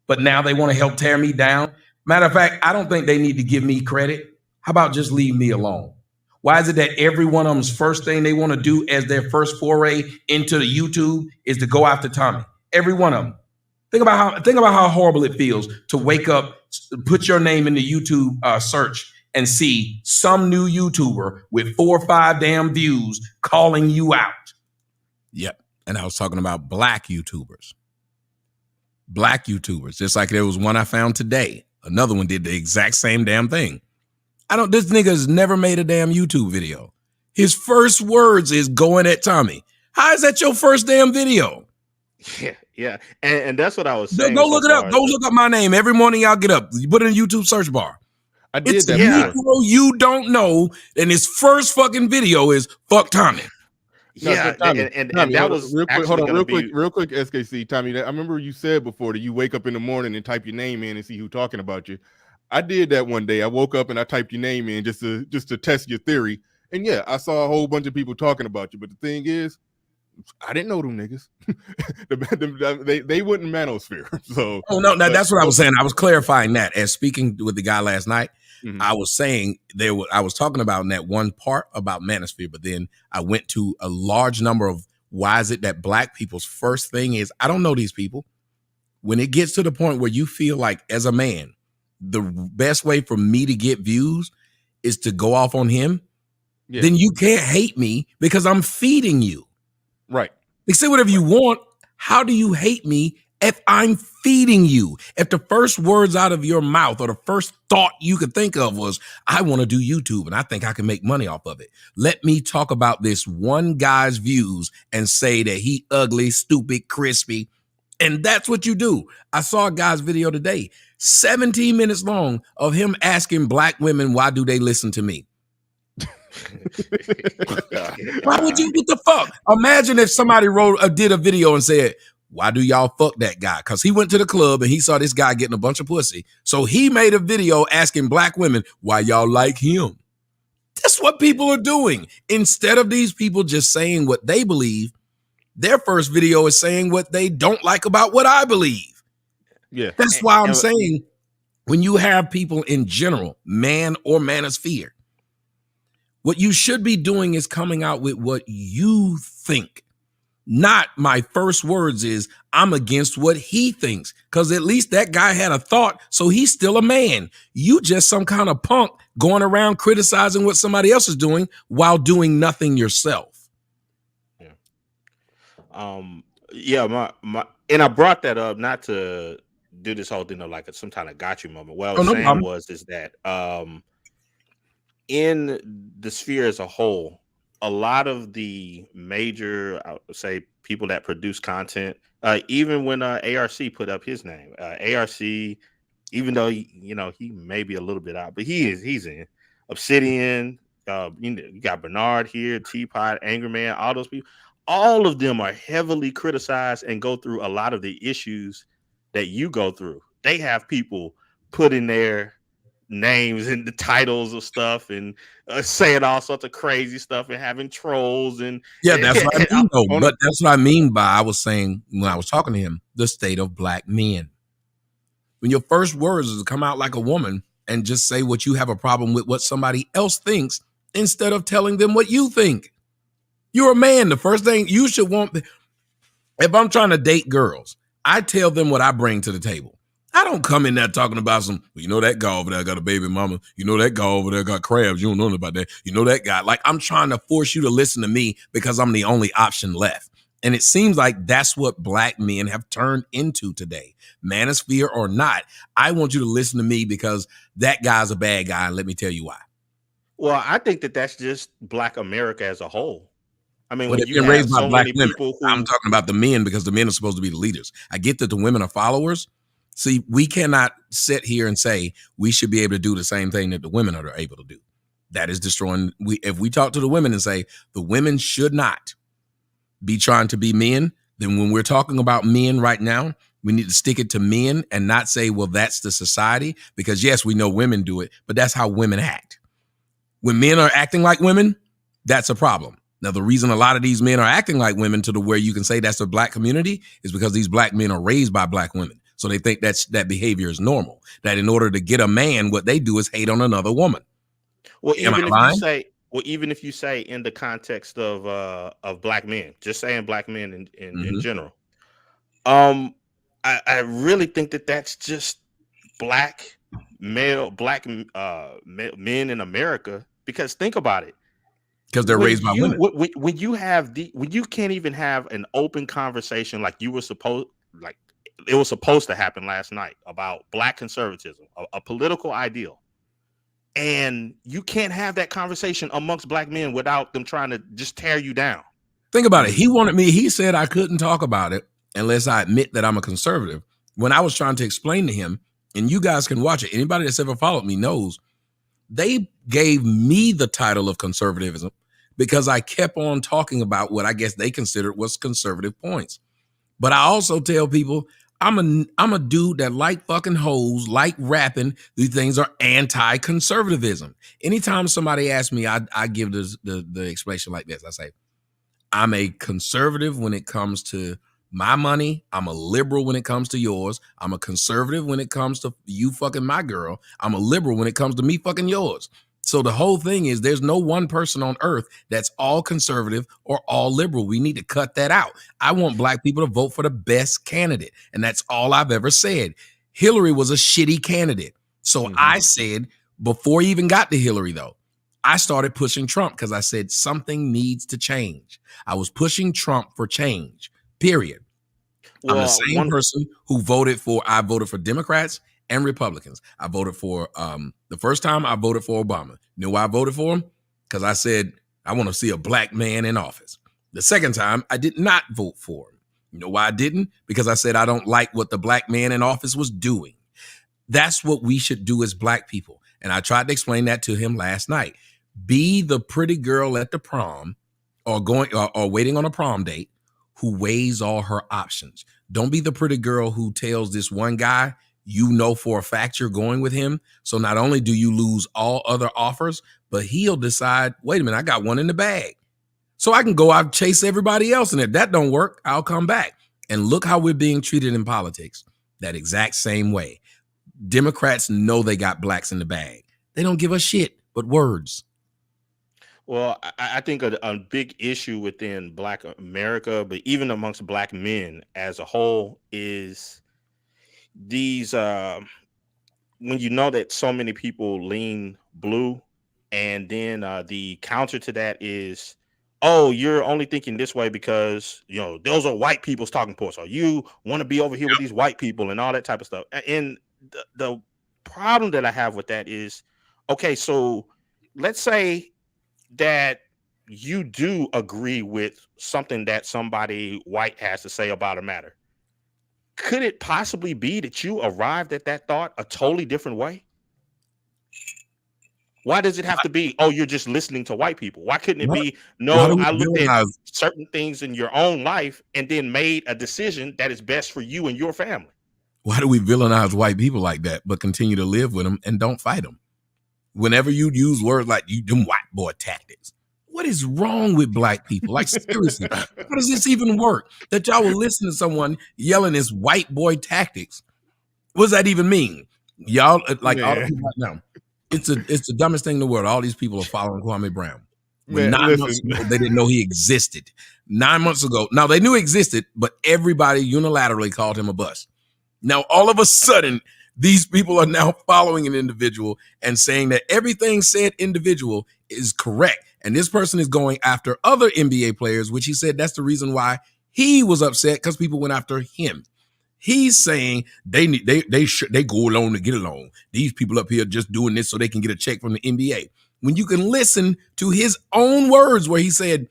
[SPEAKER 7] but now they want to help tear me down. Matter of fact, I don't think they need to give me credit. How about just leave me alone? Why is it that every one of them's first thing they want to do as their first foray into the YouTube is to go after Tommy? Every one of them. Think about how horrible it feels to wake up, put your name in the YouTube search, and see some new YouTuber with 4 or 5 damn views calling you out.
[SPEAKER 6] Yep. And I was talking about black YouTubers. Black YouTubers. Just like there was one I found today. Another one did the exact same damn thing. This nigga's never made a damn YouTube video. His first words is going at Tommy. How is that your first damn video?
[SPEAKER 5] Yeah. And that's what I was saying.
[SPEAKER 6] Go look it up. Go look up my name. Every morning y'all get up. You put it in YouTube search bar.
[SPEAKER 1] I did
[SPEAKER 6] It's
[SPEAKER 1] that.
[SPEAKER 6] Negro you don't know, and his first fucking video is fuck Tommy.
[SPEAKER 5] Yeah,
[SPEAKER 1] Tommy,
[SPEAKER 5] and
[SPEAKER 1] Tommy,
[SPEAKER 5] that was
[SPEAKER 1] real quick. Hold on,
[SPEAKER 5] actually
[SPEAKER 1] real quick, SKC, Tommy. I remember you said before that you wake up in the morning and type your name in and see who's talking about you. I did that one day. I woke up and I typed your name in just to test your theory. And yeah, I saw a whole bunch of people talking about you. But the thing is, I didn't know them niggas. they wouldn't manosphere. So
[SPEAKER 6] that's what I was saying. I was clarifying that as speaking with the guy last night.
[SPEAKER 1] Mhm.
[SPEAKER 6] I was saying I was talking about in that one part about manosphere, but then I went to a large number of why is it that black people's first thing is I don't know these people. When it gets to the point where you feel like as a man, the best way for me to get views is to go off on him, then you can't hate me because I'm feeding you.
[SPEAKER 1] Right.
[SPEAKER 6] They say whatever you want. How do you hate me if I'm feeding you? If the first words out of your mouth or the first thought you could think of was, I want to do YouTube and I think I can make money off of it. Let me talk about this one guy's views and say that he ugly, stupid, crispy. And that's what you do. I saw a guy's video today, 17 minutes long, of him asking black women, why do they listen to me? Why would you? What the fuck? Imagine if somebody did a video and said, why do y'all fuck that guy? Because he went to the club and he saw this guy getting a bunch of pussy. So he made a video asking black women why y'all like him. That's what people are doing. Instead of these people just saying what they believe, their first video is saying what they don't like about what I believe.
[SPEAKER 1] Yeah.
[SPEAKER 6] That's why I'm saying when you have people in general, man or manosphere, what you should be doing is coming out with what you think. Not my first words is I'm against what he thinks. Because at least that guy had a thought, so he's still a man. You just some kind of punk going around criticizing what somebody else is doing while doing nothing yourself.
[SPEAKER 5] Yeah. My and I brought that up not to do this whole thing of like some kind of gotcha moment. What I was saying is that in the sphere as a whole, a lot of the major, I would say, people that produce content, even when ARC put up his name, ARC, even though he may be a little bit out, but he's in Obsidian. You got Bernard here, Teapot, Angerman, all those people. All of them are heavily criticized and go through a lot of the issues that you go through. They have people putting their names and the titles of stuff and saying all sorts of crazy stuff and having trolls and
[SPEAKER 6] that's what I mean though. But that's what I mean by I was saying when I was talking to him, the state of black men. When your first words is to come out like a woman and just say what you have a problem with what somebody else thinks instead of telling them what you think. You're a man. The first thing you should want, if I'm trying to date girls, I tell them what I bring to the table. I don't come in there talking about that guy over there got a baby mama. That guy over there got crabs. You don't know about that. That guy. Like, I'm trying to force you to listen to me because I'm the only option left. And it seems like that's what black men have turned into today. Manosphere or not, I want you to listen to me because that guy's a bad guy. And let me tell you why.
[SPEAKER 5] Well, I think that that's just Black America as a whole. I mean,
[SPEAKER 6] Well,
[SPEAKER 5] when
[SPEAKER 6] they've
[SPEAKER 5] you
[SPEAKER 6] been
[SPEAKER 5] have
[SPEAKER 6] raised by
[SPEAKER 5] so
[SPEAKER 6] black
[SPEAKER 5] many
[SPEAKER 6] women.
[SPEAKER 5] people
[SPEAKER 6] I'm
[SPEAKER 5] who,
[SPEAKER 6] talking about the men because the men are supposed to be the leaders. I get that the women are followers. See, we cannot sit here and say we should be able to do the same thing that the women are able to do. That is destroying. If we talk to the women and say the women should not be trying to be men, then when we're talking about men right now, we need to stick it to men and not say, well, that's the society. Because yes, we know women do it, but that's how women act. When men are acting like women, that's a problem. Now, the reason a lot of these men are acting like women to the where you can say that's the black community is because these black men are raised by black women. So they think that behavior is normal. That in order to get a man, what they do is hate on another woman.
[SPEAKER 5] well,
[SPEAKER 6] Am I
[SPEAKER 5] even if you
[SPEAKER 6] lying?
[SPEAKER 5] say, well, even if you say in the context of black men, just saying black men in general, I really think that that's just black men in America. Because think about it.
[SPEAKER 6] Because they're raised by women.
[SPEAKER 5] When you can't even have an open conversation like you were supposed, like it was supposed to happen last night about black conservatism, a political ideal, and you can't have that conversation amongst black men without them trying to just tear you down.
[SPEAKER 6] Think about it. He said I couldn't talk about it unless I admit that I'm a conservative. When I was trying to explain to him, and you guys can watch it, anybody that's ever followed me knows, they gave me the title of conservatism because I kept on talking about what I guess they considered was conservative points. But I also tell people I'm a dude that like fucking hoes, like rapping. These things are anti-conservatism. Anytime somebody asks me, I give the explanation like this. I say, I'm a conservative when it comes to my money. I'm a liberal when it comes to yours. I'm a conservative when it comes to you fucking my girl. I'm a liberal when it comes to me fucking yours. So the whole thing is there's no one person on earth that's all conservative or all liberal. We need to cut that out. I want black people to vote for the best candidate. And that's all I've ever said. Hillary was a shitty candidate. So I said, before he even got to Hillary though, I started pushing Trump because I said something needs to change. I was pushing Trump for change, period. I'm the same person who I voted for Democrats and Republicans. I voted for, the first time I voted for Obama. You know why I voted for him? Because I said, I want to see a black man in office. The second time, I did not vote for him. You know why I didn't? Because I said, I don't like what the black man in office was doing. That's what we should do as black people. And I tried to explain that to him last night. Be the pretty girl at the prom or waiting on a prom date who weighs all her options. Don't be the pretty girl who tells this one guy, you know for a fact you're going with him. So not only do you lose all other offers, but he'll decide, wait a minute, I got one in the bag. So I can go out and chase everybody else. And if that don't work, I'll come back. And look how we're being treated in politics. That exact same way. Democrats know they got blacks in the bag. They don't give a shit but words.
[SPEAKER 5] Well, I think a big issue within Black America, but even amongst black men as a whole, is these when you know that so many people lean blue, and then the counter to that is, oh, you're only thinking this way because those are white people's talking points, or you want to be over here with these white people and all that type of stuff. And the problem that I have with that is, okay, so let's say that you do agree with something that somebody white has to say about a matter. Could it possibly be that you arrived at that thought a totally different way? Why does it have to be, oh, you're just listening to white people? Why couldn't it be, no, I looked at certain things in your own life and then made a decision that is best for you and your family?
[SPEAKER 6] Why do we villainize white people like that, but continue to live with them and don't fight them? Whenever you use words like you them white boy tactics, what is wrong with black people? Like seriously, how does this even work? That y'all will listen to someone yelling this white boy tactics. What does that even mean? Y'all like all the people right now. It's the dumbest thing in the world. All these people are following Kwame Brown. When 9 months ago, they didn't know he existed. 9 months ago, now they knew he existed, but everybody unilaterally called him a bust. Now all of a sudden, these people are now following an individual and saying that everything said individual is correct. And this person is going after other NBA players, which he said that's the reason why He was upset because people went after him. He's saying they go along to get along. These people up here just doing this so they can get a check from the NBA. When you can listen to his own words where he said,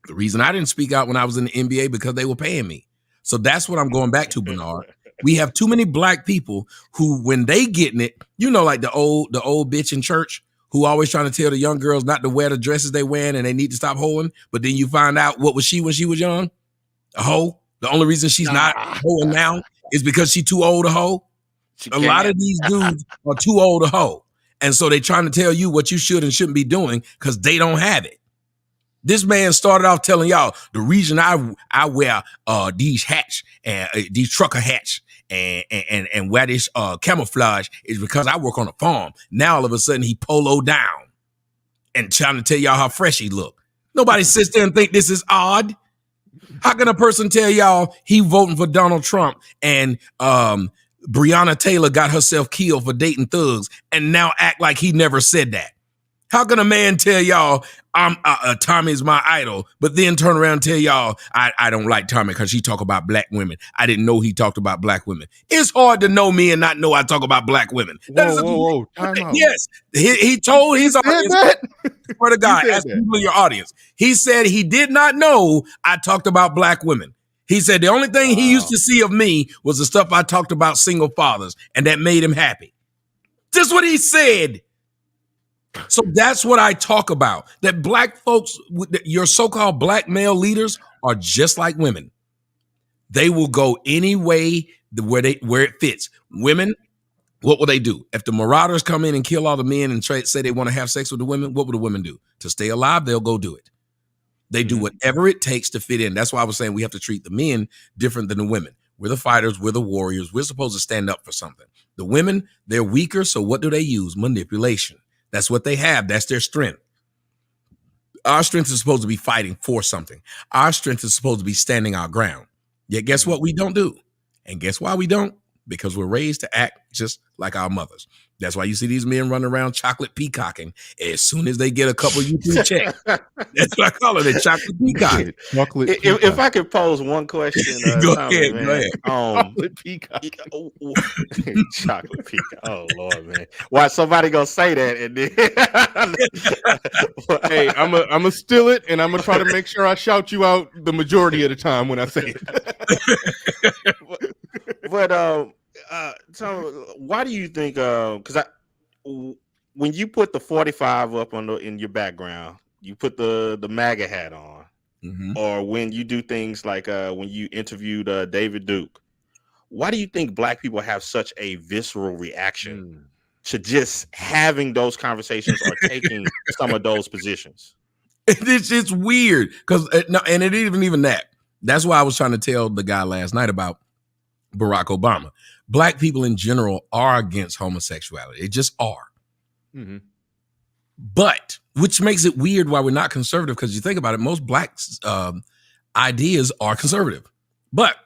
[SPEAKER 6] the reason I didn't speak out when I was in the NBA because they were paying me. So that's what I'm going back to, Bernard. We have too many black people who, when they getting it, like the old bitch in church who always trying to tell the young girls not to wear the dresses they wearing and they need to stop hoeing. But then you find out what was she when she was young? A hoe. The only reason she's not hoeing now is because she's too old to hoe. A lot of these dudes are too old to hoe. And so they trying to tell you what you should and shouldn't be doing because they don't have it. This man started off telling y'all the reason I wear these hats and these trucker hats and wear this camouflage is because I work on a farm. Now all of a sudden he poloed down and trying to tell y'all how fresh he look. Nobody sits there and think this is odd. How can a person tell y'all he voting for Donald Trump and Breonna Taylor got herself killed for dating thugs and now act like he never said that? How can a man tell y'all Tommy's my idol, but then turn around and tell y'all I don't like Tommy because he talk about black women. I didn't know he talked about black women. It's hard to know me and not know I talk about black women.
[SPEAKER 1] Whoa, time out.
[SPEAKER 6] Yes, he told his audience.
[SPEAKER 1] That?
[SPEAKER 6] Swear to God, ask people in your audience. He said he did not know I talked about black women. He said the only thing he used to see of me was the stuff I talked about single fathers, and that made him happy. That's what he said. So that's what I talk about. That black folks, your so-called black male leaders, are just like women. They will go any way where it fits. Women, what will they do? If the marauders come in and kill all the men and say they want to have sex with the women, what will the women do? To stay alive, they'll go do it. They do whatever it takes to fit in. That's why I was saying we have to treat the men different than the women. We're the fighters. We're the warriors. We're supposed to stand up for something. The women, they're weaker. So what do they use? Manipulation. That's what they have. That's their strength. Our strength is supposed to be fighting for something. Our strength is supposed to be standing our ground. Yet guess what we don't do? And guess why we don't? Because we're raised to act just like our mothers. That's why you see these men running around chocolate peacocking as soon as they get a couple YouTube checks. That's what I call it, a chocolate peacock.
[SPEAKER 5] If I could pose one question,
[SPEAKER 6] go
[SPEAKER 5] Tommy,
[SPEAKER 6] ahead.
[SPEAKER 1] Chocolate peacock.
[SPEAKER 5] Chocolate peacock. Oh Lord, man! Why somebody gonna say that? And then
[SPEAKER 1] Hey, I'm gonna steal it, and I'm gonna try to make sure I shout you out the majority of the time when I say it.
[SPEAKER 5] But so why do you think? Because when you put the 45 up in your background, you put the MAGA hat on, or when you do things like when you interviewed David Duke, why do you think black people have such a visceral reaction to just having those conversations or taking some of those positions?
[SPEAKER 6] It's weird because and it isn't even that. That's why I was trying to tell the guy last night about Barack Obama. Black people in general are against homosexuality. They just are. But, which makes it weird why we're not conservative, because you think about it, most blacks' ideas are conservative. But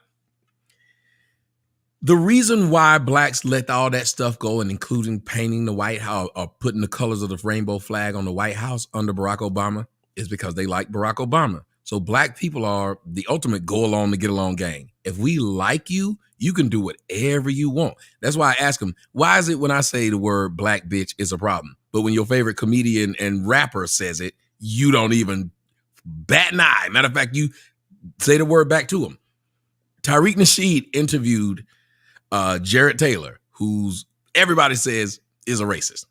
[SPEAKER 6] the reason why blacks let all that stuff go, and including painting the White House or putting the colors of the rainbow flag on the White House under Barack Obama, is because they like Barack Obama. So black people are the ultimate go along to get along gang. If we like you, you can do whatever you want. That's why I ask them, why is it when I say the word black bitch is a problem, but when your favorite comedian and rapper says it, you don't even bat an eye? Matter of fact, you say the word back to him. Tariq Nasheed interviewed Jared Taylor, who's everybody says is a racist.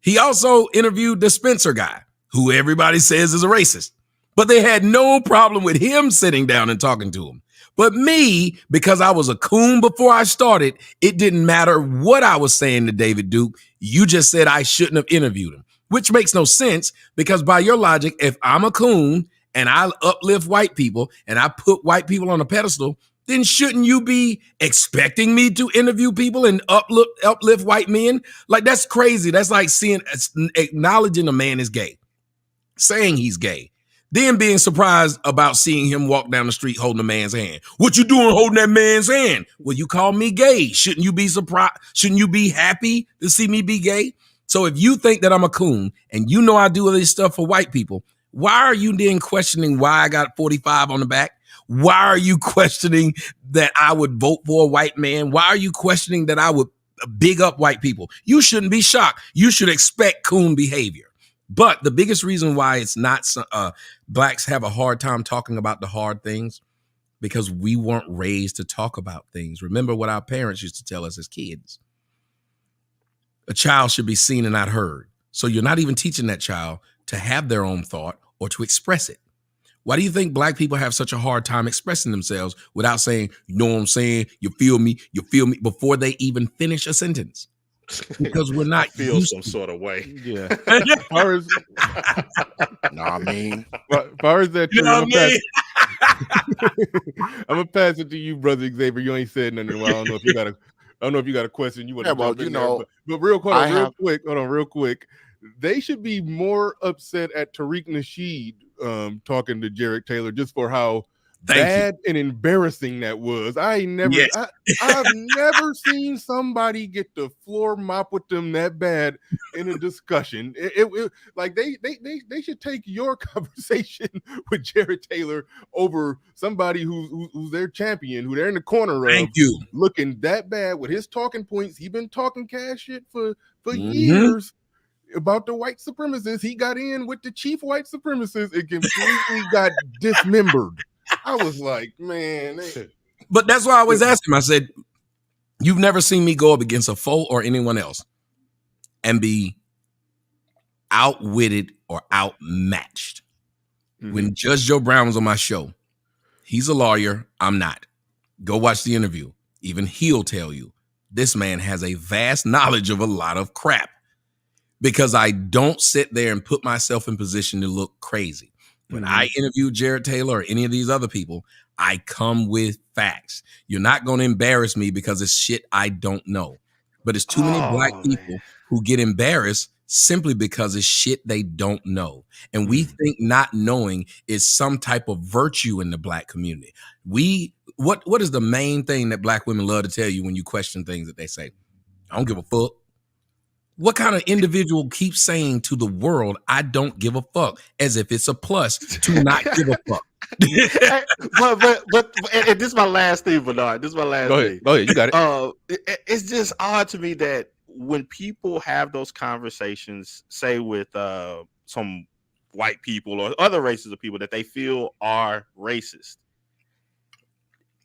[SPEAKER 6] He also interviewed the Spencer guy, who everybody says is a racist. But they had no problem with him sitting down and talking to him. But me, because I was a coon before I started, it didn't matter what I was saying to David Duke. You just said I shouldn't have interviewed him, which makes no sense, because by your logic, if I'm a coon and I uplift white people and I put white people on a pedestal, then shouldn't you be expecting me to interview people and uplift white men? Like, that's crazy. That's like acknowledging a man is gay, saying he's gay, then being surprised about seeing him walk down the street holding a man's hand. What you doing holding that man's hand? Well, you call me gay. Shouldn't you be surprised? Shouldn't you be happy to see me be gay? So if you think that I'm a coon and you know I do all this stuff for white people, Why are you then questioning why I got 45 on the back? Why are you questioning that I would vote for a white man? Why are you questioning that I would big up white people? You shouldn't be shocked. You should expect coon behavior. But the biggest reason why it's not blacks have a hard time talking about the hard things, because we weren't raised to talk about things. Remember what our parents used to tell us as kids. A child should be seen and not heard. So you're not even teaching that child to have their own thought or to express it. Why do you think black people have such a hard time expressing themselves without saying, you know what I'm saying? You feel me, before they even finish a sentence? Because we're not
[SPEAKER 5] feel some sort of way.
[SPEAKER 1] Yeah. As far as,
[SPEAKER 2] No, I mean,
[SPEAKER 1] far as that
[SPEAKER 6] You
[SPEAKER 1] true,
[SPEAKER 6] know what I mean?
[SPEAKER 1] I'm gonna pass it to you, brother Xavier. You ain't said nothing. Well, I don't know if you got a question you want to jump in there. But real quick. They should be more upset at Tariq Nasheed talking to Jared Taylor just for how bad and embarrassing that was. I've never seen somebody get the floor mop with them that bad in a discussion. It like they should take your conversation with Jared Taylor over somebody who's their champion, who they're in the corner of.
[SPEAKER 6] Thank you.
[SPEAKER 1] Looking that bad with his talking points. He's been talking cash shit for years about the white supremacists. He got in with the chief white supremacist and completely got dismembered. I was like, man.
[SPEAKER 6] But that's why I always ask him. I said, you've never seen me go up against a foe or anyone else and be outwitted or outmatched. Mm-hmm. When Judge Joe Brown was on my show, he's a lawyer. I'm not. Go watch the interview. Even he'll tell you this man has a vast knowledge of a lot of crap, because I don't sit there and put myself in position to look crazy. When I interview Jared Taylor or any of these other people, I come with facts. You're not going to embarrass me because it's shit I don't know. But it's too many black people who get embarrassed simply because it's shit they don't know. And we think not knowing is some type of virtue in the black community. What is the main thing that black women love to tell you when you question things that they say? I don't give a fuck. What kind of individual keeps saying to the world, I don't give a fuck, as if it's a plus to not give a fuck?
[SPEAKER 5] but and this is my last thing, Bernard. This is my last thing.
[SPEAKER 1] Go ahead, you got
[SPEAKER 5] it. It's just odd to me that when people have those conversations, say with some white people or other races of people that they feel are racist,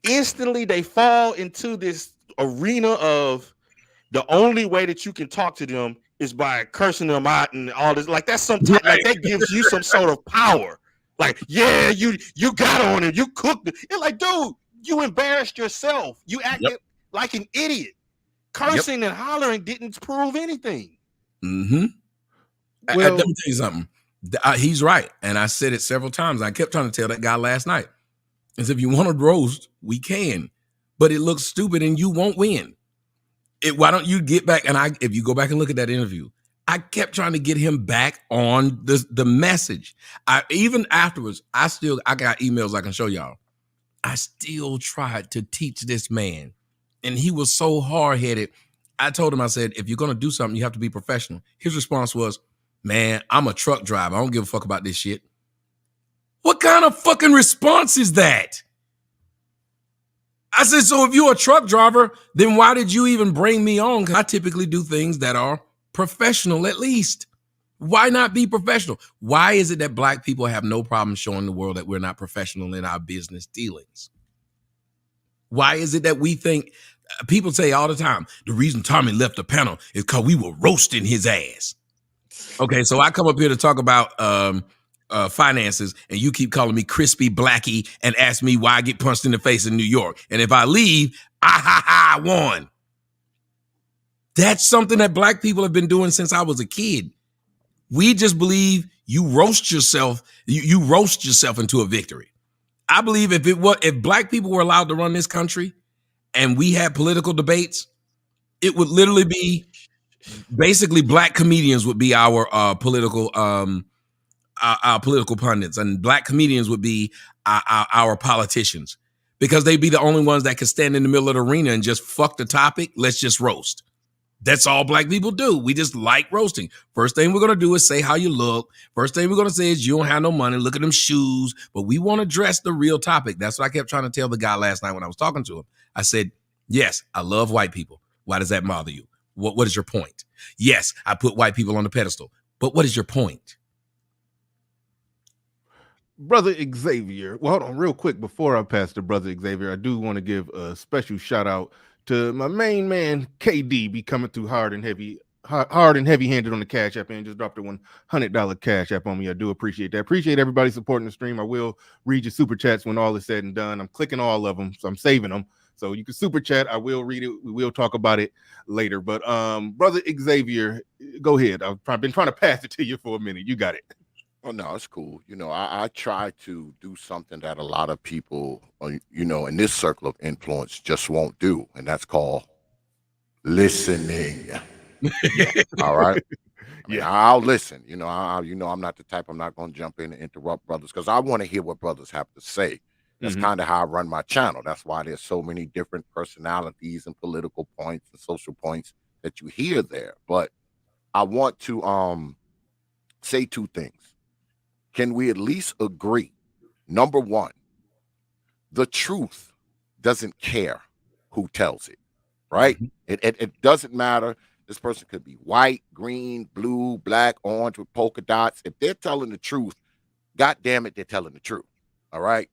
[SPEAKER 5] instantly they fall into this arena of the only way that you can talk to them is by cursing them out and all this. Like that's sometimes like that gives you some sort of power. Like, yeah, you got on it, you cooked it. It's like, dude, you embarrassed yourself. You acted like an idiot. Cursing and hollering didn't prove anything.
[SPEAKER 6] Mm-hmm. Well, let me tell you something. He's right. And I said it several times. I kept trying to tell that guy last night. Is if you want to roast, we can. But it looks stupid and you won't win. Why don't you get back? And if you go back and look at that interview, I kept trying to get him back on the message. Even afterwards, I got emails I can show y'all. I still tried to teach this man. And he was so hard-headed. I told him, I said, if you're going to do something, you have to be professional. His response was, man, I'm a truck driver. I don't give a fuck about this shit. What kind of fucking response is that? I said, so if you're a truck driver, then why did you even bring me on? Because I typically do things that are professional at least. Why not be professional? Why is it that black people have no problem showing the world that we're not professional in our business dealings? Why is it that we think, people say all the time, the reason Tommy left the panel is because we were roasting his ass. Okay, so I come up here to talk about finances, and you keep calling me crispy blackie and ask me why I get punched in the face in New York. And if I leave, I won. That's something that black people have been doing since I was a kid. We just believe you roast yourself. You roast yourself into a victory. I believe if black people were allowed to run this country and we had political debates, it would literally be basically black comedians would be our political pundits, and black comedians would be our politicians, because they'd be the only ones that could stand in the middle of the arena and just fuck the topic. Let's just roast. That's all black people do. We just like roasting. First thing we're going to do is say how you look. First thing we're going to say is you don't have no money. Look at them shoes. But we want to address the real topic. That's what I kept trying to tell the guy last night when I was talking to him. I said, yes, I love white people. Why does that bother you? What is your point? Yes, I put white people on the pedestal. But what is your point?
[SPEAKER 1] Brother Xavier. Well, hold on real quick before I pass to Brother Xavier. I do want to give a special shout out to my main man KD, be coming through hard and heavy handed on the Cash App and just dropped a $100 Cash App on me. I do appreciate that. Appreciate everybody supporting the stream. I will read your super chats when all is said and done. I'm clicking all of them, so I'm saving them. So you can super chat. I will read it. We will talk about it later. But Brother Xavier, go ahead. I've been trying to pass it to you for a minute. You got it.
[SPEAKER 2] Oh, no, it's cool. I try to do something that a lot of people, in this circle of influence just won't do. And that's called listening. All right. I'll listen. I'm not the type, I'm not going to jump in and interrupt brothers because I want to hear what brothers have to say. That's kind of how I run my channel. That's why there's so many different personalities and political points and social points that you hear there. But I want to say two things. Can we at least agree? Number one, the truth doesn't care who tells it, right? It doesn't matter. This person could be white, green, blue, black, orange with polka dots. If they're telling the truth, God damn it, they're telling the truth, all right?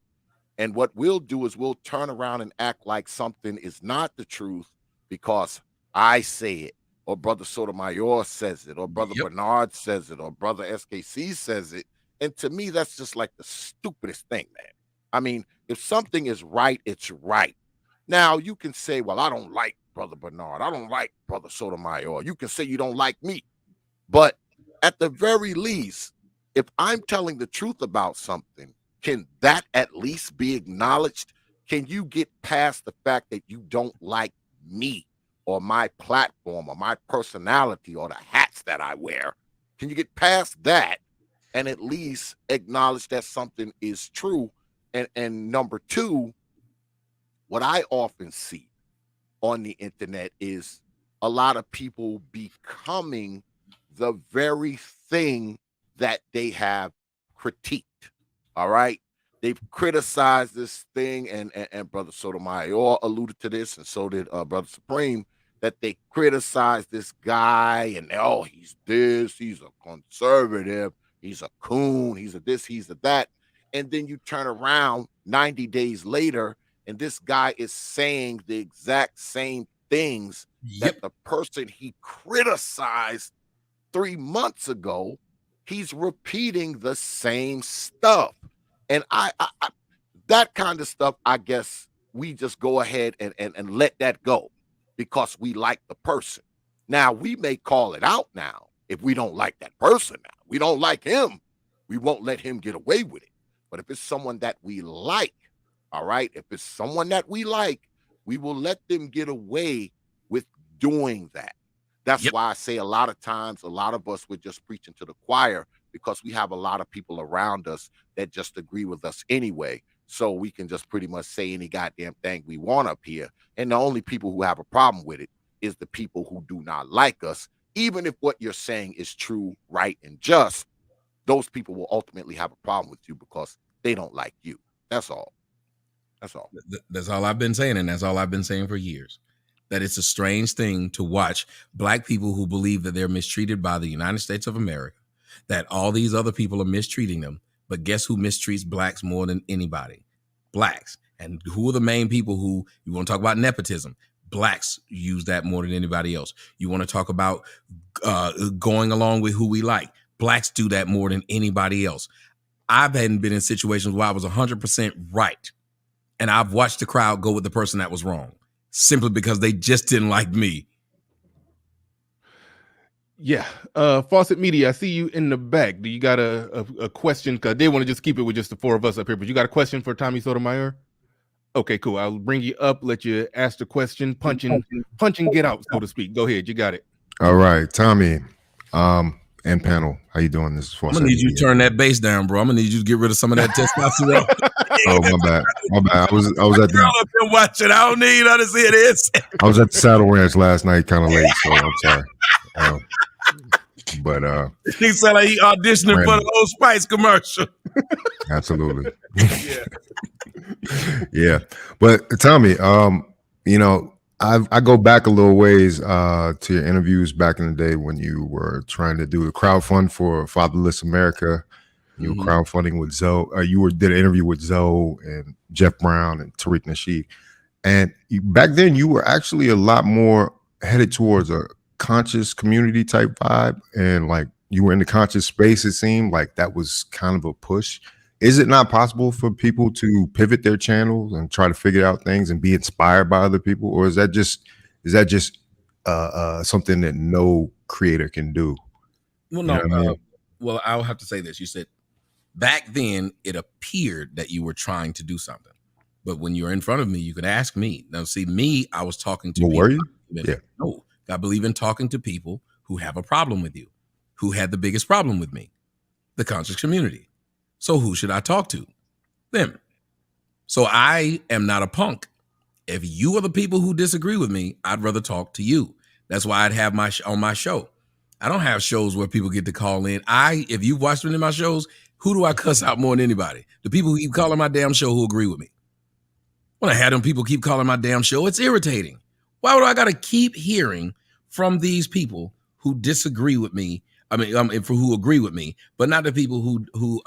[SPEAKER 2] And what we'll do is we'll turn around and act like something is not the truth because I say it, or Brother Sotomayor says it, or Brother Bernard says it, or Brother SKC says it. And to me, that's just like the stupidest thing, man. I mean, if something is right, it's right. Now, you can say, well, I don't like Brother Bernard. I don't like Brother Sotomayor. You can say you don't like me. But at the very least, if I'm telling the truth about something, can that at least be acknowledged? Can you get past the fact that you don't like me or my platform or my personality or the hats that I wear? Can you get past that and at least acknowledge that something is true? And number two, what I often see on the internet is a lot of people becoming the very thing that they have critiqued. All right. They've criticized this thing, and Brother Sotomayor alluded to this, and so did Brother Supreme, that they criticize this guy, and he's this, he's a conservative, he's a coon, he's a this, he's a that. And then you turn around 90 days later, and this guy is saying the exact same things that the person he criticized 3 months ago, he's repeating the same stuff. And I that kind of stuff, I guess we just go ahead and let that go because we like the person. Now, we may call it out now if we don't like that person now. We don't like him. We won't let him get away with it. But if it's someone that we like, all right, if it's someone that we like, we will let them get away with doing that. That's why I say a lot of times, a lot of us, we're just preaching to the choir because we have a lot of people around us that just agree with us anyway. So we can just pretty much say any goddamn thing we want up here. And the only people who have a problem with it is the people who do not like us. Even if what you're saying is true, right, and just, those people will ultimately have a problem with you because they don't like you. That's all. That's all.
[SPEAKER 6] That's all I've been saying, and that's all I've been saying for years. That it's a strange thing to watch black people who believe that they're mistreated by the United States of America, that all these other people are mistreating them. But guess who mistreats blacks more than anybody? Blacks. And who are the main people who, you want to talk about nepotism? Blacks use that more than anybody else. You want to talk about going along with who we like? Blacks do that more than anybody else. I hadn't been in situations where I was 100% right, and I've watched the crowd go with the person that was wrong, simply because they just didn't like me.
[SPEAKER 1] Yeah. Fawcett Media, I see you in the back. Do you got a question? Because I did want to just keep it with just the four of us up here, but you got a question for Tommy Sotomayor? Okay, cool. I'll bring you up, let you ask the question, punch and get out, so to speak. Go ahead. You got it.
[SPEAKER 8] All right, Tommy. and panel. How you doing? This is
[SPEAKER 6] I'm gonna need you to turn that bass down, bro. I'm gonna need you to get rid of some of that testosterone.
[SPEAKER 8] Oh, my bad. I was at the
[SPEAKER 6] been watching. I don't need her to see this.
[SPEAKER 8] I was at the Saddle Ranch last night, kind of late, so I'm sorry. But
[SPEAKER 6] he sound like he auditioning for the Old Spice commercial.
[SPEAKER 8] Absolutely. Yeah. But tell me, you know, I go back a little ways to your interviews back in the day when you were trying to do the crowdfund for Fatherless America. You were crowdfunding with Zoe. Did an interview with Zoe and Jeff Brown and Tariq Nasheed. And back then you were actually a lot more headed towards a conscious community type vibe. And like you were in the conscious space, it seemed like that was kind of a push. Is it not possible for people to pivot their channels and try to figure out things and be inspired by other people? Or is that just something that no creator can do?
[SPEAKER 6] Well, no. You know I mean? Well, I'll have to say this. You said back then it appeared that you were trying to do something. But when you're in front of me, you could ask me. Now, see, me, I was talking to people.
[SPEAKER 8] Were you? Yeah.
[SPEAKER 6] No, I believe in talking to people who have a problem with you, who had the biggest problem with me, the conscious community. So who should I talk to? Them. So I am not a punk. If you are the people who disagree with me, I'd rather talk to you. That's why I'd have on my show. I don't have shows where people get to call in. If you've watched any of my shows, who do I cuss out more than anybody? The people who keep calling my damn show who agree with me. When I had them people keep calling my damn show, it's irritating. Why would I got to keep hearing from these people who disagree with me? I mean, for who agree with me, but not the people who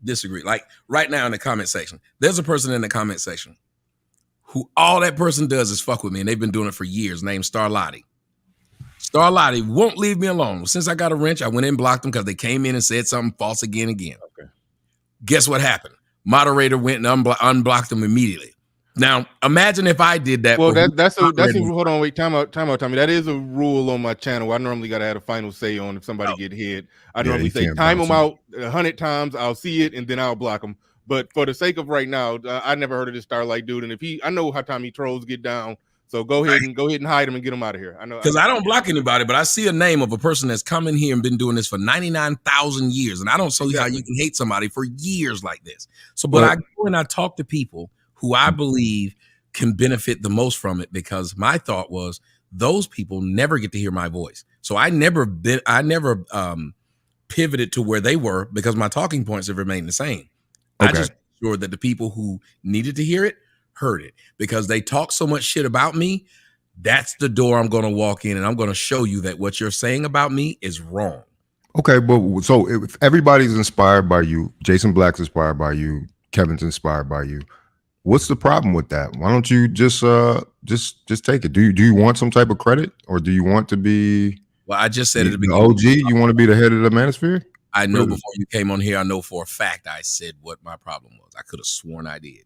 [SPEAKER 6] disagree. Like right now in the comment section, there's a person in the comment section who all that person does is fuck with me, and they've been doing it for years, named Starlotti. Starlotti won't leave me alone. Since I got a wrench, I went in and blocked them because they came in and said something false again. Okay. Guess what happened? Moderator went and unblocked them immediately. Now, imagine if I did that.
[SPEAKER 1] Well, that's hold on, wait, time out, Tommy. That is a rule on my channel. I normally got to have a final say on if somebody get hit. I normally say time them out 100 times. I'll see it and then I'll block them. But for the sake of right now, I never heard of this Starlight dude. And if I know how Tommy trolls get down. So go ahead and hide him and get him out of here. I know
[SPEAKER 6] because I don't block anybody, but I see a name of a person that's come in here and been doing this for 99,000 years, and I don't see how you can hate somebody for years like this. So, but I go and I talk to people who I believe can benefit the most from it because my thought was those people never get to hear my voice. So I never pivoted to where they were because my talking points have remained the same. Okay. I just made sure that the people who needed to hear it heard it because they talk so much shit about me. That's the door I'm going to walk in and I'm going to show you that what you're saying about me is wrong.
[SPEAKER 8] Okay, but so if everybody's inspired by you, Jason Black's inspired by you, Kevin's inspired by you, what's the problem with that? Why don't you just take it? Do you want some type of credit or do you want to be?
[SPEAKER 6] Well, I just said at the
[SPEAKER 8] beginning. OG, you want to be the head of the manosphere?
[SPEAKER 6] I know before you came on here, I know for a fact I said what my problem was. I could have sworn I did.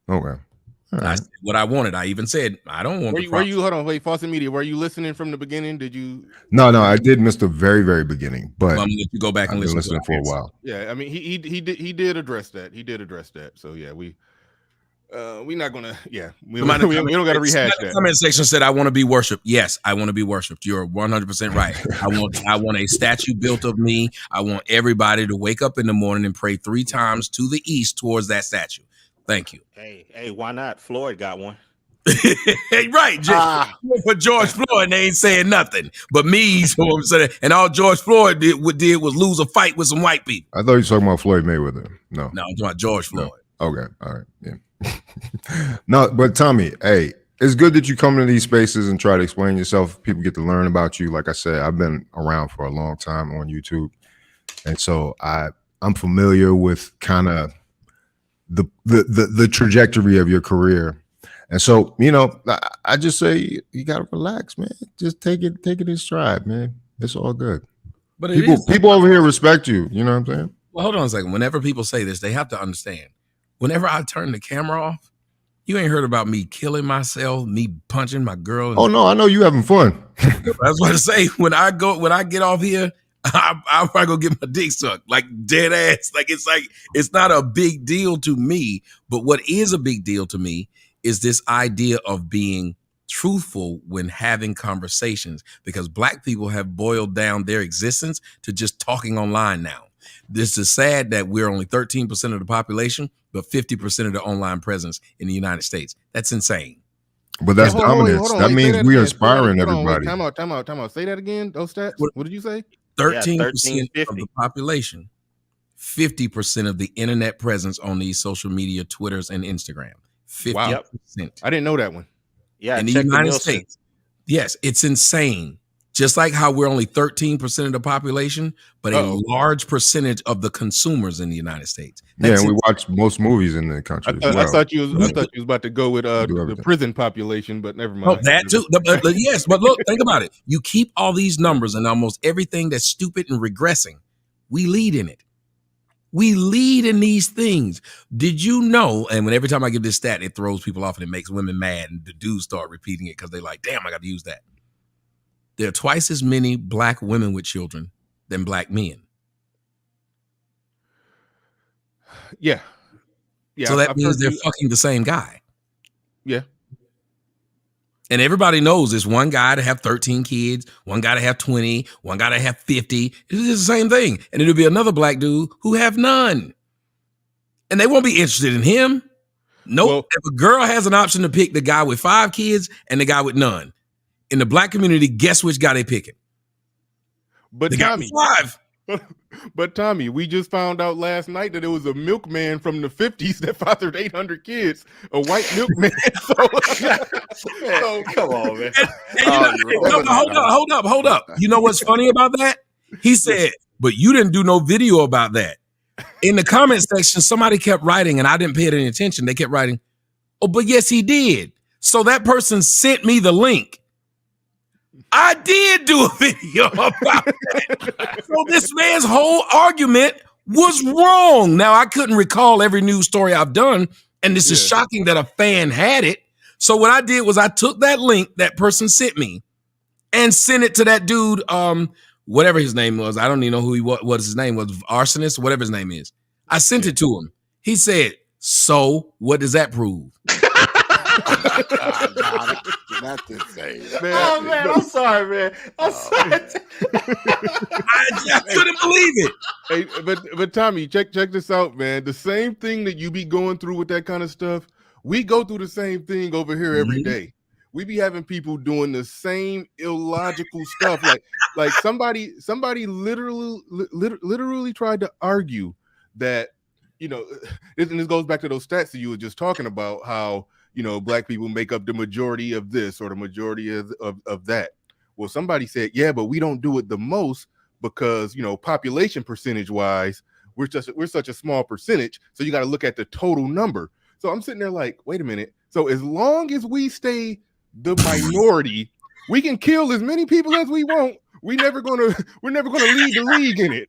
[SPEAKER 8] Okay.
[SPEAKER 6] Right. I said what I wanted. I even said I don't want.
[SPEAKER 1] Were you hold on, wait, Fawcett Media? Were you listening from the beginning? Did you?
[SPEAKER 8] No, I did miss the very, very beginning. But
[SPEAKER 6] I'm gonna let you go back and listen
[SPEAKER 8] to for a while.
[SPEAKER 1] Yeah, I mean he did address that. He did address that. So yeah, we're not gonna. Yeah, we don't got to rehash that.
[SPEAKER 6] The comment section said I want to be worshipped. Yes, I want to be worshipped. You're 100% right. I want a statue built of me. I want everybody to wake up in the morning and pray 3 times to the east towards that statue. Thank you.
[SPEAKER 5] Hey, why not? Floyd got one.
[SPEAKER 6] Right. For George Floyd, they ain't saying nothing. But me, so I'm saying, and all George Floyd did was lose a fight with some white people.
[SPEAKER 8] I thought you were talking about Floyd Mayweather. No,
[SPEAKER 6] I'm talking about George Floyd.
[SPEAKER 8] No. Okay. All right. Yeah. No, but Tommy, hey, it's good that you come into these spaces and try to explain yourself. People get to learn about you. Like I said, I've been around for a long time on YouTube. And so I'm familiar with kind of the trajectory of your career. And so, you know, I just say you gotta relax, man. Just take it in stride, man. It's all good. But people over here respect you, you know what I'm saying?
[SPEAKER 6] Well, hold on a second. Whenever people say this, they have to understand. Whenever I turn the camera off, you ain't heard about me killing myself, me punching my girl.
[SPEAKER 8] Oh no, I know you having fun.
[SPEAKER 6] That's what I say. When I get off here, I'll probably go get my dick sucked, like dead ass. Like it's not a big deal to me. But what is a big deal to me is this idea of being truthful when having conversations, because black people have boiled down their existence to just talking online now. This is sad that we're only 13% of the population, but 50% of the online presence in the United States. That's insane.
[SPEAKER 8] But that's
[SPEAKER 1] Hold
[SPEAKER 8] dominance.
[SPEAKER 1] on,
[SPEAKER 8] that
[SPEAKER 1] say
[SPEAKER 8] means
[SPEAKER 1] that
[SPEAKER 8] we're
[SPEAKER 1] again. Say that
[SPEAKER 8] inspiring
[SPEAKER 1] again. Hold on, wait,
[SPEAKER 8] everybody.
[SPEAKER 1] time out. Say that again. Those stats. What did you say?
[SPEAKER 6] 13%
[SPEAKER 5] 1350.
[SPEAKER 6] of the population, 50% of the internet presence on these social media, Twitters and Instagram. 50%.
[SPEAKER 1] Wow. I didn't know that one.
[SPEAKER 5] Yeah,
[SPEAKER 6] in the United States. Yes, it's insane. Just like how we're only 13% of the population, but a large percentage of the consumers in the United States.
[SPEAKER 8] That's and we watch most movies in the country as well.
[SPEAKER 1] I thought you was about to go with the prison population, but never mind.
[SPEAKER 6] Oh, that too. Yes, but look, think about it. You keep all these numbers and almost everything that's stupid and regressing, we lead in it. We lead in these things. Did you know? And when every time I give this stat, it throws people off and it makes women mad, and the dudes start repeating it because they're like, "Damn, I got to use that." There are twice as many black women with children than black men.
[SPEAKER 1] Yeah.
[SPEAKER 6] So that means they're fucking the same guy.
[SPEAKER 1] Yeah.
[SPEAKER 6] And everybody knows there's one guy to have 13 kids, one guy to have 20, one guy to have 50. It's the same thing. And it'll be another black dude who have none. And they won't be interested in him. Nope. Well, if a girl has an option to pick the guy with 5 kids and the guy with none, in the black community, guess which guy they picking?
[SPEAKER 1] But
[SPEAKER 6] they
[SPEAKER 1] Tommy,
[SPEAKER 6] got 5.
[SPEAKER 1] But Tommy, we just found out last night that it was a milkman from the 50s that fathered 800 kids, a white milkman. So
[SPEAKER 5] come on, man.
[SPEAKER 6] Hold up. You know what's funny about that? He said, but you didn't do no video about that. In the comment section, somebody kept writing, and I didn't pay any attention. They kept writing, oh, but yes, he did. So that person sent me the link. I did do a video about that. So this man's whole argument was wrong. Now, I couldn't recall every news story I've done, and this is shocking that a fan had it. So what I did was I took that link that person sent me and sent it to that dude, whatever his name was. I don't even know who he was, what his name was, arsonist, whatever his name is. I sent it to him. He said, so what does that prove?
[SPEAKER 2] Not the same.
[SPEAKER 5] Oh man, I'm sorry, man. I'm sorry.
[SPEAKER 6] I couldn't believe it.
[SPEAKER 1] Hey, but Tommy, check this out, man. The same thing that you be going through with that kind of stuff, we go through the same thing over here every day. We be having people doing the same illogical stuff. Like somebody literally tried to argue that, you know, and this goes back to those stats that you were just talking about, how, you know, black people make up the majority of this or the majority of that. Well, somebody said, yeah, but we don't do it the most because, you know, population percentage wise, we're such a small percentage. So you got to look at the total number. So I'm sitting there like, wait a minute. So as long as we stay the minority, we can kill as many people as we want. We're never gonna lead the league in it.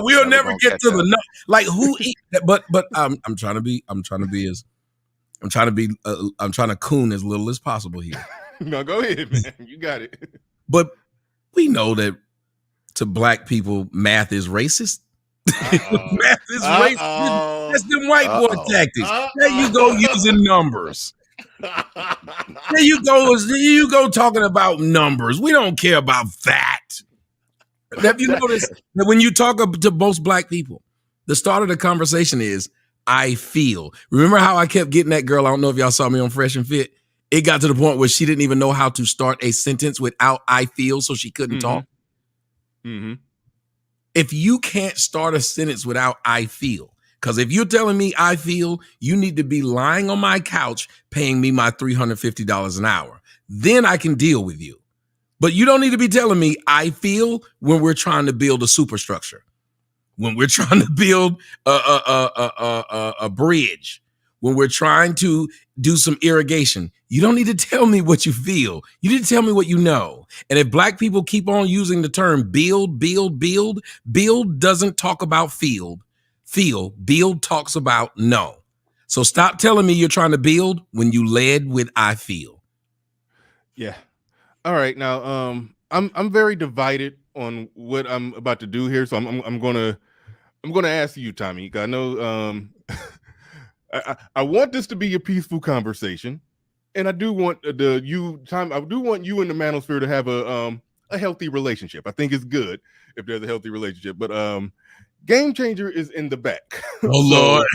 [SPEAKER 6] We'll never get to the like who eat that, but I'm trying to coon as little as possible here.
[SPEAKER 1] No, go ahead, man. You got it.
[SPEAKER 6] But we know that to black people, math is racist. Math is racist. That's them white boy tactics. There you go using numbers. There you go talking about numbers. We don't care about that. Have you noticed that when you talk to most black people, the start of the conversation is, I feel. Remember how I kept getting that girl? I don't know if y'all saw me on Fresh and Fit. It got to the point where she didn't even know how to start a sentence without I feel, so she couldn't talk.
[SPEAKER 1] Mm-hmm.
[SPEAKER 6] If you can't start a sentence without I feel, because if you're telling me I feel, you need to be lying on my couch paying me my $350 an hour. Then I can deal with you. But you don't need to be telling me I feel when we're trying to build a superstructure. When we're trying to build a bridge, when we're trying to do some irrigation, you don't need to tell me what you feel. You need to tell me what you know. And if black people keep on using the term build doesn't talk about feel, build talks about know. So stop telling me you're trying to build when you led with I feel.
[SPEAKER 1] Yeah. All right. Now, I'm very divided on what I'm about to do here. So I'm gonna ask you, Tommy. I know I want this to be a peaceful conversation, And I do want I do want you and the manosphere to have a healthy relationship. I think it's good if there's a healthy relationship. But Game Changer is in the back.
[SPEAKER 6] Oh Lord.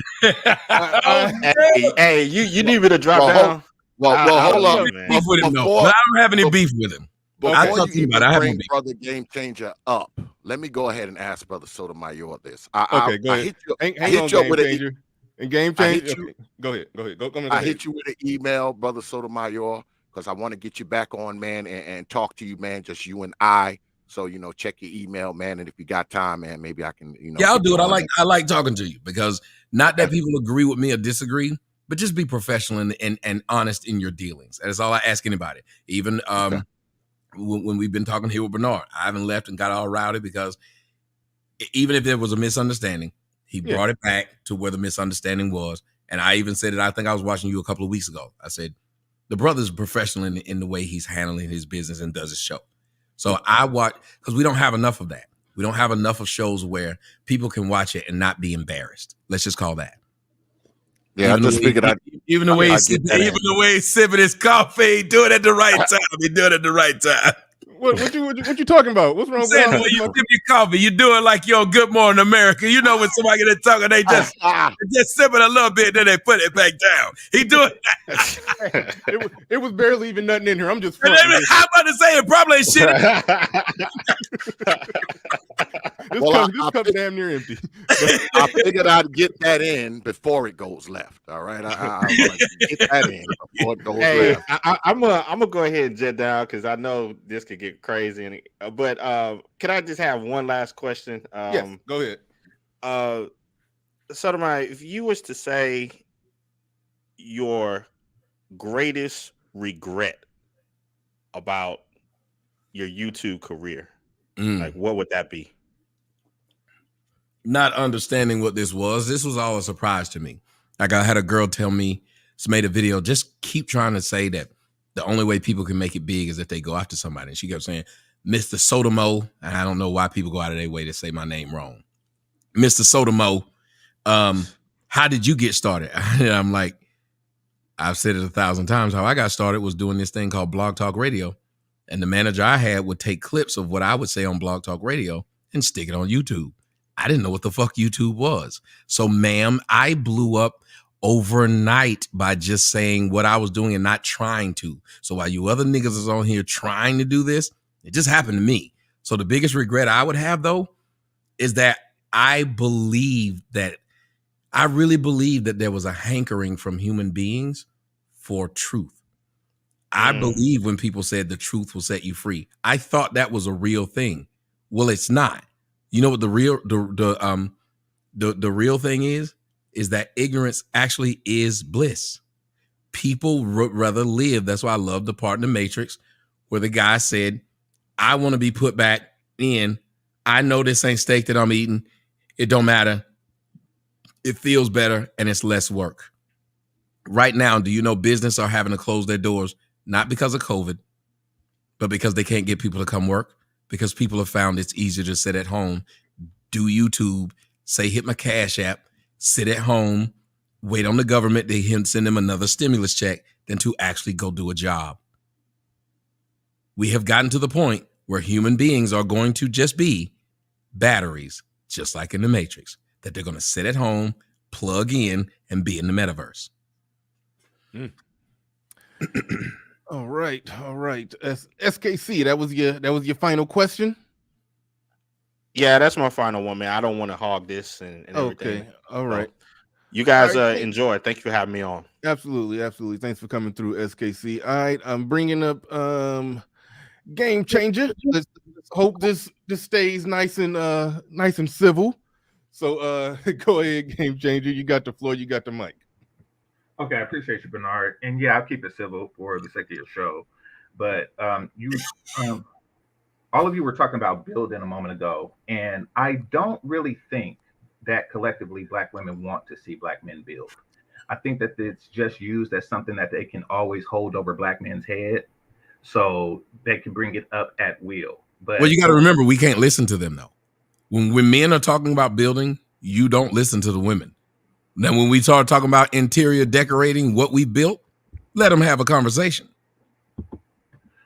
[SPEAKER 5] Hey, you need me to drop down?
[SPEAKER 2] Hold up.
[SPEAKER 5] Man.
[SPEAKER 6] Beef with him, no. But I don't have any beef with him. I
[SPEAKER 2] Before
[SPEAKER 6] talk to
[SPEAKER 2] you
[SPEAKER 6] you about
[SPEAKER 2] even
[SPEAKER 6] it. I have no
[SPEAKER 2] bring
[SPEAKER 6] beef.
[SPEAKER 2] Brother Game Changer up, let me go ahead and ask Brother Sotomayor this.
[SPEAKER 1] Okay, go ahead. Hang on, Game Changer. And Game Changer. Okay. Go ahead. Go ahead.
[SPEAKER 2] I hit you with an email, Brother Sotomayor, because I want to get you back on, man, and talk to you, man, just you and I. So, check your email, man. And if you got time, man, maybe I can,
[SPEAKER 6] Yeah, I'll do it. I like talking to you, because not that people agree with me or disagree, but just be professional and honest in your dealings. That's all I ask anybody. Even when we've been talking here with Bernard, I haven't left and got all rowdy, because even if there was a misunderstanding, he brought it back to where the misunderstanding was. And I even said it, I think I was watching you a couple of weeks ago. I said, the brother's professional in the way he's handling his business and does his show. So I watch, because we don't have enough of that. We don't have enough of shows where people can watch it and not be embarrassed. Let's just call that.
[SPEAKER 2] Yeah, I just figured
[SPEAKER 6] even the way he's sipping his coffee, do it at the right time. He do it at the right time.
[SPEAKER 1] What you talking about? What's wrong with
[SPEAKER 6] that? When you sip your coffee, you do it like you're Good Morning America. You know when somebody get talking, they just sipping a little bit, then they put it back down. He do it.
[SPEAKER 1] It was barely even nothing in here. I'm just.
[SPEAKER 6] I'm about to say it probably ain't shit.
[SPEAKER 1] This cup damn near empty.
[SPEAKER 2] I figured I'd get that in before it goes left. All right, I get that in before it goes left.
[SPEAKER 5] I'm gonna go ahead and jet down, because I know this could get crazy. But can I just have one last question?
[SPEAKER 1] Yes, go ahead.
[SPEAKER 5] Sotomayor, if you was to say your greatest regret about your YouTube career, like what would that be?
[SPEAKER 6] Not understanding what this was. This was all a surprise to me. Like, I had a girl tell me, she made a video, just keep trying to say that the only way people can make it big is if they go after somebody. And she kept saying, Mr. Sotomayor, and I don't know why people go out of their way to say my name wrong. Mr. Sotomayor, how did you get started? And I'm like, I've said it 1,000 times. How I got started was doing this thing called Blog Talk Radio. And the manager I had would take clips of what I would say on Blog Talk Radio and stick it on YouTube. I didn't know what the fuck YouTube was. So, ma'am, I blew up overnight by just saying what I was doing and not trying to. So while you other niggas is on here trying to do this, it just happened to me. So the biggest regret I would have, though, is that I really believe that there was a hankering from human beings for truth. I believe when people said the truth will set you free. I thought that was a real thing. Well, it's not. You know what the real thing is that ignorance actually is bliss. People rather live. That's why I love the part in the Matrix where the guy said, I want to be put back in. I know this ain't steak that I'm eating. It don't matter. It feels better and it's less work. Right now, do you know business are having to close their doors, not because of COVID, but because they can't get people to come work, because people have found it's easier to sit at home, do YouTube, say, hit my Cash App, sit at home, wait on the government, they send them another stimulus check, than to actually go do a job. We have gotten to the point where human beings are going to just be batteries, just like in the Matrix, that they're going to sit at home, plug in, and be in the metaverse.
[SPEAKER 1] All right. SKC, that was your final question?
[SPEAKER 5] Yeah, that's my final one, man. I don't want to hog this and everything.
[SPEAKER 1] Okay. All right.
[SPEAKER 5] So, you guys
[SPEAKER 1] right.
[SPEAKER 5] enjoy. Thank you for having me on.
[SPEAKER 1] Absolutely. Thanks for coming through, SKC. All right, I'm bringing up Game Changer. Let's hope this stays nice and civil. So go ahead, Game Changer. You got the floor. You got the mic.
[SPEAKER 9] Okay, I appreciate you, Bernard. And yeah, I'll keep it civil for the sake of your show. But all of you were talking about building a moment ago, and I don't really think that collectively Black women want to see Black men build. I think that it's just used as something that they can always hold over Black men's head, so they can bring it up at will. But
[SPEAKER 6] well, you got to remember, we can't listen to them though. When men are talking about building, you don't listen to the women. Now, when we start talking about interior decorating, what we built, Let them have a conversation.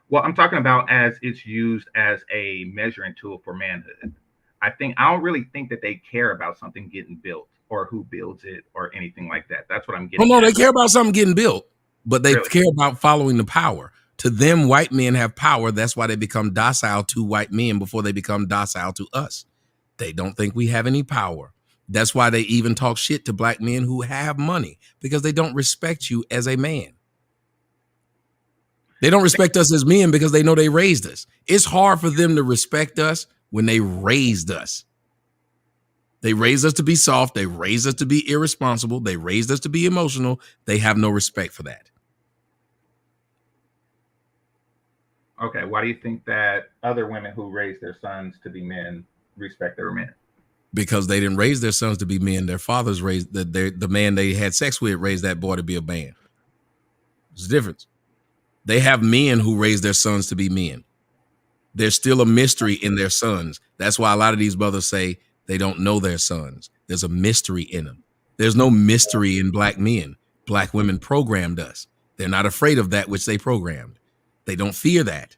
[SPEAKER 9] Well, I'm talking about as it's used as a measuring tool for manhood. I don't really think that they care about something getting built or who builds it or anything like that. That's what I'm getting.
[SPEAKER 6] No, they care about something getting built, but they
[SPEAKER 9] Really?
[SPEAKER 6] care about following the power. To them, white men have power. That's why they become docile to white men before they become docile to us. They don't think we have any power. That's why they even talk shit to black men who have money, because they don't respect you as a man. They don't respect us as men because they know they raised us. It's hard for them to respect us when they raised us. They raised us to be soft. They raised us to be irresponsible. They raised us to be emotional. They have no respect for that.
[SPEAKER 9] Okay, why do you think that other women who raise their sons to be men respect their men?
[SPEAKER 6] Because they didn't raise their sons to be men. Their fathers raised the man they had sex with raised that boy to be a man. There's a difference. They have men who raise their sons to be men. There's still a mystery in their sons. That's why a lot of these brothers say they don't know their sons. There's a mystery in them. There's no mystery in black men. Black women programmed us. They're not afraid of that which they programmed. They don't fear that.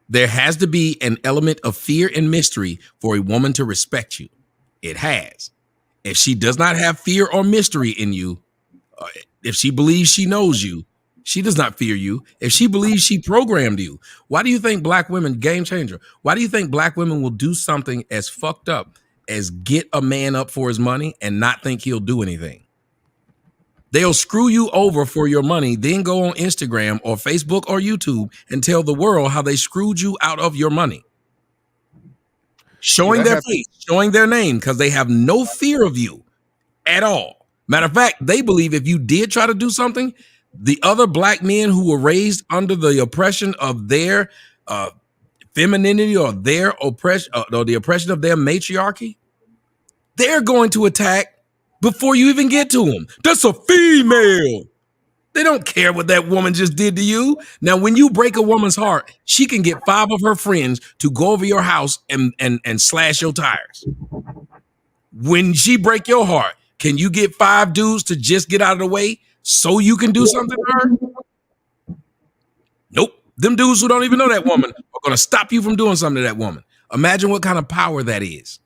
[SPEAKER 6] There has to be an element of fear and mystery for a woman to respect you. It has. If she does not have fear or mystery in you, if she believes she knows you, she does not fear you. If she believes she programmed you, why do you think black women, game changer, why do you think black women will do something as fucked up as get a man up for his money and not think he'll do anything? They'll screw you over for your money, then go on Instagram or Facebook or YouTube and tell the world how they screwed you out of your money. Showing their face, showing their name, because they have no fear of you at all. Matter of fact, they believe if you did try to do something, the other black men who were raised under the oppression of their femininity or their oppression or the oppression of their matriarchy, they're going to attack before you even get to them. That's a female. They don't care what that woman just did to you. Now, when you break a woman's heart, she can get 5 of her friends to go over your house and slash your tires. When she break your heart, can you get 5 dudes to just get out of the way so you can do something to her? Nope. Them dudes who don't even know that woman are going to stop you from doing something to that woman. Imagine what kind of power that is.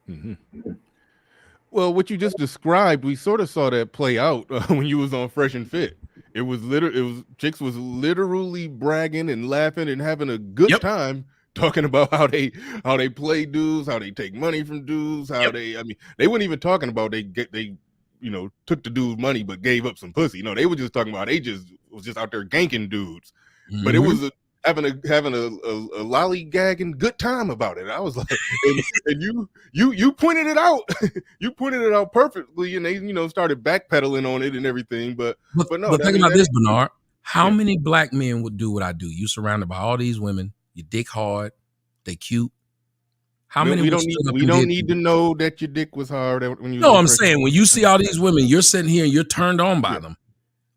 [SPEAKER 1] Mm-hmm. Well, what you just described, we sort of saw that play out when you was on Fresh and Fit. It was chicks was literally bragging and laughing and having a good time talking about how they play dudes, how they take money from dudes, how they weren't even talking about they took the dude's money but gave up some pussy. They were just talking about they just was just out there ganking dudes. Mm-hmm. But it was having a lollygagging good time about it. I was like, and you pointed it out. You pointed it out perfectly, and they started backpedaling on it and everything. But
[SPEAKER 6] think about this, Bernard. How many black men would do what I do? You surrounded by all these women. You dick hard. They cute. How many? We
[SPEAKER 1] don't need to know that your dick was hard when you.
[SPEAKER 6] No, I'm saying when you see all these women, you're sitting here and you're turned on by them.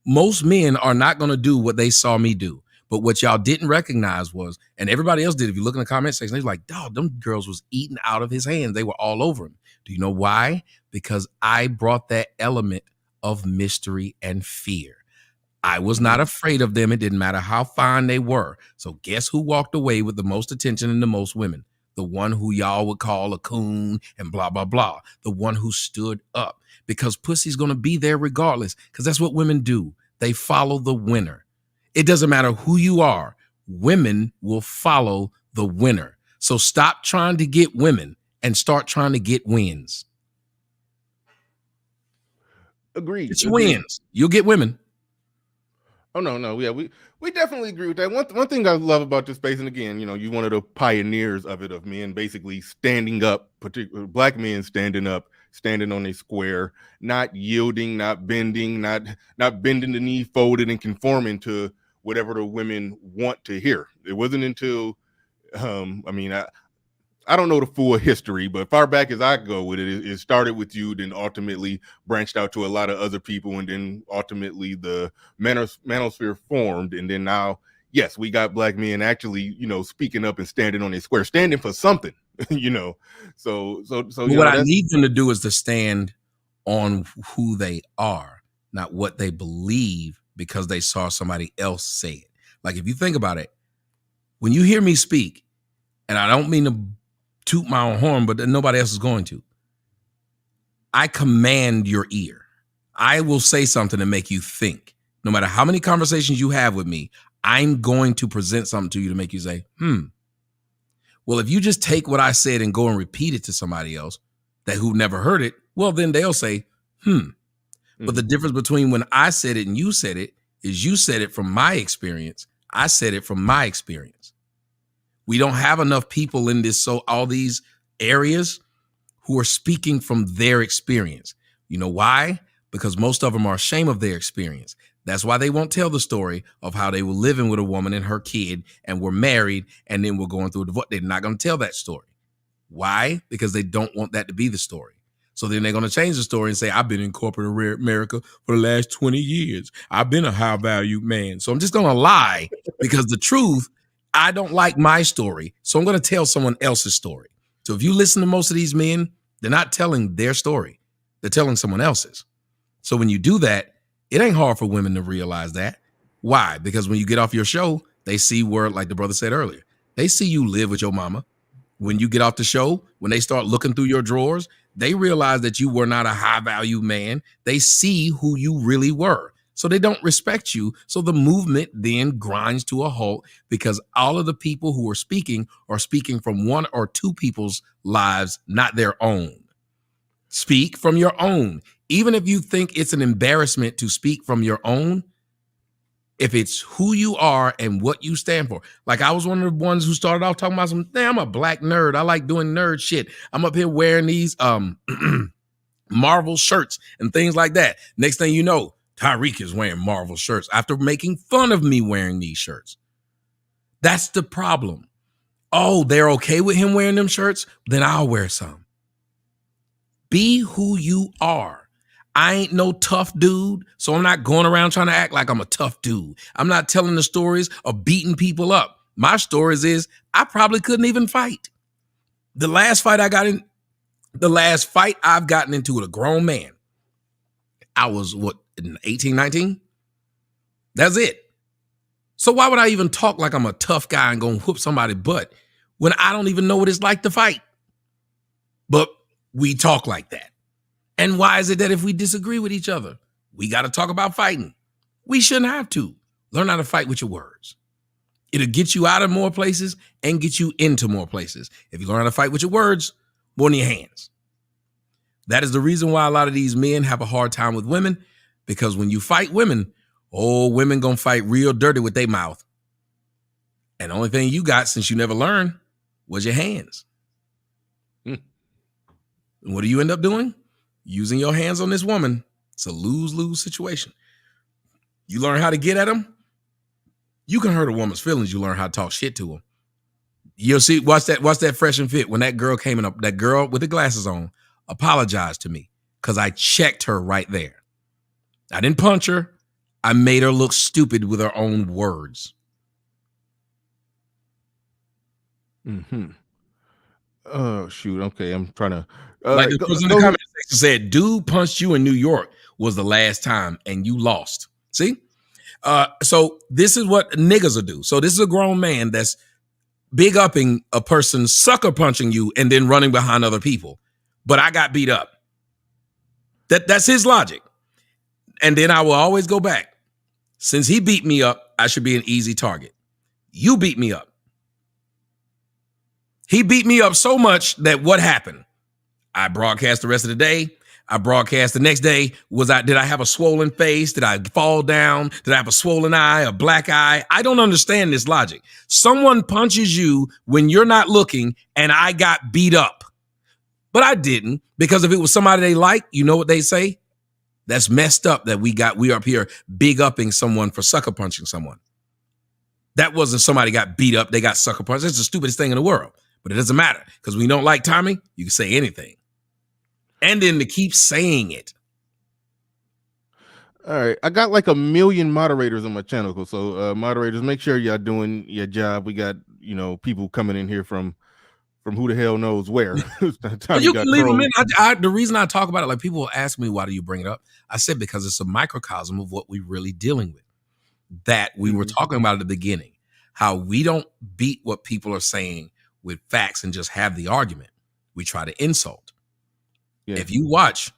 [SPEAKER 6] Most men are not going to do what they saw me do. But what y'all didn't recognize was, and everybody else did, if you look in the comment section, they was like, dog, them girls was eating out of his hands. They were all over him. Do you know why? Because I brought that element of mystery and fear. I was not afraid of them. It didn't matter how fine they were. So guess who walked away with the most attention and the most women? The one who y'all would call a coon and blah, blah, blah. The one who stood up. Because pussy's going to be there regardless. Because that's what women do. They follow the winner. It doesn't matter who you are. Women will follow the winner. So stop trying to get women and start trying to get wins.
[SPEAKER 1] Agreed.
[SPEAKER 6] It's wins. You'll get women.
[SPEAKER 1] Oh, no. Yeah, we definitely agree with that. One thing I love about this space, and again, you're one of the pioneers of it, of men basically standing up, particularly black men standing up, standing on a square, not yielding, not bending, not bending the knee, folded and conforming to whatever the women want to hear. It wasn't until, I don't know the full history, but far back as I go with it, it started with you, then ultimately branched out to a lot of other people, and then ultimately the manosphere formed, and then now, yes, we got black men actually, speaking up and standing on a square, standing for something, So
[SPEAKER 6] what I need them to do is to stand on who they are, not what they believe because they saw somebody else say it. Like if you think about it, when you hear me speak, and I don't mean to toot my own horn, but nobody else is going to, I command your ear. I will say something to make you think. No matter how many conversations you have with me, I'm going to present something to you to make you say, well, if you just take what I said and go and repeat it to somebody else that who never heard it, well, then they'll say, But the difference between when I said it and you said it is you said it from my experience. I said it from my experience. We don't have enough people in this, so all these areas who are speaking from their experience. You know why? Because most of them are ashamed of their experience. That's why they won't tell the story of how they were living with a woman and her kid and were married and then were going through a divorce. They're not going to tell that story. Why? Because they don't want that to be the story. So then they're going to change the story and say, I've been in corporate America for the last 20 years. I've been a high value man. So I'm just going to lie because the truth, I don't like my story. So I'm going to tell someone else's story. So if you listen to most of these men, they're not telling their story. They're telling someone else's. So when you do that, it ain't hard for women to realize that. Why? Because when you get off your show, they see where, like the brother said earlier, they see you live with your mama. When you get off the show, when they start looking through your drawers, they realize that you were not a high value man. They see who you really were. So they don't respect you. So the movement then grinds to a halt because all of the people who are speaking from one or two people's lives, not their own. Speak from your own. Even if you think it's an embarrassment to speak from your own, if it's who you are and what you stand for. Like I was one of the ones who started off talking about I'm a black nerd. I like doing nerd shit. I'm up here wearing these Marvel shirts and things like that. Next thing you know, Tyreek is wearing Marvel shirts after making fun of me wearing these shirts. That's the problem. Oh, they're okay with him wearing them shirts? Then I'll wear some. Be who you are. I ain't no tough dude, so I'm not going around trying to act like I'm a tough dude. I'm not telling the stories of beating people up. My stories is I probably couldn't even fight. The last fight I've gotten into with a grown man, I was 18, 19? That's it. So why would I even talk like I'm a tough guy and go whoop somebody's butt when I don't even know what it's like to fight? But we talk like that. And why is it that if we disagree with each other, we got to talk about fighting? We shouldn't have to. Learn how to fight with your words. It'll get you out of more places and get you into more places. If you learn how to fight with your words, more than your hands. That is the reason why a lot of these men have a hard time with women, because when you fight women, women gonna fight real dirty with their mouth. And the only thing you got, since you never learned, was your hands. And what do you end up doing? Using your hands on this woman. It's a lose-lose situation. You learn how to get at them. You can hurt a woman's feelings. You learn how to talk shit to them. You'll see, watch that Fresh and Fit. When that girl came in, that girl with the glasses on apologized to me because I checked her right there. I didn't punch her. I made her look stupid with her own words.
[SPEAKER 1] Oh, shoot. Okay, I'm trying to.
[SPEAKER 6] Like the person in the comment section said, dude punched you in New York was the last time and you lost. See? So this is what niggas will do. So this is a grown man that's big upping a person sucker punching you and then running behind other people. But I got beat up. That's his logic. And then I will always go back. Since he beat me up, I should be an easy target. You beat me up. He beat me up so much that what happened? I broadcast the rest of the day. I broadcast the next day. Did I have a swollen face? Did I fall down? Did I have a swollen eye, a black eye? I don't understand this logic. Someone punches you when you're not looking and I got beat up. But I didn't, because if it was somebody they like, you know what they say? That's messed up that we are up here big upping someone for sucker punching someone. That wasn't somebody got beat up. They got sucker punched. That's the stupidest thing in the world. But it doesn't matter because we don't like Tommy. You can say anything. And then to keep saying it.
[SPEAKER 1] All right. I got like 1 million moderators on my channel. So moderators, make sure y'all doing your job. We got, people coming in here from from who the hell knows where.
[SPEAKER 6] Well, you can leave them in. The reason I talk about it, like people will ask me, why do you bring it up? I said, because it's a microcosm of what we're really dealing with. That we were talking about at the beginning, how we don't beat what people are saying with facts and just have the argument. We try to insult. Yeah. If you watch,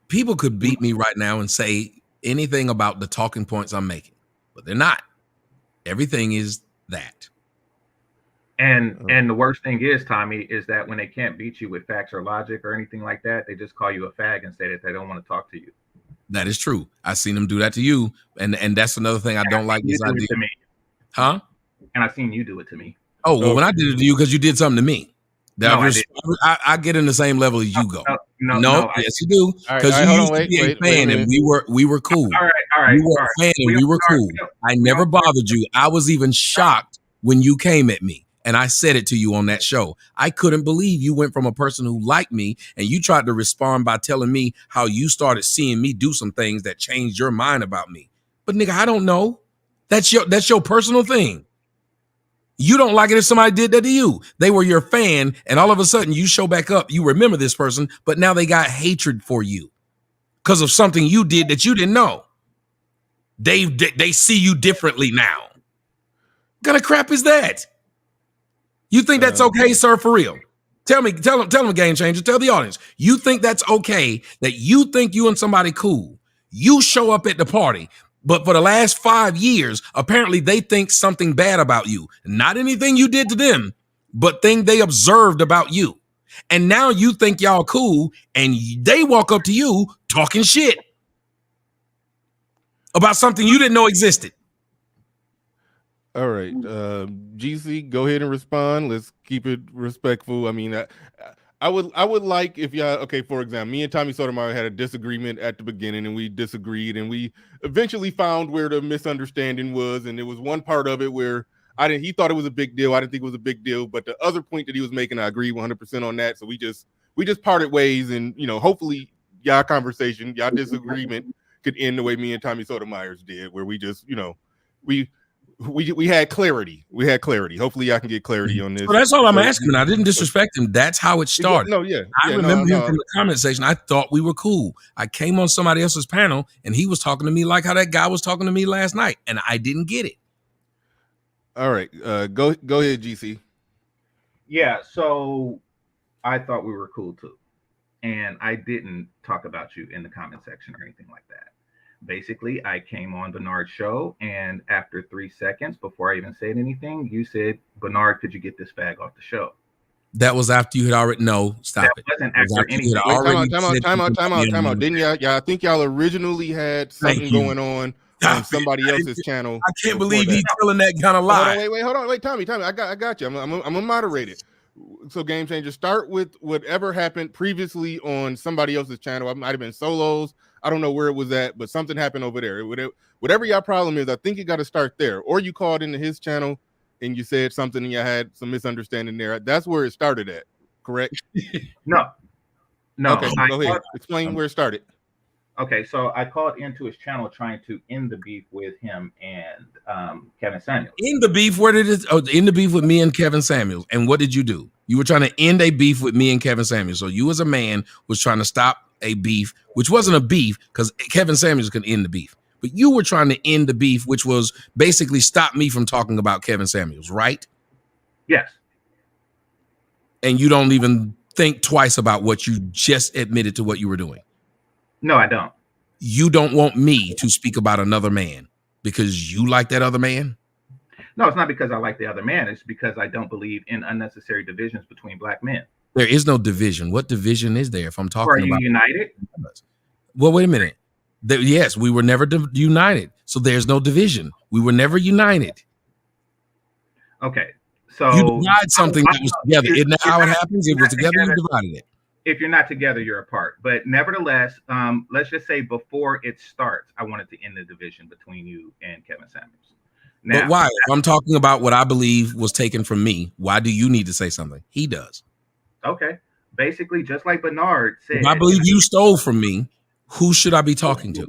[SPEAKER 6] people could beat me right now and say anything about the talking points I'm making, but they're not. Everything is that.
[SPEAKER 9] And the worst thing is, Tommy, is that when they can't beat you with facts or logic or anything like that, they just call you a fag and say that they don't want to talk to you.
[SPEAKER 6] That is true. I've seen them do that to you, and that's another thing I don't like. This idea,
[SPEAKER 9] to me.
[SPEAKER 6] Huh?
[SPEAKER 9] And I've seen you do it to me.
[SPEAKER 6] Oh well, when I did it to you, because you did something to me. I get in the same level as you go. No, yes, you do. Because you used to be a fan, and we were cool.
[SPEAKER 9] All right.
[SPEAKER 6] You were a fan, and we were cool. I never bothered you. I was even shocked when you came at me. And I said it to you on that show. I couldn't believe you went from a person who liked me and you tried to respond by telling me how you started seeing me do some things that changed your mind about me. But nigga, I don't know. That's your personal thing. You don't like it if somebody did that to you. They were your fan, and all of a sudden you show back up. You remember this person, but now they got hatred for you because of something you did that you didn't know. They see you differently now. What kind of crap is that? You think that's okay, sir, for real? Tell them, Game Changer. Tell the audience. You think that's okay that you think you and somebody cool. You show up at the party, but for the last 5 years, apparently they think something bad about you. Not anything you did to them, but thing they observed about you. And now you think y'all cool, and they walk up to you talking shit about something you didn't know existed.
[SPEAKER 1] All right, GC, go ahead and respond. Let's keep it respectful. I mean, I would like if y'all, okay, for example, me and Tommy Sotomayor had a disagreement at the beginning, and we disagreed, and we eventually found where the misunderstanding was, and there was one part of it where he thought it was a big deal. I didn't think it was a big deal, but the other point that he was making, I agree 100% on that. So we just parted ways, and hopefully y'all conversation, y'all disagreement could end the way me and Tommy Sotomayor's did, where we just, we had clarity. We had clarity. Hopefully, I can get clarity on this.
[SPEAKER 6] So that's all I'm asking. And I didn't disrespect him. That's how it started. I remember him from the comment section. I thought we were cool. I came on somebody else's panel, and he was talking to me like how that guy was talking to me last night, and I didn't get it.
[SPEAKER 1] All right, go ahead, GC.
[SPEAKER 9] Yeah, so I thought we were cool too, and I didn't talk about you in the comment section or anything like that. Basically, I came on Bernard's show, and after 3 seconds, before I even said anything, you said, "Bernard, could you get this fag off the show?"
[SPEAKER 6] That was after you had already. No, stop it.
[SPEAKER 9] Wasn't after anything.
[SPEAKER 1] Time out. Didn't y'all? I think y'all originally had something going on somebody else's channel.
[SPEAKER 6] I can't believe he's telling that kind of lie.
[SPEAKER 1] Hold on, Tommy. I got you. I'm gonna moderate it. So, Game Changer, start with whatever happened previously on somebody else's channel. It might have been Solos. I don't know where it was at, but something happened over there. Whatever your problem is, I think you got to start there. Or you called into his channel and you said something and you had some misunderstanding there. That's where it started at, correct?
[SPEAKER 9] No.
[SPEAKER 1] Okay, go ahead. Explain where it started.
[SPEAKER 9] Okay, so I called into his channel trying to end the beef with him and Kevin Samuels.
[SPEAKER 6] End the beef? Where did it? Oh, end the beef with me and Kevin Samuels. And what did you do? You were trying to end a beef with me and Kevin Samuels. So you as a man was trying to stop a beef, which wasn't a beef because Kevin Samuels could end the beef. But you were trying to end the beef, which was basically stop me from talking about Kevin Samuels, right?
[SPEAKER 9] Yes.
[SPEAKER 6] And you don't even think twice about what you just admitted to what you were doing.
[SPEAKER 9] No, I don't.
[SPEAKER 6] You don't want me to speak about another man because you like that other man?
[SPEAKER 9] No, it's not because I like the other man. It's because I don't believe in unnecessary divisions between black men.
[SPEAKER 6] There is no division. What division is there if I'm talking about?
[SPEAKER 9] Are you united?
[SPEAKER 6] Well, wait a minute. Yes, we were never united. So there's no division. We were never united.
[SPEAKER 9] Okay. So
[SPEAKER 6] you denied something that was together. Isn't that how it happens? It was together, you divided it.
[SPEAKER 9] If you're not together, you're apart. But nevertheless, let's just say before it starts, I wanted to end the division between you and Kevin Samuels. Now,
[SPEAKER 6] but why? If I'm talking about what I believe was taken from me, why do you need to say something? He does.
[SPEAKER 9] Okay. Basically, just like Bernard said.
[SPEAKER 6] If I believe you stole from me, who should I be talking to?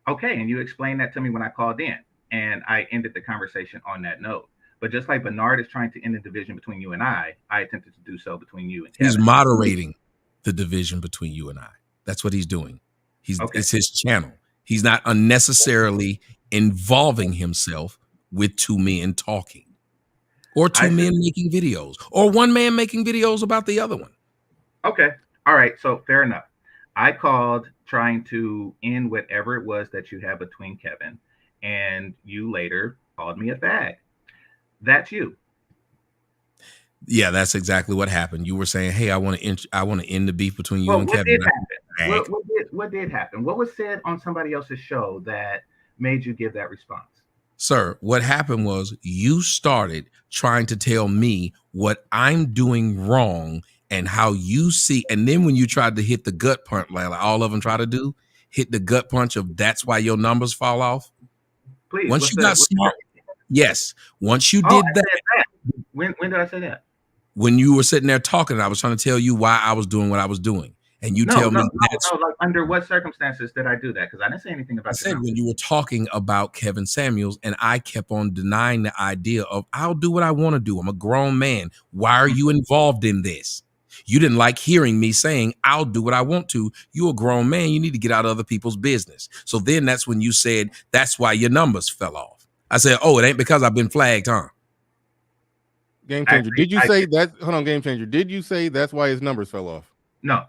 [SPEAKER 9] Okay. And you explained that to me when I called in, and I ended the conversation on that note. But just like Bernard is trying to end the division between you and I attempted to do so between you and
[SPEAKER 6] He's
[SPEAKER 9] Kevin.
[SPEAKER 6] moderating the division between you and I. That's what he's doing. It's his channel. He's not unnecessarily involving himself with two men talking, or two men making videos, or one man making videos about the other one.
[SPEAKER 9] Okay. All right. So fair enough. I called trying to end whatever it was that you had between Kevin, and you later called me a fag. That's you.
[SPEAKER 6] Yeah, that's exactly what happened. You were saying, "Hey, I want to end the beef between you and Kevin."
[SPEAKER 9] What did happen? What was said on somebody else's show that made you give that response?
[SPEAKER 6] Sir, what happened was you started trying to tell me what I'm doing wrong and how you see. And then when you tried to hit the gut punch, like all of them try to do, hit the gut punch of that's why your numbers fall off.
[SPEAKER 9] Please.
[SPEAKER 6] Once you got smart, yes. Once you did that.
[SPEAKER 9] When did I say that?
[SPEAKER 6] When you were sitting there talking, I was trying to tell you why I was doing what I was doing. And you tell me
[SPEAKER 9] like under what circumstances did I do that? Because I didn't say anything about.
[SPEAKER 6] I said when you were talking about Kevin Samuels, and I kept on denying the idea of I'll do what I want to do. I'm a grown man. Why are you involved in this? You didn't like hearing me saying I'll do what I want to. You're a grown man. You need to get out of other people's business. So then that's when you said that's why your numbers fell off. I said, oh, it ain't because I've been flagged, huh?
[SPEAKER 1] Game changer. Did you say that? Hold on, game changer. Did you say that's why his numbers fell off?
[SPEAKER 9] No.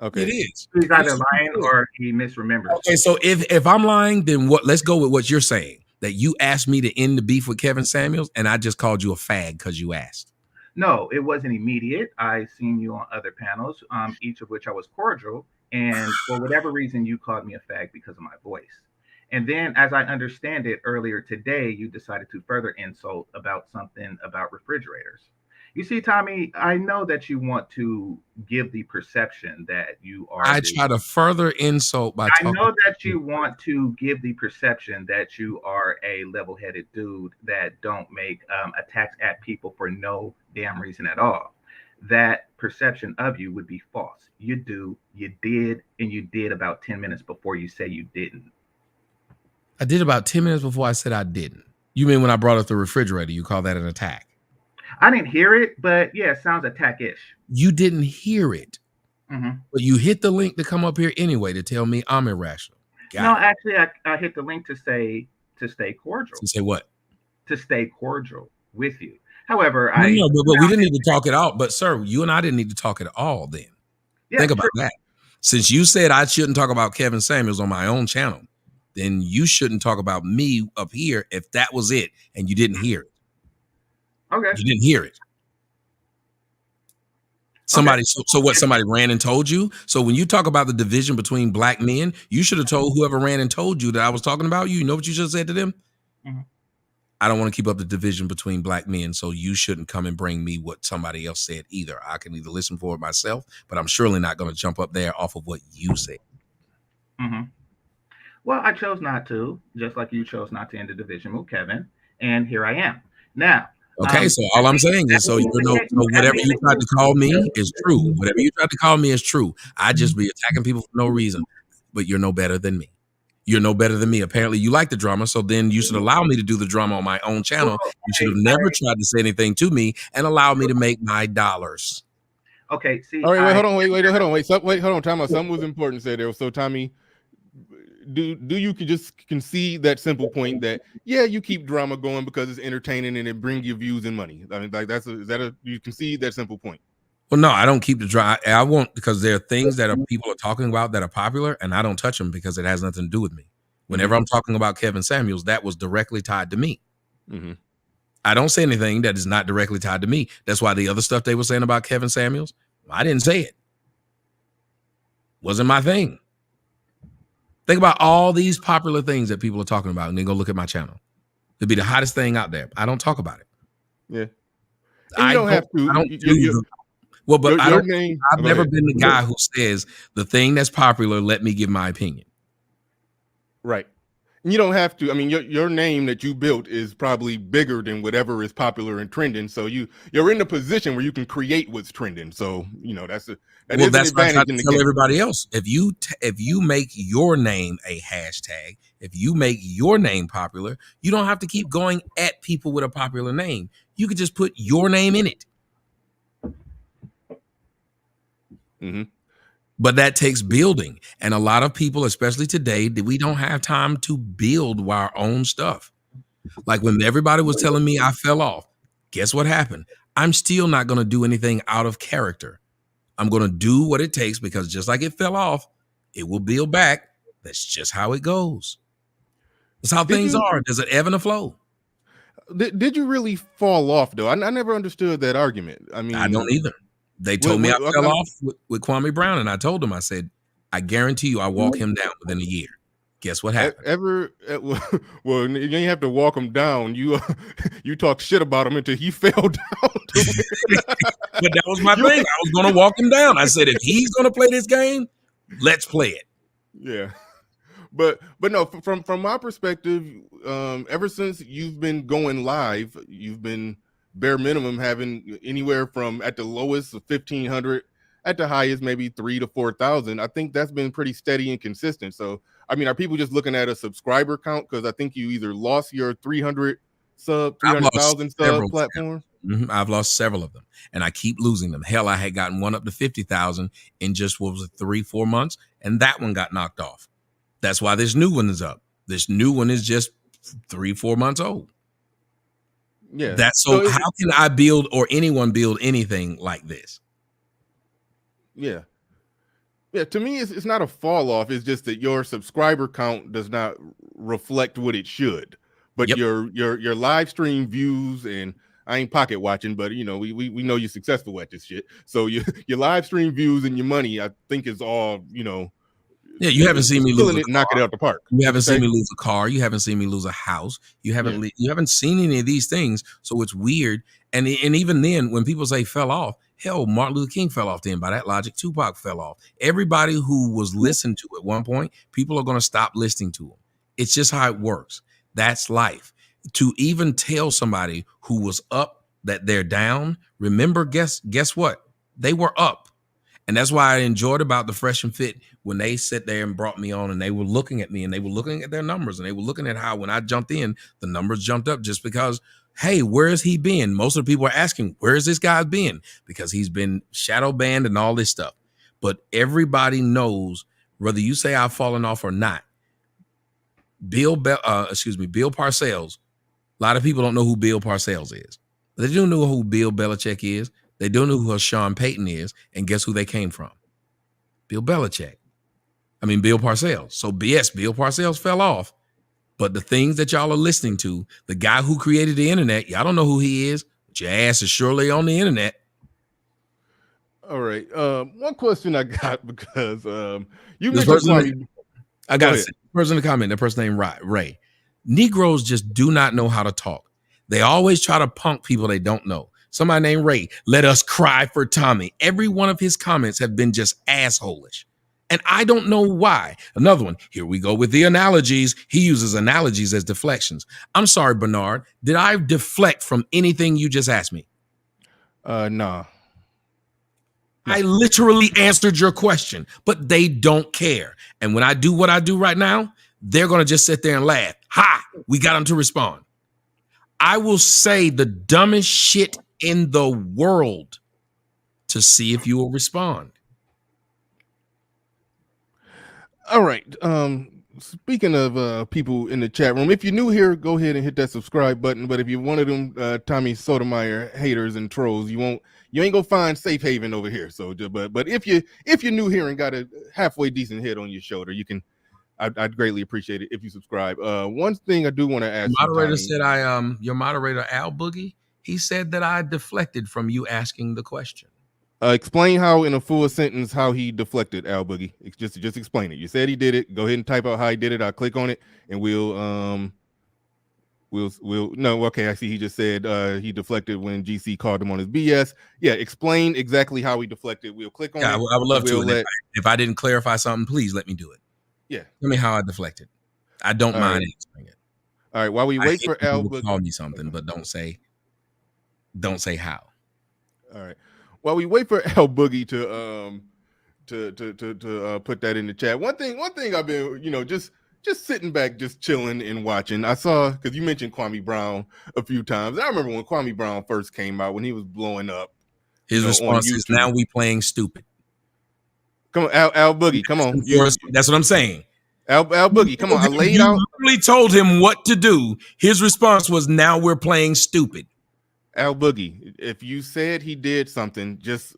[SPEAKER 1] Okay.
[SPEAKER 6] It is.
[SPEAKER 9] He's either lying or he misremembers.
[SPEAKER 6] Okay, so if I'm lying, then what? Let's go with what you're saying. That you asked me to end the beef with Kevin Samuels, and I just called you a fag because you asked.
[SPEAKER 9] No, it wasn't immediate. I seen you on other panels, each of which I was cordial, and for whatever reason, you called me a fag because of my voice. And then, as I understand it, earlier today, you decided to further insult about something about refrigerators. You see, Tommy, I know that you want to give the perception that you are.
[SPEAKER 6] I try to further insult by talking.
[SPEAKER 9] I know that you want to give the perception that you are a level-headed dude that don't make attacks at people for no damn reason at all. That perception of you would be false. You do, you did, and you did about 10 minutes before you say you didn't.
[SPEAKER 6] I did about 10 minutes before I said I didn't. You mean when I brought up the refrigerator, you call that an attack?
[SPEAKER 9] I didn't hear it, but yeah, it sounds attack-ish.
[SPEAKER 6] You didn't hear it,
[SPEAKER 9] mm-hmm.
[SPEAKER 6] But you hit the link to come up here anyway to tell me I'm irrational.
[SPEAKER 9] Actually, I hit the link to stay cordial.
[SPEAKER 6] To say what?
[SPEAKER 9] To stay cordial with you. However,
[SPEAKER 6] but we didn't need to talk it out. But sir, you and I didn't need to talk at all then. Yeah, think about that. Since you said I shouldn't talk about Kevin Samuels on my own channel, then you shouldn't talk about me up here if that was it and you didn't hear it.
[SPEAKER 9] Okay.
[SPEAKER 6] You didn't hear it. Somebody, so what? Somebody ran and told you. So when you talk about the division between black men, you should have told whoever ran and told you that I was talking about you. You know what you should have said to them?
[SPEAKER 9] Mm-hmm.
[SPEAKER 6] I don't want to keep up the division between black men, so you shouldn't come and bring me what somebody else said either. I can either listen for it myself, but I'm surely not going to jump up there off of what you said.
[SPEAKER 9] Mm-hmm. Well, I chose not to, just like you chose not to end the division with Kevin, and here I am now.
[SPEAKER 6] Okay, so all I'm saying is, so whatever you tried to call me is true. Whatever you tried to call me is true. I just be attacking people for no reason, but you're no better than me. You're no better than me. Apparently, you like the drama, so then you should allow me to do the drama on my own channel. You should have never tried to say anything to me and allow me to make my dollars.
[SPEAKER 9] Okay, see.
[SPEAKER 1] All right, hold on. Time out. Something was important said there. So, Tommy, do you could just concede that simple point that you keep drama going because it's entertaining and it brings you views and money? I mean, like you concede that simple point?
[SPEAKER 6] Well, no, I don't keep the drama. I won't, because there are things that people are talking about that are popular, and I don't touch them because it has nothing to do with me. Whenever I'm talking about Kevin Samuels, that was directly tied to me.
[SPEAKER 1] Mm-hmm.
[SPEAKER 6] I don't say anything that is not directly tied to me. That's why the other stuff they were saying about Kevin Samuels, I didn't say it. Wasn't my thing. Think about all these popular things that people are talking about, and then go look at my channel. It'd be the hottest thing out there. I don't talk about it.
[SPEAKER 1] Yeah. And you don't have to.
[SPEAKER 6] I've never been the guy who says the thing that's popular, let me give my opinion.
[SPEAKER 1] Right. You don't have to. I mean, your name that you built is probably bigger than whatever is popular and trending. So you're in a position where you can create what's trending. So that is an
[SPEAKER 6] That's what I try
[SPEAKER 1] advantage
[SPEAKER 6] to
[SPEAKER 1] in the
[SPEAKER 6] tell
[SPEAKER 1] game.
[SPEAKER 6] everybody else. If you make your name a hashtag, if you make your name popular, you don't have to keep going at people with a popular name. You could just put your name in it.
[SPEAKER 1] Mm-hmm.
[SPEAKER 6] But that takes building. And a lot of people, especially today, we don't have time to build our own stuff. Like when everybody was telling me I fell off, guess what happened? I'm still not going to do anything out of character. I'm going to do what it takes because just like it fell off, it will build back. That's just how it goes. That's how things are. There's an ebb and a flow.
[SPEAKER 1] Did you really fall off, though? I never understood that argument. I mean,
[SPEAKER 6] I don't either. They told me I fell off with Kwame Brown, and I told them, I said, I guarantee you I walk him down within a year. Guess what happened?
[SPEAKER 1] Well, you ain't have to walk him down. You talk shit about him until he fell down.
[SPEAKER 6] But that was my thing. I was going to walk him down. I said, if he's going to play this game, let's play it.
[SPEAKER 1] Yeah. But no, from my perspective, ever since you've been going live, you've been bare minimum having anywhere from at the lowest 1,500, at the highest maybe 3,000 to 4,000. I think that's been pretty steady and consistent. So I mean, are people just looking at a subscriber count? Because I think you either lost your 300,000 sub platform.
[SPEAKER 6] Mm-hmm. I've lost several of them, and I keep losing them. Hell, I had gotten one up to 50,000 in just 3-4 months, and that one got knocked off. That's why this new one is up. This new one is just 3-4 months old.
[SPEAKER 1] Yeah.
[SPEAKER 6] So how can I build or anyone build anything like this?
[SPEAKER 1] Yeah. Yeah, to me, it's not a fall off. It's just that your subscriber count does not reflect what it should. But your live stream views, and I ain't pocket watching, but we know you're successful at this shit. So your live stream views and your money, I think, is all
[SPEAKER 6] Yeah, you haven't seen me lose
[SPEAKER 1] it, knock it out the park.
[SPEAKER 6] You haven't seen me lose a car. You haven't seen me lose a house. You haven't seen any of these things. So it's weird. And even then, when people say fell off, hell, Martin Luther King fell off then. By that logic, Tupac fell off. Everybody who was listened to at one point, people are going to stop listening to them. It's just how it works. That's life. To even tell somebody who was up that they're down, remember, guess what? They were up. And that's why I enjoyed about the Fresh and Fit when they sat there and brought me on, and they were looking at me and they were looking at their numbers, and they were looking at how when I jumped in, the numbers jumped up just because, hey, where has he been? Most of the people are asking, where has this guy been? Because he's been shadow banned and all this stuff. But everybody knows, whether you say I've fallen off or not, Bill Parcells, a lot of people don't know who Bill Parcells is. They do know who Bill Belichick is. They don't know who Sean Payton is, and guess who they came from? Bill Parcells. So Bill Parcells fell off, but the things that y'all are listening to, the guy who created the internet, y'all don't know who he is, but your ass is surely on the internet.
[SPEAKER 1] All right. One question I got, because you mentioned
[SPEAKER 6] I got a person in the comment, the person named Ray. Negroes just do not know how to talk. They always try to punk people they don't know. Somebody named Ray, let us cry for Tommy. Every one of his comments have been just assholish. And I don't know why. Another one, here we go with the analogies. He uses analogies as deflections. I'm sorry, Bernard. Did I deflect from anything you just asked me?
[SPEAKER 1] No.
[SPEAKER 6] I literally answered your question, but they don't care. And when I do what I do right now, they're going to just sit there and laugh. Ha, we got them to respond. I will say the dumbest shit in the world to see if you will respond.
[SPEAKER 1] All right. Speaking of people in the chat room, if you're new here, go ahead and hit that subscribe button. But if you're one of them Tommy Sotomayor haters and trolls, you ain't gonna find safe haven over here. So, but if you're new here and got a halfway decent head on your shoulder, you can. I'd greatly appreciate it if you subscribe. One thing I do want to ask.
[SPEAKER 6] The moderator said your moderator Al Boogie. He said that I deflected from you asking the question.
[SPEAKER 1] Explain how, in a full sentence, how he deflected, Al Boogie. Just explain it. You said he did it. Go ahead and type out how he did it. I'll click on it, and we'll no. Okay, I see. He just said he deflected when GC called him on his BS. Yeah, explain exactly how he deflected. We'll click on it.
[SPEAKER 6] I would love to. If I didn't clarify something, please let me do it.
[SPEAKER 1] Yeah.
[SPEAKER 6] Tell me how I deflected. I don't
[SPEAKER 1] All
[SPEAKER 6] mind
[SPEAKER 1] right.
[SPEAKER 6] answering it.
[SPEAKER 1] All right, while we
[SPEAKER 6] I
[SPEAKER 1] wait
[SPEAKER 6] hate
[SPEAKER 1] for
[SPEAKER 6] when
[SPEAKER 1] Al
[SPEAKER 6] people
[SPEAKER 1] Boogie.
[SPEAKER 6] call me something, but don't say how.
[SPEAKER 1] All right. While we wait for Al Boogie to put that in the chat. One thing I've been, just sitting back, just chilling and watching. I saw, because you mentioned Kwame Brown a few times. I remember when Kwame Brown first came out, when he was blowing up.
[SPEAKER 6] His
[SPEAKER 1] on
[SPEAKER 6] response is,
[SPEAKER 1] YouTube.
[SPEAKER 6] now we playing stupid.
[SPEAKER 1] Come on, Al Boogie, come on.
[SPEAKER 6] That's what I'm saying.
[SPEAKER 1] Al Boogie, come on. I laid out.
[SPEAKER 6] You literally told him what to do. His response was, now we're playing stupid.
[SPEAKER 1] Al Boogie, if you said he did something, just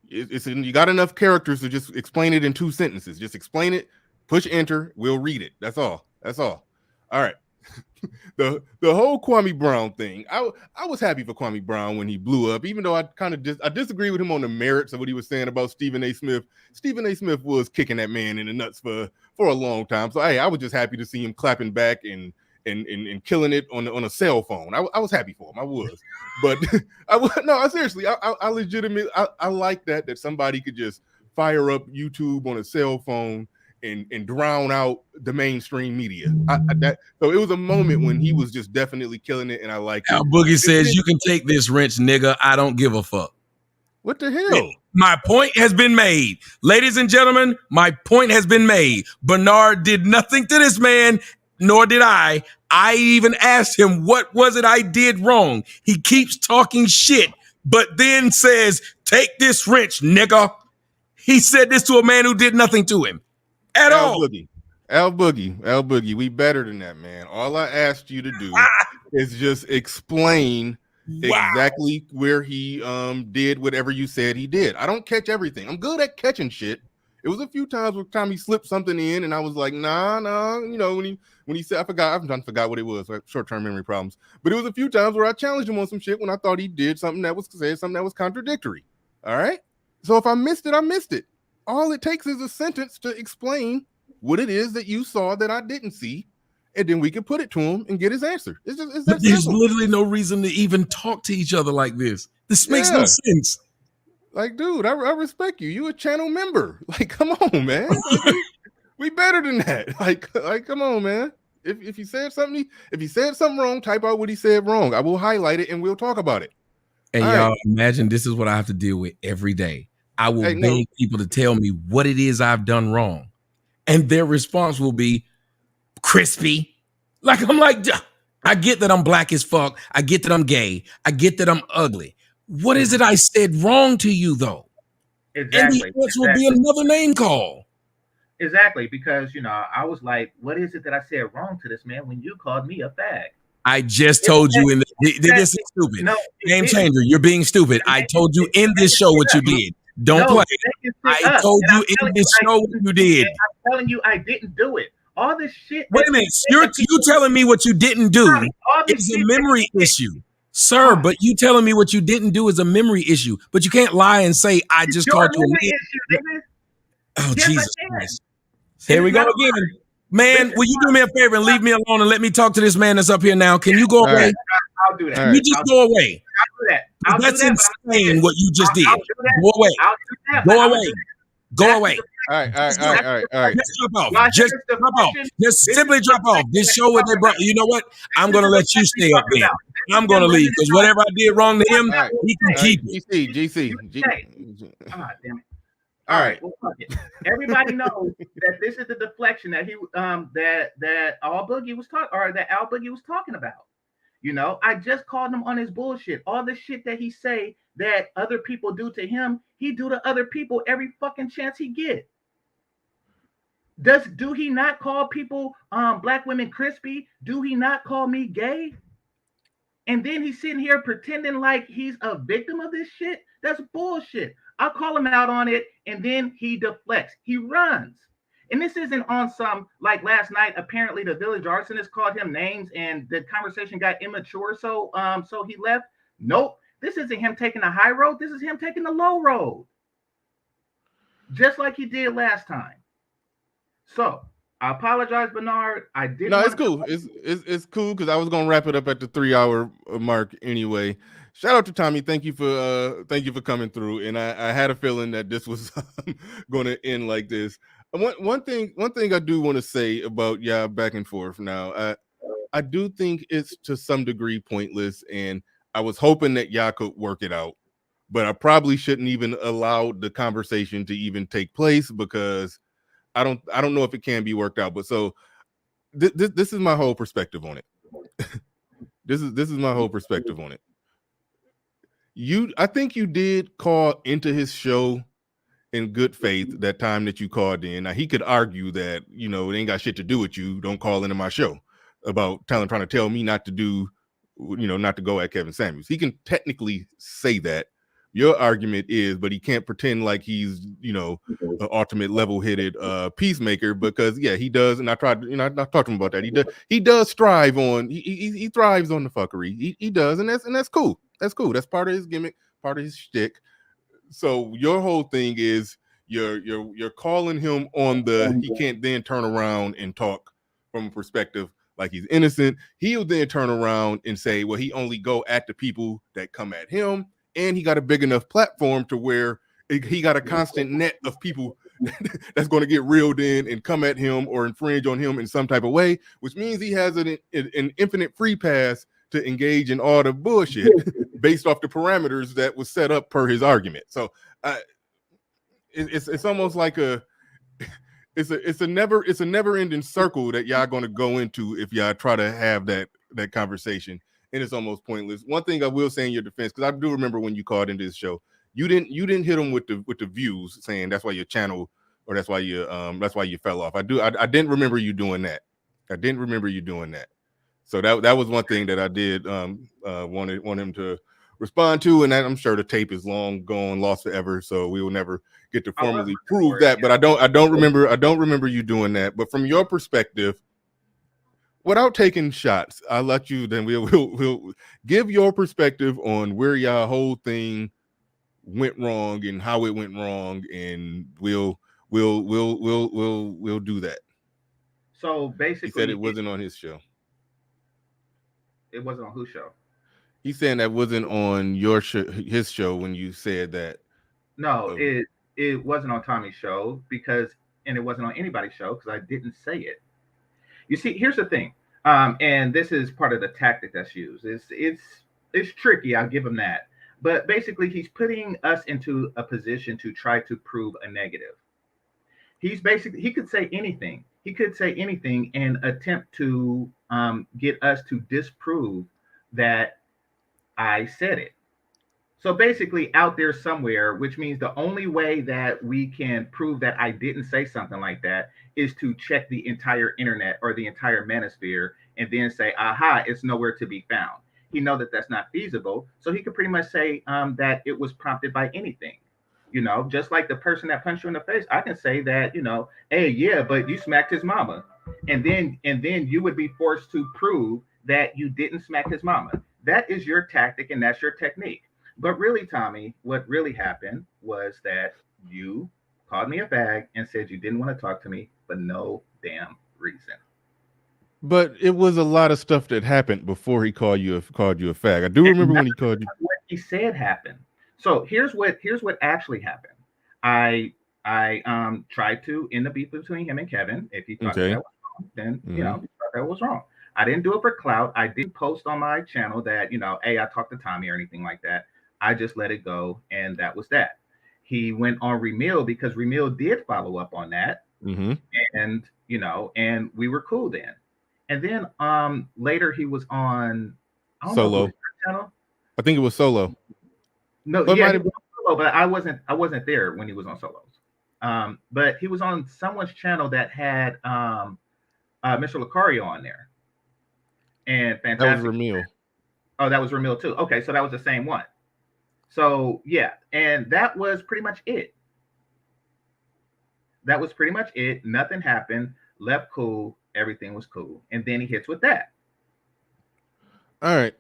[SPEAKER 1] you got enough characters to just explain it in 2 sentences. Just explain it, push enter, we'll read it. That's all. All right. the whole Kwame Brown thing. I was happy for Kwame Brown when he blew up, even though I kind of I disagree with him on the merits of what he was saying about Stephen A. Smith. Stephen A. Smith was kicking that man in the nuts for a long time. So hey, I was just happy to see him clapping back and killing it on a cell phone. I was happy for him. I was, but I seriously, I legitimately, I like that somebody could just fire up YouTube on a cell phone and drown out the mainstream media. So it was a moment when he was just definitely killing it, and I liked it.
[SPEAKER 6] Al Boogie says, you can take this wrench, nigga. I don't give a fuck.
[SPEAKER 1] What the hell?
[SPEAKER 6] My point has been made. Ladies and gentlemen, my point has been made. Bernard did nothing to this man, nor did I. I even asked him, what was it I did wrong? He keeps talking shit, but then says, take this wrench, nigga. He said this to a man who did nothing to him at all.
[SPEAKER 1] Al Boogie, we better than that, man. All I asked you to do is just explain exactly where he did whatever you said he did. I don't catch everything. I'm good at catching shit. It was a few times where Tommy slipped something in, and I was like, nah. When he said, I forgot what it was. Like short-term memory problems. But it was a few times where I challenged him on some shit when I thought he did something that was contradictory. All right. So if I missed it, I missed it. All it takes is a sentence to explain what it is that you saw that I didn't see, and then we can put it to him and get his answer. It's that
[SPEAKER 6] There's
[SPEAKER 1] simple.
[SPEAKER 6] literally no reason to even talk to each other like this. This makes no sense.
[SPEAKER 1] Like, dude, I respect you. You a channel member. Like, come on, man. Like, we better than that. Like, come on, man. If he said something wrong, type out what he said wrong. I will highlight it and we'll talk about it.
[SPEAKER 6] And y'all imagine this is what I have to deal with every day. I will beg people to tell me what it is I've done wrong. And their response will be crispy. Like, I'm like, I get that I'm black as fuck. I get that I'm gay. I get that I'm ugly. What is it I said wrong to you, though?
[SPEAKER 9] Exactly.
[SPEAKER 6] And the answer will be another name call.
[SPEAKER 9] Exactly, because, I was like, what is it that I said wrong to this man when you called me a fag?
[SPEAKER 6] I just told you this is stupid. No, Game changer, you're being stupid. I told you in this show what you did. Don't play. I told you in this show what you did.
[SPEAKER 9] I'm telling you I didn't do it. All this shit.
[SPEAKER 6] Wait a minute. You're telling me what you didn't do is a memory issue. Sir, but you telling me what you didn't do is a memory issue. But you can't lie and say, I just called you a issue. Oh, yes, Jesus Christ. Here we go again. Man, will you do me a favor and leave me alone and let me talk to this man that's up here now? Can you go away?
[SPEAKER 9] Right. I'll do that.
[SPEAKER 6] Can you just go away?
[SPEAKER 9] I'll do that.
[SPEAKER 6] That's insane what you just did. Go away. Go away. Go away.
[SPEAKER 1] All right.
[SPEAKER 6] Just drop off. Just drop off. Just simply drop off. This show what they brought. You know what? I'm gonna let you stay up there. I'm gonna leave because whatever I did wrong to him, he can keep it.
[SPEAKER 1] GC.
[SPEAKER 9] God damn it.
[SPEAKER 1] All right.
[SPEAKER 9] Well, fuck it. Everybody knows that this is the deflection that that Al Boogie was talking about. I just called him on his bullshit. All the shit that he say that other people do to him, he do to other people every fucking chance he get. Do he not call people black women crispy? Do he not call me gay? And then he's sitting here pretending like he's a victim of this shit? That's bullshit. I'll call him out on it, and then he deflects. He runs. And this isn't on some, like last night, apparently the village arsonist called him names, and the conversation got immature, so he left. Nope. This isn't him taking the high road. This is him taking the low road. Just like he did last time. So, I apologize, Bernard. I didn't.
[SPEAKER 1] No, it's cool. It's cool because I was gonna wrap it up at the 3-hour mark anyway. Shout out to Tommy. Thank you for coming through. And I had a feeling that this was going to end like this. One thing I do want to say about y'all back and forth now. I do think it's to some degree pointless, and I was hoping that y'all could work it out. But I probably shouldn't even allow the conversation to even take place because I don't know if it can be worked out. But so this is my whole perspective on it. This is my whole perspective on it. I think you did call into his show in good faith that time that you called in. Now he could argue that, you know, it ain't got shit to do with you. Don't call into my show about trying to tell me not to do, you know, not to go at Kevin Samuels. He can technically say that. Your argument is, but he can't pretend like he's, you know, an ultimate level-headed peacemaker, because yeah, he does. And I tried, you know, I talked to him about that. He does strive on, he thrives on the fuckery. He does, and that's cool. That's cool. That's part of his gimmick, part of his shtick. So your whole thing is you're calling him on the, he can't then turn around and talk from a perspective like he's innocent. He'll then turn around and say, well, he only go at the people that come at him, and he got a big enough platform to where he got a constant net of people that's going to get reeled in and come at him or infringe on him in some type of way, which means he has an infinite free pass to engage in all the bullshit based off the parameters that was set up per his argument. So it's almost like it's a never ending circle that y'all going to go into if y'all try to have that conversation, and it's almost pointless. One thing I will say in your defense, because I do remember when you called into this show, you didn't hit them with the views, saying that's why your channel, or that's why you fell off. I didn't remember you doing that. I didn't remember you doing that. So that was one thing that I did want him to respond to, and I'm sure the tape is long gone, lost forever, so we will never get to formally prove that. But I don't remember you doing that. But from your perspective, without taking shots, I'll let you, then we'll give your perspective on where your whole thing went wrong and how it went wrong, and we'll do that.
[SPEAKER 9] So basically,
[SPEAKER 1] he said it wasn't on his show.
[SPEAKER 9] It wasn't on whose show?
[SPEAKER 1] He's saying that wasn't on your his show when you said that.
[SPEAKER 9] No, it wasn't on Tommy's show, and it wasn't on anybody's show because I didn't say it. You see, here's the thing, and this is part of the tactic that's used. It's tricky. I'll give him that. But basically, he's putting us into a position to try to prove a negative. He could say anything. He could say anything and attempt to get us to disprove that I said it. So basically, out there somewhere, which means the only way that we can prove that I didn't say something like that is to check the entire internet or the entire manosphere and then say, aha, it's nowhere to be found. He knows that that's not feasible. So he could pretty much say that it was prompted by anything. You know, just like the person that punched you in the face, I can say that, you know, hey, yeah, but you smacked his mama. And then you would be forced to prove that you didn't smack his mama. That is your tactic and that's your technique. But really, Tommy, what really happened was that you called me a fag and said you didn't want to talk to me for no damn reason.
[SPEAKER 1] But it was a lot of stuff that happened before he called you a fag. I do remember when he called you.
[SPEAKER 9] What he said happened. So here's what actually happened. I tried to end the beef between him and Kevin. If he thought that was wrong, then you know, he thought that was wrong. I didn't do it for clout. I didn't post on my channel that, you know, hey, I talked to Tommy or anything like that. I just let it go, and that was that. He went on Remil because Remil did follow up on that, and you know, and we were cool then. And then later he was on
[SPEAKER 1] Solo
[SPEAKER 9] channel.
[SPEAKER 1] I think it was Solo.
[SPEAKER 9] No, but yeah, he was on Solo, but I wasn't there when he was on Solos. But he was on someone's channel that had Mr. Lucario on there. And fantastic.
[SPEAKER 1] That was Remil.
[SPEAKER 9] Oh, that was Remil too. Okay, so that was the same one. So yeah, and that was pretty much it. That was pretty much it. Nothing happened. Left cool. Everything was cool. And then he hits with that.
[SPEAKER 1] All right.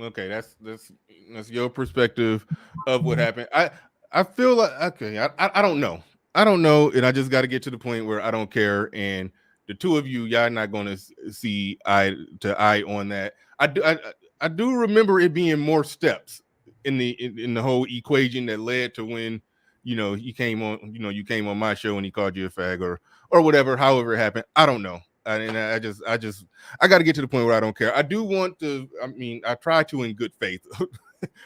[SPEAKER 1] Okay, that's your perspective of what happened. I feel like, okay, I don't know. I don't know, and I just got to get to the point where I don't care. And the two of you, y'all not going to see eye to eye on that. I do remember it being more steps in the whole equation that led to when you came on my show and he called you a fag or whatever, however it happened. I don't know. And I got to get to the point where I don't care. I do want to. I mean, I try to in good faith.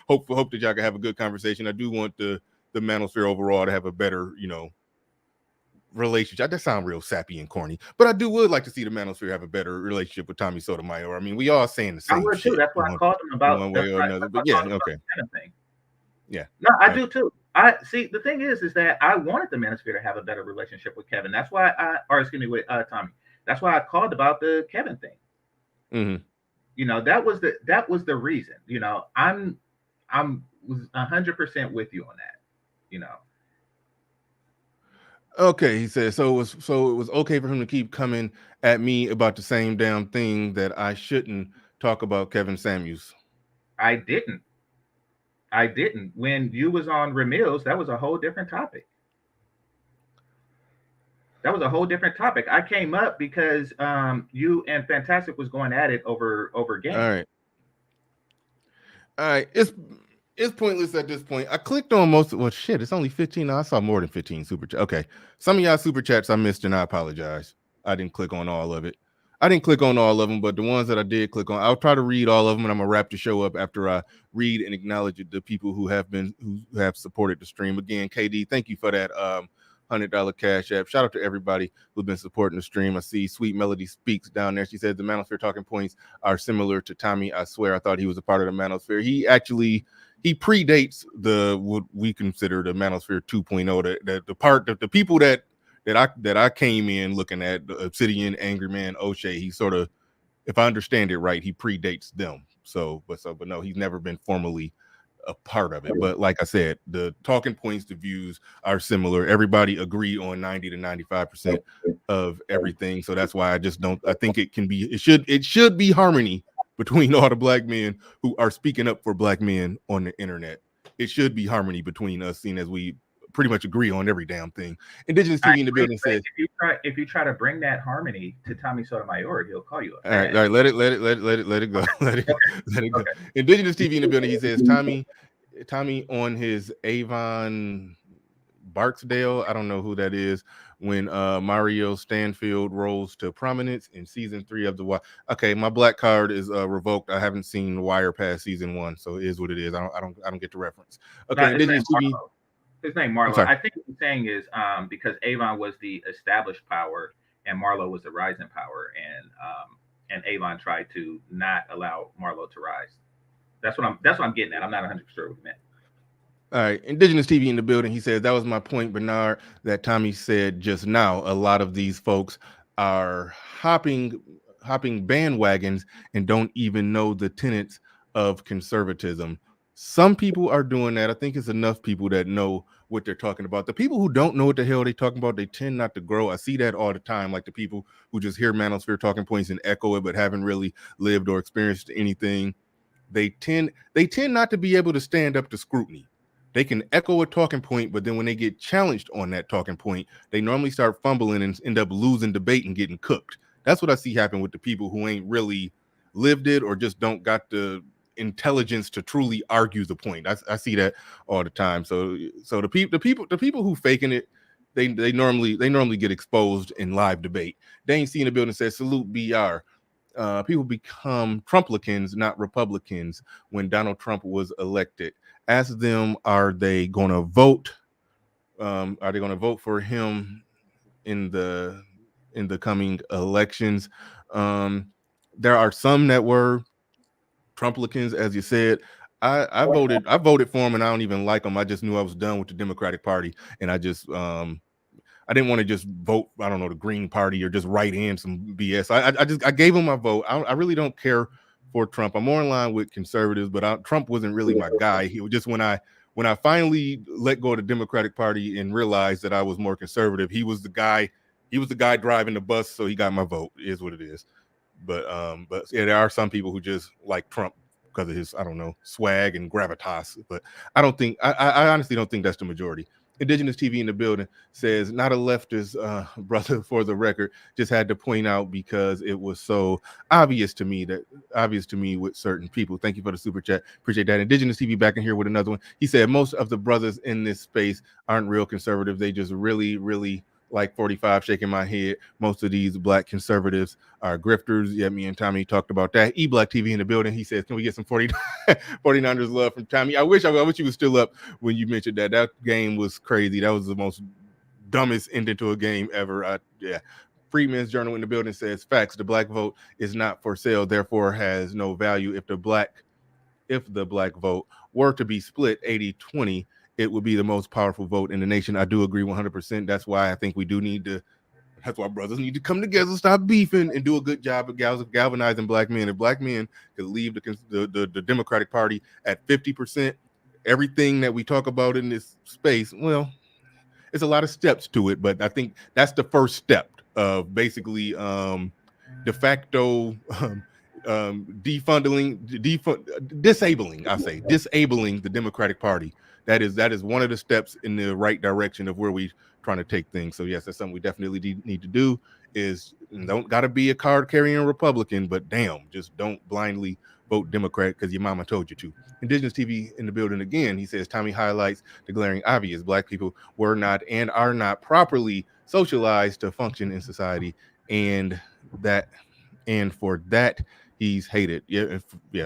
[SPEAKER 1] hope that y'all can have a good conversation. I do want the manosphere overall to have a better, relationship. That sounds real sappy and corny, but I would like to see the manosphere have a better relationship with Tommy Sotomayor. I mean, we all saying the
[SPEAKER 9] I
[SPEAKER 1] same
[SPEAKER 9] would
[SPEAKER 1] shit.
[SPEAKER 9] too. That's why I called him about
[SPEAKER 1] one way or another. But yeah, okay.
[SPEAKER 9] Thing.
[SPEAKER 1] Yeah.
[SPEAKER 9] No, I do too. I see. The thing is that I wanted the manosphere to have a better relationship with Kevin. That's why with Tommy. That's why I called about the Kevin thing.
[SPEAKER 1] Mm-hmm.
[SPEAKER 9] That was the reason. I'm was 100% with you on that.
[SPEAKER 1] Okay, he said so it was okay for him to keep coming at me about the same damn thing that I shouldn't talk about Kevin Samuels.
[SPEAKER 9] I didn't. When you was on Ramil's, that was a whole different topic. I came up because you and Fantastic was going at it over game.
[SPEAKER 1] All right. It's pointless at this point. I clicked on most of shit. It's only 15. I saw more than 15 super chats. Okay. Some of y'all super chats I missed and I apologize. I didn't click on all of it. But the ones that I did click on, I'll try to read all of them, and I'm gonna wrap the show up after I read and acknowledge the people who have supported the stream. Again, KD, thank you for that $100 cash app. Shout out to everybody who's been supporting the stream. I see Sweet Melody Speaks down there. She says the Manosphere talking points are similar to Tommy. I swear I thought he was a part of the Manosphere. He predates what we consider the Manosphere 2.0. The people that I came in looking at, the Obsidian, Angry Man, O'Shea. He sort of, if I understand it right, he predates them. But no, he's never been formally a part of it. But like I said, the talking points, the views are similar. Everybody agree on 90 to 95% of everything. So that's why I think it should be harmony between all the black men who are speaking up for black men on the internet. It should be harmony between us, seeing as we pretty much agree on every damn thing. Indigenous TV in the building says,
[SPEAKER 9] if you try to bring that harmony to Tommy Sotomayor, he'll call you a
[SPEAKER 1] fag. All right, let it go. Let it go. Indigenous TV in the building. He says Tommy on his Avon Barksdale. I don't know who that is. When Mario Stanfield rose to prominence in season 3 of The Wire. Okay, my black card is revoked. I haven't seen The Wire past season 1, so it is what it is. I don't get the reference. Okay, Indigenous TV.
[SPEAKER 9] His name Marlo. I think what he's saying is because Avon was the established power and Marlo was the rising power, and Avon tried to not allow Marlo to rise. That's what I'm getting at. I'm not 100% sure what he meant.
[SPEAKER 1] All right, Indigenous TV in the building. He says that was my point, Bernard, that Tommy said just now. A lot of these folks are hopping bandwagons and don't even know the tenets of conservatism. Some people are doing that. I think it's enough people that know what they're talking about. The people who don't know what the hell they're talking about, they tend not to grow. I see that all the time. Like the people who just hear Manosphere talking points and echo it, but haven't really lived or experienced anything. They tend not to be able to stand up to scrutiny. They can echo a talking point, but then when they get challenged on that talking point, they normally start fumbling and end up losing debate and getting cooked. That's what I see happen with the people who ain't really lived it or just don't got the intelligence to truly argue the point. I see that all the time. So the people who faking it, they normally get exposed in live debate. Dane C in the building says salute BR. People become Trumplicans, not Republicans, when Donald Trump was elected. Ask them, are they going to vote? Are they going to vote for him in the coming elections? There are some that were Trumplicans, as you said. I voted for him, and I don't even like him. I just knew I was done with the Democratic Party, and I just I didn't want to just vote, I don't know, the Green Party or just write in some BS. I gave him my vote. I really don't care for Trump. I'm more in line with conservatives, but Trump wasn't really my guy. He was just when I finally let go of the Democratic Party and realized that I was more conservative, he was the guy driving the bus, so he got my vote. It is what it is. But yeah, there are some people who just like Trump because of his, I don't know, swag and gravitas. But I honestly don't think that's the majority. Indigenous TV in the building says, not a leftist, brother, for the record. Just had to point out because it was so obvious to me with certain people. Thank you for the super chat. Appreciate that. Indigenous TV back in here with another one. He said, most of the brothers in this space aren't real conservative. They just really, really like 45, shaking my head. Most of these black conservatives are grifters. Yeah, me and Tommy talked about that. E-Black TV in the building. He says, can we get some 49ers love from Tommy? I wish he was still up when you mentioned that. That game was crazy. That was the most dumbest ending to a game ever. Yeah. Freeman's Journal in the building says, facts, the black vote is not for sale, therefore has no value. If the black vote were to be split 80-20, it would be the most powerful vote in the nation. I do agree 100%. That's why I think we do need to, that's why brothers need to come together, stop beefing, and do a good job of galvanizing black men. If black men could leave the Democratic Party at 50%, everything that we talk about in this space, well, it's a lot of steps to it, but I think that's the first step of basically de facto disabling the Democratic Party. That is one of the steps in the right direction of where we trying to take things. So yes, that's something we definitely need to do. Is don't gotta be a card carrying Republican, but damn, just don't blindly vote Democrat because your mama told you to. Indigenous TV in the building again. He says Tommy highlights the glaring obvious. Black people were not and are not properly socialized to function in society, and for that he's hated. Yeah,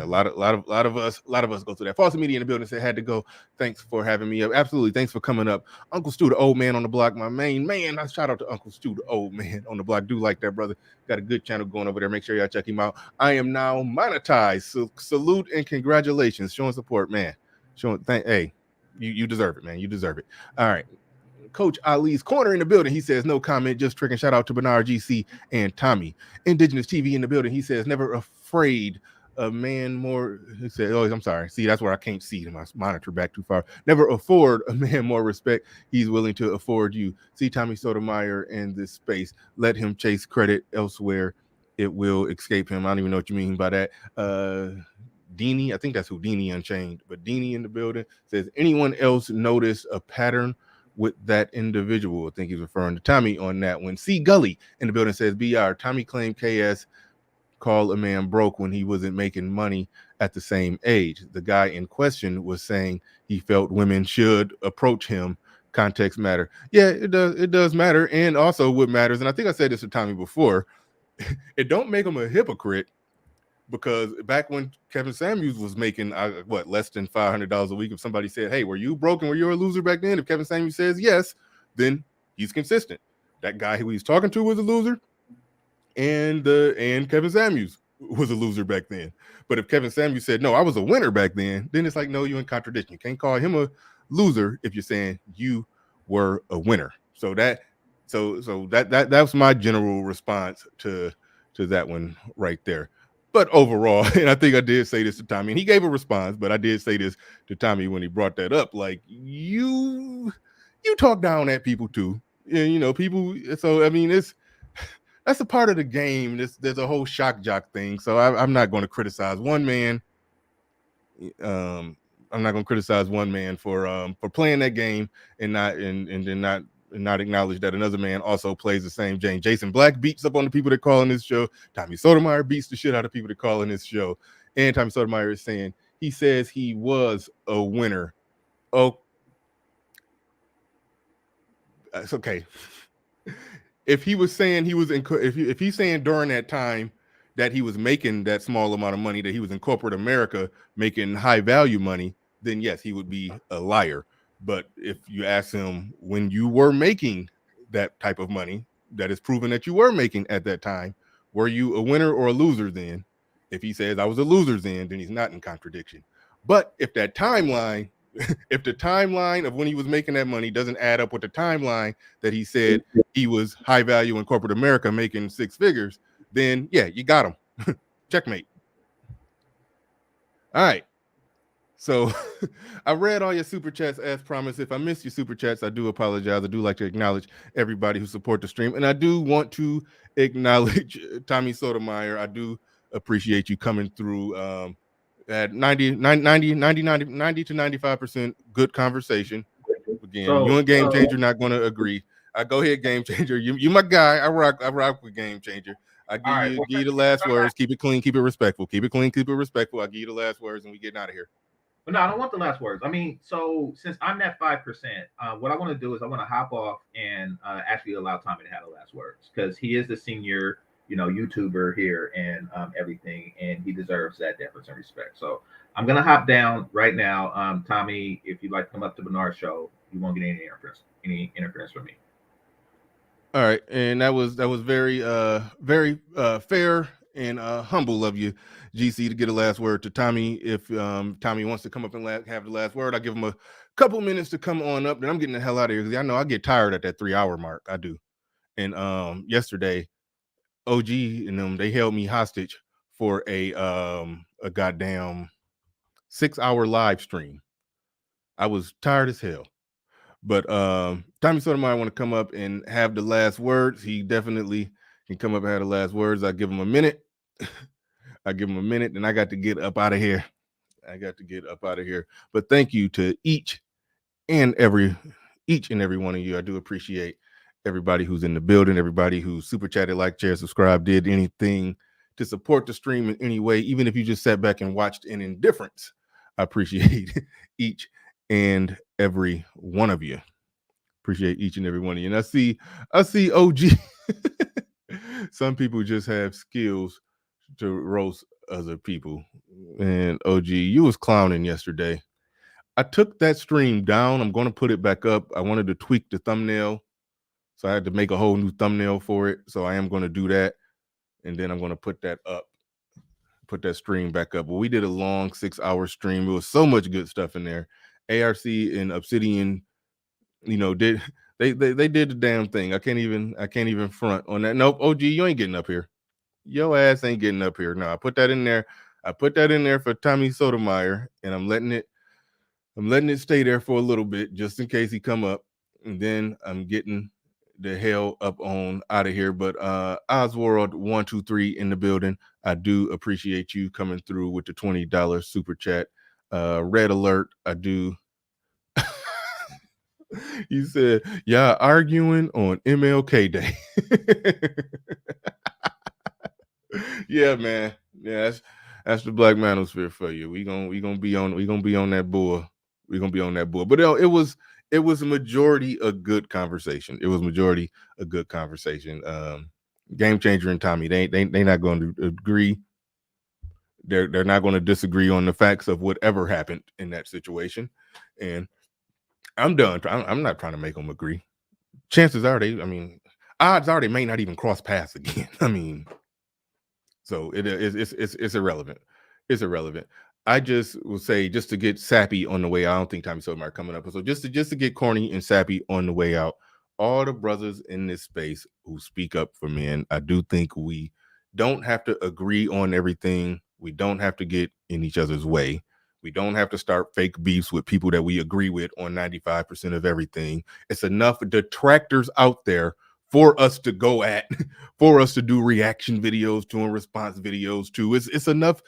[SPEAKER 1] a lot of us go through that. False media in the building said had to go. Thanks for having me up. Absolutely, thanks for coming up. Uncle Stu, the old man on the block, my main man. I shout out to Uncle Stu, the old man on the block. Do like that, brother. Got a good channel going over there. Make sure y'all check him out. I am now monetized. So salute and congratulations, showing support, man. Hey, you deserve it, man. You deserve it. All right. Coach Ali's Corner in the building. He says, no comment, just tricking. Shout out to Bernard, GC, and Tommy. Indigenous TV in the building. He says, never afraid a man more. He said, oh, I'm sorry. See, that's where I can't see my monitor back too far. Never afford a man more respect. He's willing to afford you. See Tommy Sotomayor in this space. Let him chase credit elsewhere. It will escape him. I don't even know what you mean by that. Deanie, I think that's who Deanie Unchained, but Deanie in the building says, anyone else notice a pattern with that individual? I think he's referring to Tommy on that one. C Gully in the building says, BR, Tommy claimed KS called a man broke when he wasn't making money at the same age. The guy in question was saying he felt women should approach him. Context matter. Yeah, it does matter. And also what matters, and I think I said this to Tommy before, it don't make him a hypocrite, because back when Kevin Samuels was making less than $500 a week, if somebody said, hey, were you broke and were you a loser back then? If Kevin Samuels says yes, then he's consistent. That guy who he's talking to was a loser, and Kevin Samuels was a loser back then. But if Kevin Samuels said, no, I was a winner back then it's like, no, you're in contradiction. You can't call him a loser if you're saying you were a winner. So that's my general response to that one right there. But overall, and I think I did say this to Tommy, and he gave a response, but I did say this to Tommy when he brought that up. Like, you talk down at people too. And, people. So, I mean, that's a part of the game. There's a whole shock jock thing. So I'm not going to criticize one man. I'm not going to criticize one man for playing that game and not acknowledge that another man also plays the same game. Jason Black beats up on the people that call in this show. Tommy Sotomayor beats the shit out of people that call in this show. And Tommy Sotomayor is saying he says he was a winner. Oh, it's okay. If he was saying if he's saying during that time that he was making that small amount of money, that he was in corporate America making high value money, then yes, he would be a liar. But if you ask him when you were making that type of money, that is proven that you were making at that time, were you a winner or a loser then? If he says I was a loser then he's not in contradiction. But if that timeline, if the timeline of when he was making that money doesn't add up with the timeline that he said he was high value in corporate America making six figures, then yeah, you got him. Checkmate. All right. So I read all your super chats as promised. If I missed your super chats, I do apologize. I do like to acknowledge everybody who support the stream. And I do want to acknowledge Tommy Sotomayor. I do appreciate you coming through at 90 to 95% good conversation. Again,
[SPEAKER 9] So-
[SPEAKER 1] you and Game
[SPEAKER 9] so-
[SPEAKER 1] Changer not going to agree. Go ahead, Game Changer. You my guy. I rock with Game Changer. I give you the last words. Keep it clean. Keep it respectful. Keep it clean. Keep it respectful. I give you the last words, and we getting out of here.
[SPEAKER 9] But no, I don't want the last words. I mean, so since I'm that 5%, what I want to do is I want to hop off and actually allow Tommy to have the last words because he is the senior, YouTuber here and everything, and he deserves that deference and respect. So I'm gonna hop down right now. Tommy, if you'd like to come up to Bernard's show, you won't get any interference from me.
[SPEAKER 1] All right, and that was very fair and humble of you, GC, to get a last word to Tommy. If Tommy wants to come up and have the last word, I'll give him a couple minutes to come on up. Then I'm getting the hell out of here because I know I get tired at that 3-hour mark. I do. And yesterday, OG and them, they held me hostage for a goddamn 6-hour live stream. I was tired as hell. But Tommy Sotomayor want to come up and have the last words. He definitely can come up and have the last words. I give him a minute. Then I got to get up out of here. But thank you to each and every one of you. I do appreciate everybody who's in the building, everybody who super chatted, liked, shared, subscribed, did anything to support the stream in any way, even if you just sat back and watched in indifference. I appreciate each and every one of you. Appreciate each and every one of you. And I see OG. Some people just have skills to roast other people. And OG, you was clowning yesterday. I took that stream down. I'm going to put it back up. I wanted to tweak the thumbnail, so I had to make a whole new thumbnail for it. So I am going to do that. And then I'm going to put that up. Put that stream back up. But we did a long 6-hour stream. It was so much good stuff in there. ARC and Obsidian, did they did the damn thing. I can't even front on that. Nope, OG, you ain't getting up here. Your ass ain't getting up here. No, I put that in there. I put that in there for Tommy Sotomayor, and I'm letting it stay there for a little bit just in case he come up, and then I'm getting the hell up on out of here. But Oswald 123 in the building. I do appreciate you coming through with the $20 super chat. Red alert, I do. You said, yeah, arguing on MLK Day. Yeah, man. Yeah, that's the black manosphere for you. We gonna be on that bull. We're gonna be on that bull. But it was a majority a good conversation. Game Changer and Tommy, they not going to agree. They're not going to disagree on the facts of whatever happened in that situation. And I'm done. I'm not trying to make them agree. Chances are odds are they may not even cross paths again. So it's irrelevant. It's irrelevant. I just will say, just to get sappy on the way out, I don't think Tommy Sotomayor coming up. So just to get corny and sappy on the way out, all the brothers in this space who speak up for men, I do think we don't have to agree on everything. We don't have to get in each other's way. We don't have to start fake beefs with people that we agree with on 95% of everything. It's enough detractors out there for us to go at, for us to do reaction videos to and response videos to. It's enough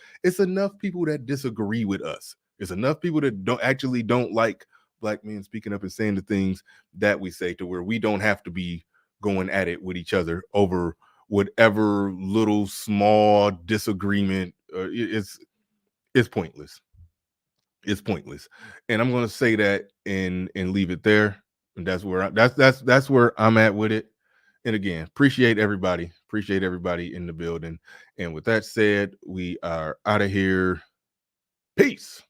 [SPEAKER 1] people that disagree with us. It's enough people that don't like black men speaking up and saying the things that we say, to where we don't have to be going at it with each other over whatever little small disagreement. It's pointless. It's pointless. And I'm going to say that and leave it there. And that's where that's where I'm at with it. And again, appreciate everybody in the building. And with that said, we are out of here. Peace.